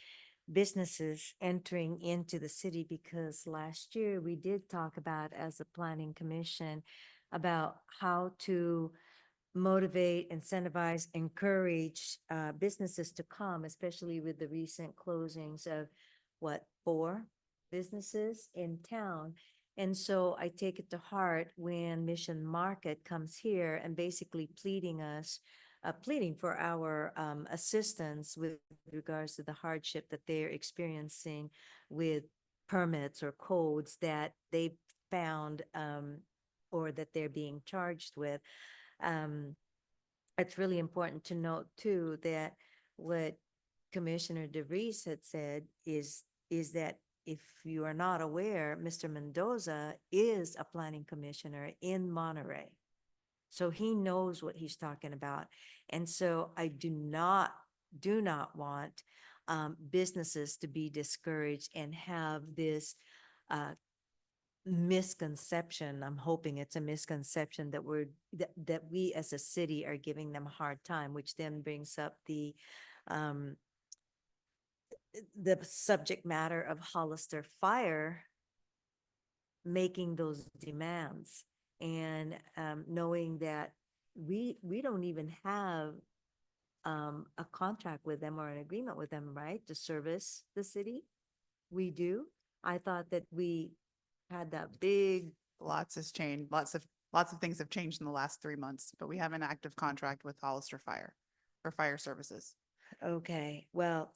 businesses entering into the city, because last year we did talk about, as a planning commission, about how to motivate, incentivize, encourage businesses to come, especially with the recent closings of what, 4 businesses in town. And so I take it to heart when Mission Market comes here and basically pleading for our assistance with regards to the hardship that they're experiencing with permits or codes that they found or that they're being charged with. It's really important to note too that what Commissioner DeVries had said is that if you are not aware, Mr. Mendoza is a planning commissioner in Monterey. So he knows what he's talking about. And so I do not want businesses to be discouraged and have this misconception. I'm hoping it's a misconception that that we as a city are giving them a hard time, which then brings up the subject matter of Hollister Fire making those demands and knowing that we don't even have a contract with them or an agreement with them, right, to service the city. We do. I thought that we had that big. Lots has changed. Lots of things have changed in the last 3 months, but we have an active contract with Hollister Fire for fire services. Okay, well,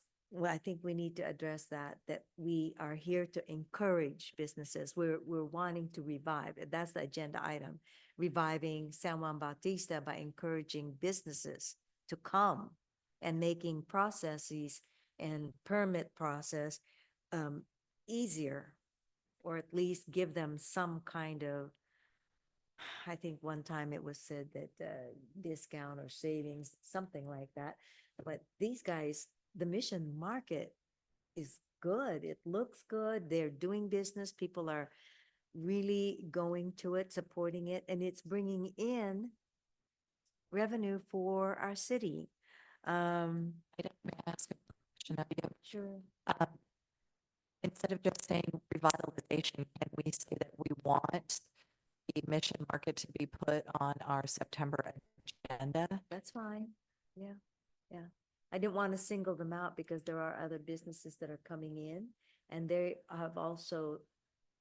I think we need to address that we are here to encourage businesses. We're wanting to revive. That's the agenda item, reviving San Juan Bautista by encouraging businesses to come and making processes and permit process easier, or at least give them some kind of, I think one time it was said that discount or savings, something like that. But these guys, the Mission Market is good. It looks good. They're doing business. People are really going to it, supporting it, and it's bringing in revenue for our city. May I ask a question of you? Sure. Instead of just saying revitalization, can we say that we want the Mission Market to be put on our September agenda? That's fine. Yeah, yeah. I didn't want to single them out because there are other businesses that are coming in, and they have also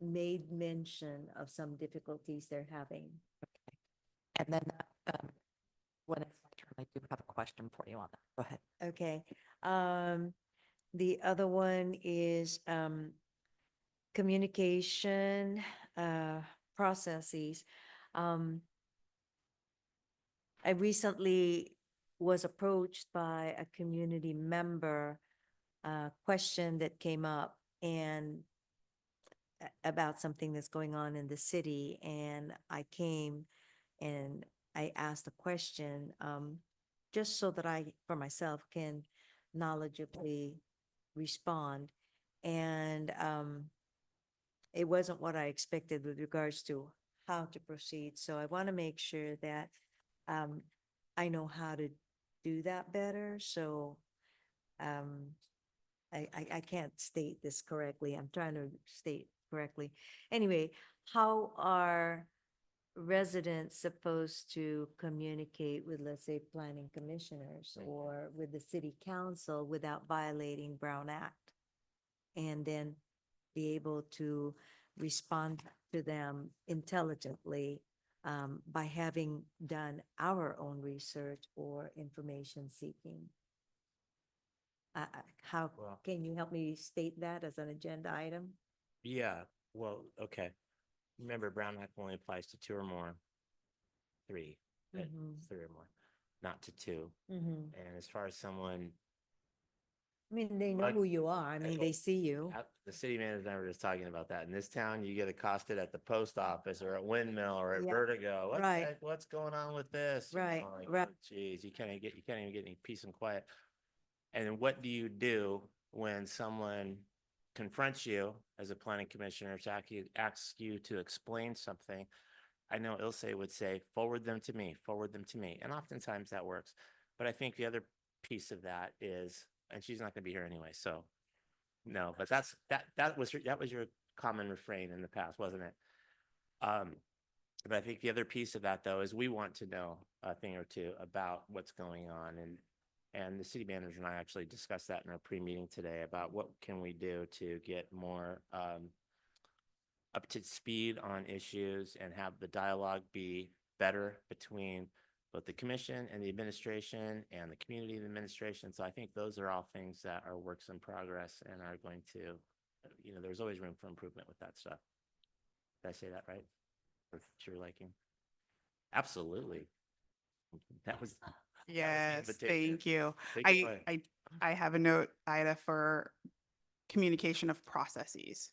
made mention of some difficulties they're having. And then when it's my turn, I do have a question for you on that. Go ahead. Okay. The other one is communication processes. I recently was approached by a community member, question that came up and about something that's going on in the city. And I came and I asked a question, just so that I, for myself, can knowledgeably respond. And it wasn't what I expected with regards to how to proceed. So I want to make sure that I know how to do that better. So I can't state this correctly. I'm trying to state correctly. Anyway, how are residents supposed to communicate with, let's say, planning commissioners or with the city council without violating Brown Act? And then be able to respond to them intelligently by having done our own research or information seeking. How Well- can you help me state that as an agenda item? Yeah, well, okay. Remember, Brown Act only applies to 2 or more. 3, Mhm. 3 or more, not to 2. Mhm. And as far as someone, I mean, they know Like- who you are. I mean, they see you. the city manager and I were just talking about that. In this town, you get accosted at the post office or at Windmill or at Yeah, Vertigo. What the right. heck, what's going on with this? You know, Right, like, right. oh, geez, you can't even get any peace and quiet. And then what do you do when someone confronts you as a planning commissioner, asks you to explain something? I know Ilse would say, forward them to me, forward them to me. And oftentimes that works. But I think the other piece of that is, and she's not gonna be here anyway, so no, but that was your common refrain in the past, wasn't it? But I think the other piece of that, though, is we want to know a thing or two about what's going on. And the city manager and I actually discussed that in our pre-meeting today about what can we do to get more up to speed on issues and have the dialogue be better between both the commission and the administration and the community and the administration. So I think those are all things that are works in progress and are going to, there's always room for improvement with that stuff. Did I say that right? Or to your liking? Absolutely. That was Yes, invitation. thank you. Take it away. I have a note, Ida, for communication of processes.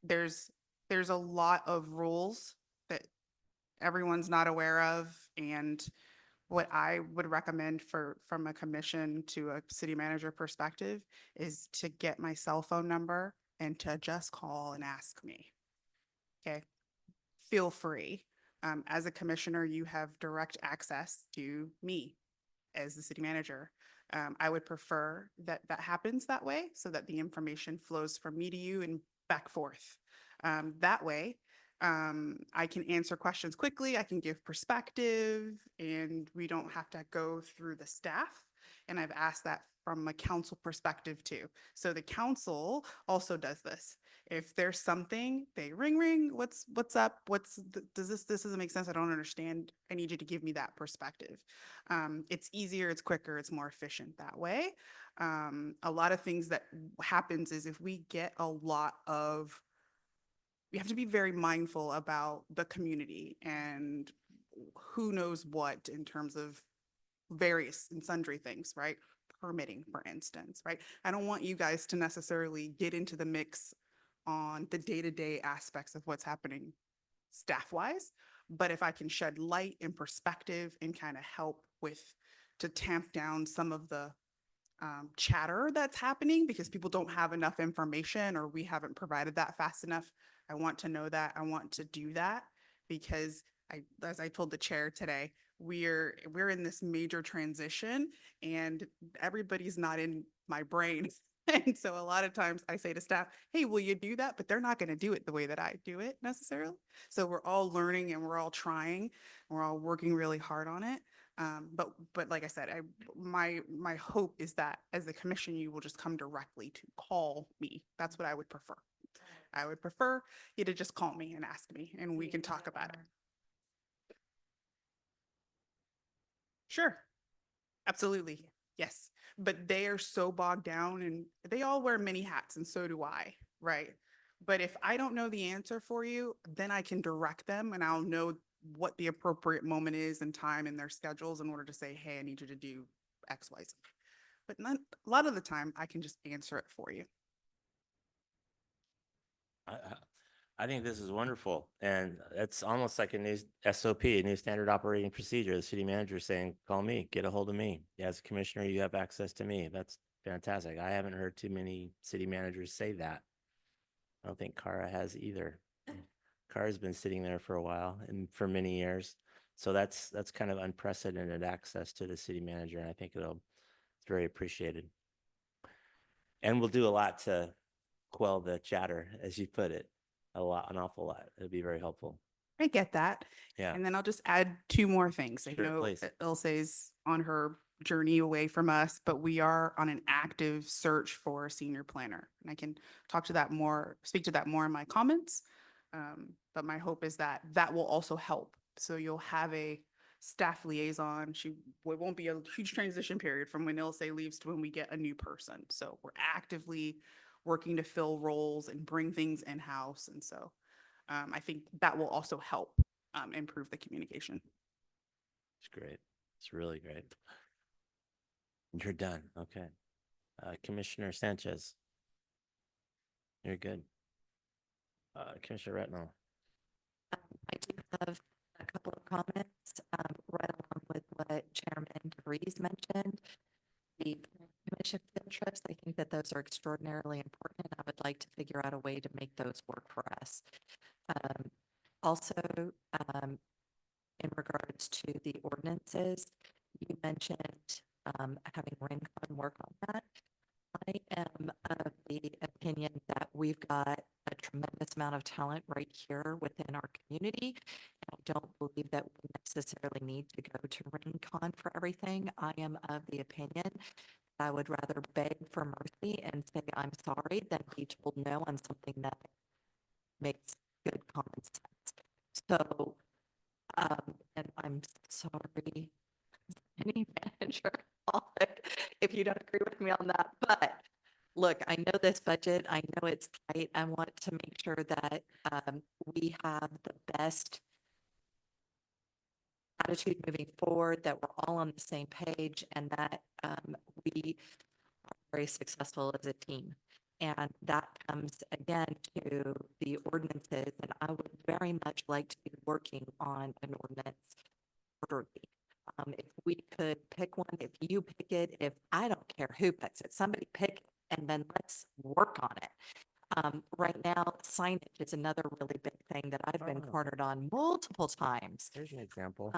There's a lot of rules that everyone's not aware of, and what I would recommend from a commission to a city manager perspective is to get my cell phone number and to just call and ask me. Okay, feel free. As a commissioner, you have direct access to me as the city manager. I would prefer that that happens that way so that the information flows from me to you and back forth. That way, I can answer questions quickly, I can give perspective, and we don't have to go through the staff. And I've asked that from a council perspective too. So the council also does this. If there's something, they ring, what's up? This doesn't make sense. I don't understand. I need you to give me that perspective. It's easier, it's quicker, it's more efficient that way. A lot of things that happens is if we get we have to be very mindful about the community and who knows what in terms of various and sundry things, right? Permitting, for instance, right? I don't want you guys to necessarily get into the mix on the day-to-day aspects of what's happening staff-wise, but if I can shed light and perspective and kind of help to tamp down some of the chatter that's happening because people don't have enough information or we haven't provided that fast enough. I want to know that. I want to do that because as I told the chair today, we're in this major transition and everybody's not in my brain. And so a lot of times I say to staff, hey, will you do that? But they're not going to do it the way that I do it necessarily. So we're all learning and we're all trying and we're all working really hard on it. But like I said, my hope is that as a commission, you will just come directly to call me. That's what I would prefer. I would prefer you to just call me and ask me and we can talk about it. Sure. Absolutely. Yes. But they are so bogged down and they all wear many hats and so do I, right? But if I don't know the answer for you, then I can direct them and I'll know what the appropriate moment is and time in their schedules in order to say, hey, I need you to do X, Y, Z. But a lot of the time I can just answer it for you. I think this is wonderful. And it's almost like a new SOP, a new standard operating procedure. The city manager saying, call me, get a hold of me. As a commissioner, you have access to me. That's fantastic. I haven't heard too many city managers say that. I don't think Kara has either. Kara's been sitting there for a while and for many years. So that's kind of unprecedented access to the city manager. And I think it's very appreciated. And we'll do a lot to quell the chatter, as you put it. An awful lot. It'd be very helpful. I get that. Yeah. And then I'll just add two more things. I Sure, know please. Ilse's on her journey away from us, but we are on an active search for a senior planner. And I can speak to that more in my comments. But my hope is that that will also help. So you'll have a staff liaison. It won't be a huge transition period from when Ilse leaves to when we get a new person. So we're actively working to fill roles and bring things in-house. And so I think that will also help improve the communication. It's great. It's really great. You're done. Okay. Commissioner Sanchez. You're good. Commissioner Retnall. I do have a couple of comments right along with what Chairman DeVries mentioned. The commission field trips, I think that those are extraordinarily important. I would like to figure out a way to make those work for us. Also, in regards to the ordinances, you mentioned having Rincon work on that. I am of the opinion that we've got a tremendous amount of talent right here within our community. I don't believe that we necessarily need to go to RingCon for everything. I am of the opinion I would rather beg for mercy and say I'm sorry than be told no on something that makes good common sense. So, and I'm sorry, any manager, if you don't agree with me on that, but look, I know this budget, I know it's tight. I want to make sure that we have the best attitude moving forward, that we're all on the same page, and that we are very successful as a team. And that comes again to the ordinances, and I would very much like to be working on an ordinance orderly. If we could pick one, if you pick it, if I don't care who picks it, somebody pick it, and then let's work on it. Right now, signage is another really big thing that I've been Oh. cornered on multiple times. Here's an example.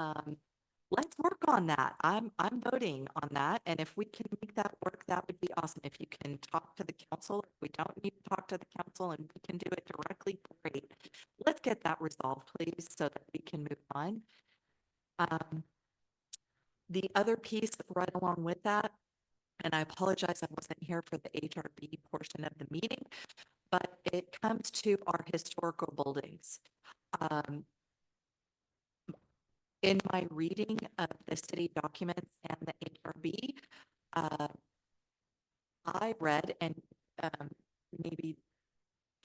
Let's work on that. I'm voting on that. And if we can make that work, that would be awesome. If you can talk to the council, if we don't need to talk to the council and we can do it directly, great. Let's get that resolved, please, so that we can move on. The other piece right along with that, and I apologize, I wasn't here for the HRB portion of the meeting, but it comes to our historical buildings. In my reading of the city documents and the HRB, I read, and maybe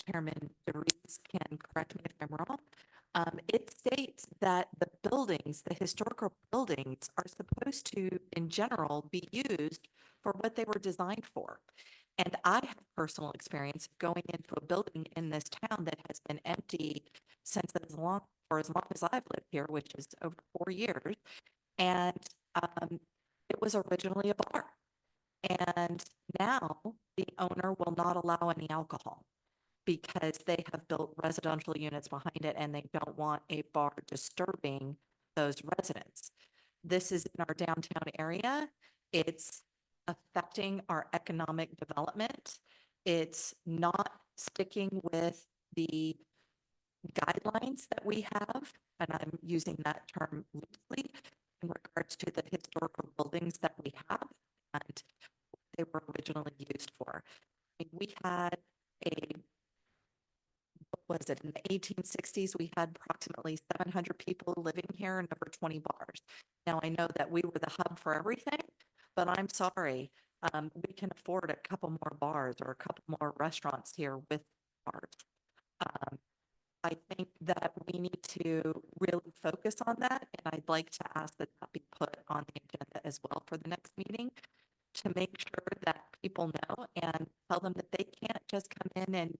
Chairman DeReese can correct me if I'm wrong, it states that the buildings, the historical buildings, are supposed to, in general, be used for what they were designed for. And I have personal experience going into a building in this town that has been empty since for as long as I've lived here, which is over 4 years. And it was originally a bar. And now the owner will not allow any alcohol because they have built residential units behind it and they don't want a bar disturbing those residents. This is in our downtown area. It's affecting our economic development. It's not sticking with the guidelines that we have, and I'm using that term loosely in regards to the historical buildings that we have and they were originally used for. We had what was it, in the 1860s, we had approximately 700 people living here and over 20 bars. Now, I know that we were the hub for everything, but I'm sorry, we can afford a couple more bars or a couple more restaurants here with bars. I think that we need to really focus on that, and I'd like to ask that that be put on the agenda as well for the next meeting to make sure that people know and tell them that they can't just come in and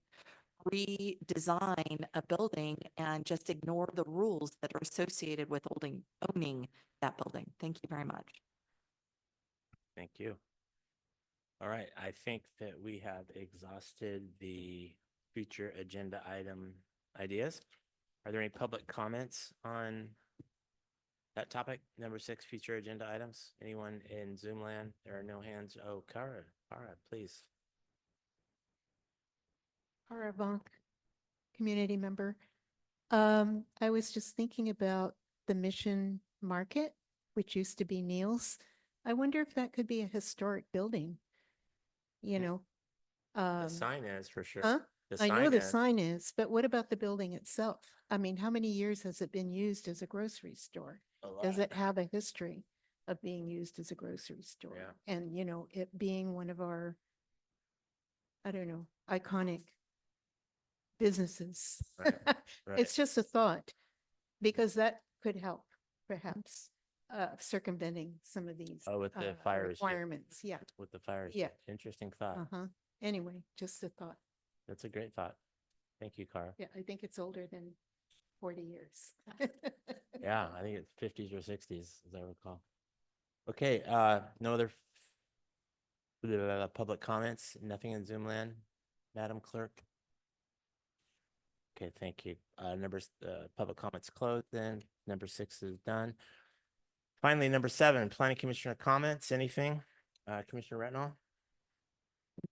redesign a building and just ignore the rules that are associated with owning that building. Thank you very much. Thank you. All right, I think that we have exhausted the future agenda item ideas. Are there any public comments on that topic? Number 6, future agenda items. Anyone in Zoom land? There are no hands. Oh, Kara, please. Cara Bonk, community member. I was just thinking about the Mission Market, which used to be Neil's. I wonder if that could be a historic building. You know, The sign is for sure. huh? The I know sign the is. sign is, but what about the building itself? I mean, how many years has it been used as a grocery store? A lot. Does it have a history of being used as a grocery store? Yeah. And, you know, it being one of our, I don't know, iconic businesses. Right, right. It's just a thought, because that could help perhaps circumventing some of these Oh, with the fire requirements. Yeah. With the fire. Yeah. Interesting thought. Uh-huh. Anyway, just a thought. That's a great thought. Thank you, Cara. Yeah, I think it's older than 40 years. Yeah, I think it's 50s or 60s, as I recall. Okay, no other public comments, nothing in Zoom land, Madam Clerk. Okay, thank you. Public comments closed then. Number 6 is done. Finally, number 7, Planning Commissioner comments, anything? Commissioner Retnall?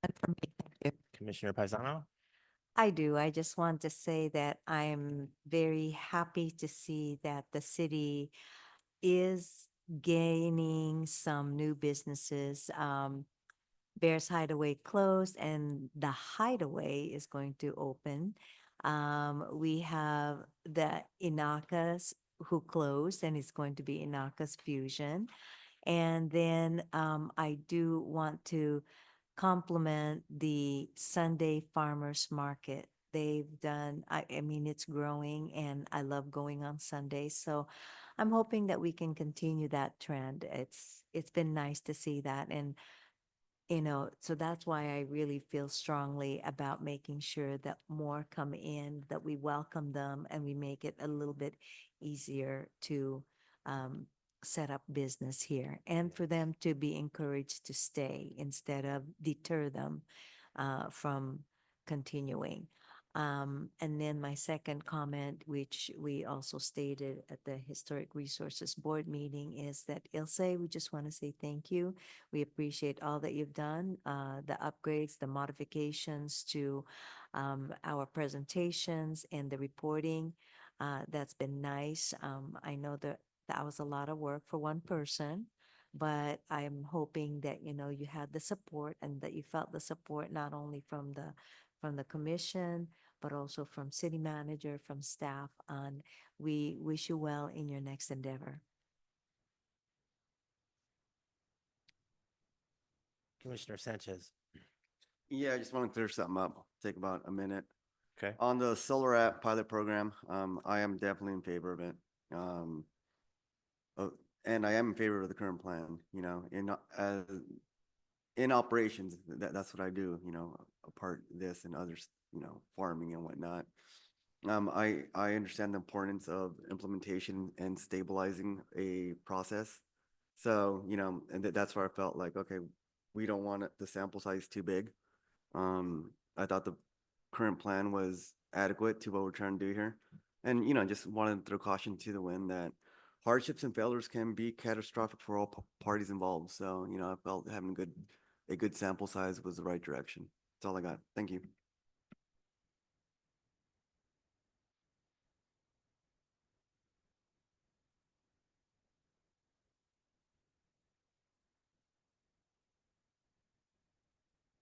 And for me, thank you. Commissioner Paisano? I do. I just want to say that I'm very happy to see that the city is gaining some new businesses. Bears Hideaway closed and the Hideaway is going to open. We have the Inakas who closed and it's going to be Inakas Fusion. And then I do want to compliment the Sunday Farmers Market. They've done, I mean, it's growing and I love going on Sundays. So I'm hoping that we can continue that trend. It's been nice to see that. And so that's why I really feel strongly about making sure that more come in, that we welcome them and we make it a little bit easier to um, set up business here and for them to be encouraged to stay instead of deter them from continuing. And then my second comment, which we also stated at the Historic Resources Board meeting, is that Ilse, we just want to say thank you. We appreciate all that you've done, the upgrades, the modifications to our presentations and the reporting. That's been nice. I know that was a lot of work for one person, but I'm hoping that, you had the support and that you felt the support not only from the commission, but also from city manager, from staff, and we wish you well in your next endeavor. Commissioner Sanchez. Yeah, I just want to clear something up. Take about a minute. Okay. On the solar app pilot program, I am definitely in favor of it. Uh, and I am in favor of the current plan, in operations, that's what I do, apart this and others, farming and whatnot. I understand the importance of implementation and stabilizing a process. So, and that's where I felt like, okay, we don't want the sample size too big. I thought the current plan was adequate to what we're trying to do here. And, just wanted to throw caution to the wind that hardships and failures can be catastrophic for all parties involved. So, I felt having a good sample size was the right direction. That's all I got. Thank you.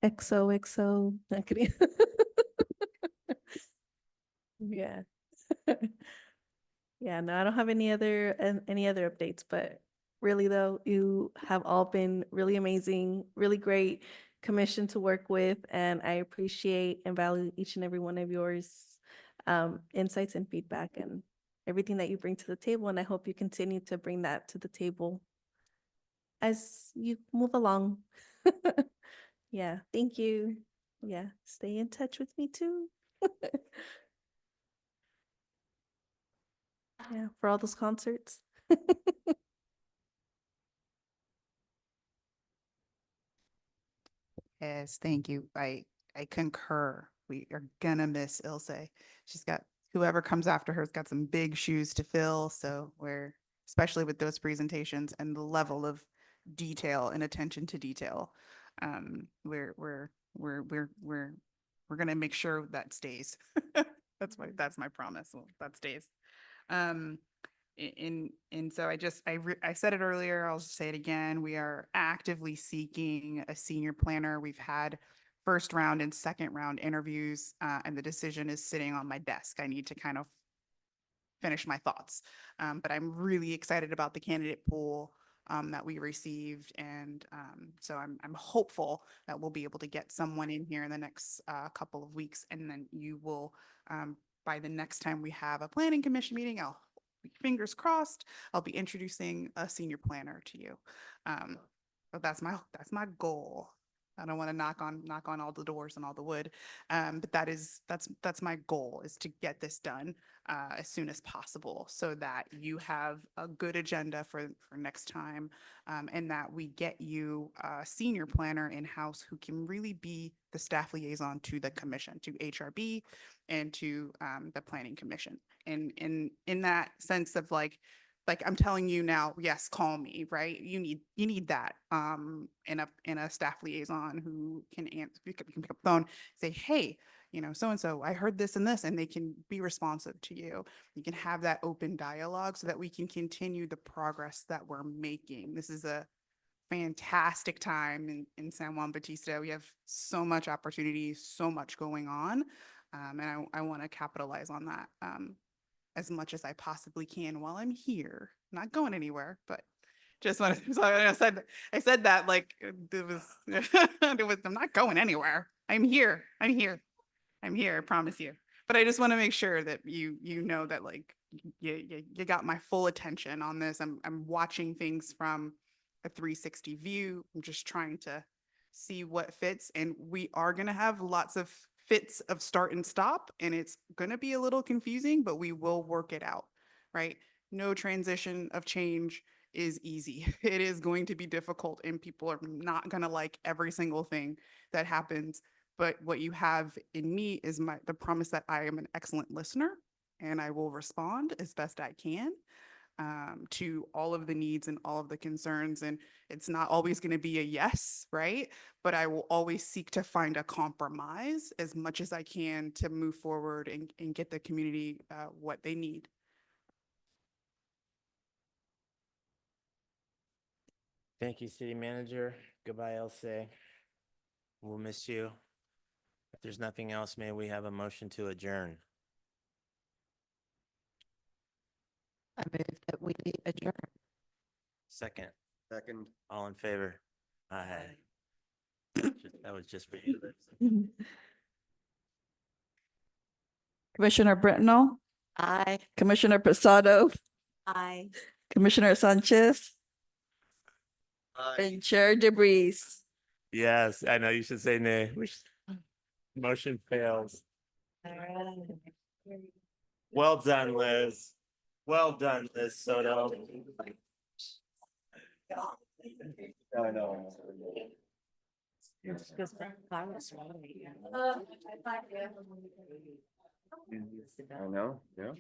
XOXO. I'm kidding. Yeah. Yeah, no, I don't have any other updates, but really though, you have all been really amazing, really great commission to work with, and I appreciate and value each and every one of yours insights and feedback and everything that you bring to the table, and I hope you continue to bring that to the table as you move along. Yeah, thank you. Yeah, stay in touch with me too. Yeah, for all those concerts. Yes, thank you. I concur. We are gonna miss Ilse. She's got, whoever comes after her's got some big shoes to fill. So we're, especially with those presentations and the level of detail and attention to detail. We're gonna make sure that stays. That's my promise. Well, that stays. Um, and so I said it earlier, I'll just say it again. We are actively seeking a senior planner. We've had first round and second round interviews, and the decision is sitting on my desk. I need to kind of finish my thoughts. But I'm really excited about the candidate pool that we received. And so I'm hopeful that we'll be able to get someone in here in the next couple of weeks. And then you will, by the next time we have a planning commission meeting, fingers crossed, I'll be introducing a senior planner to you. But that's my goal. I don't want to knock on all the doors and all the wood. But that's my goal, is to get this done as soon as possible so that you have a good agenda for next time, and that we get you a senior planner in-house who can really be the staff liaison to the commission, to HRB and to the planning commission. And in that sense of like I'm telling you now, yes, call me, right? You need that in a staff liaison who can pick up the phone, say, hey, you know, so-and-so, I heard this and this, and they can be responsive to you. You can have that open dialogue so that we can continue the progress that we're making. This is a fantastic time in San Juan Bautista. We have so much opportunity, so much going on. And I want to capitalize on that as much as I possibly can while I'm here. Not going anywhere, but just want to, so I said that like it was, I'm not going anywhere. I'm here. I'm here. I'm here. I promise you. But I just want to make sure that you know that like you got my full attention on this. I'm watching things from a 360 view. I'm just trying to see what fits, and we are going to have lots of fits of start and stop, and it's going to be a little confusing, but we will work it out, right? No transition of change is easy. It is going to be difficult, and people are not going to like every single thing that happens. But what you have in me is the promise that I am an excellent listener, and I will respond as best I can to all of the needs and all of the concerns. And it's not always going to be a yes, right? But I will always seek to find a compromise as much as I can to move forward and get the community what they need. Thank you, City Manager. Goodbye, Elsa. We'll miss you. If there's nothing else, may we have a motion to adjourn? I move that we adjourn. Second, Second. all in favor? Aye. That was just for you. Commissioner Brittenell, I. Commissioner Posado, Aye. Commissioner Sanchez, and Chair DeBreeze. Yes, I know you should say nay. Motion fails. Well done, Liz. Well done, Liz Soto. I know. I know, yeah.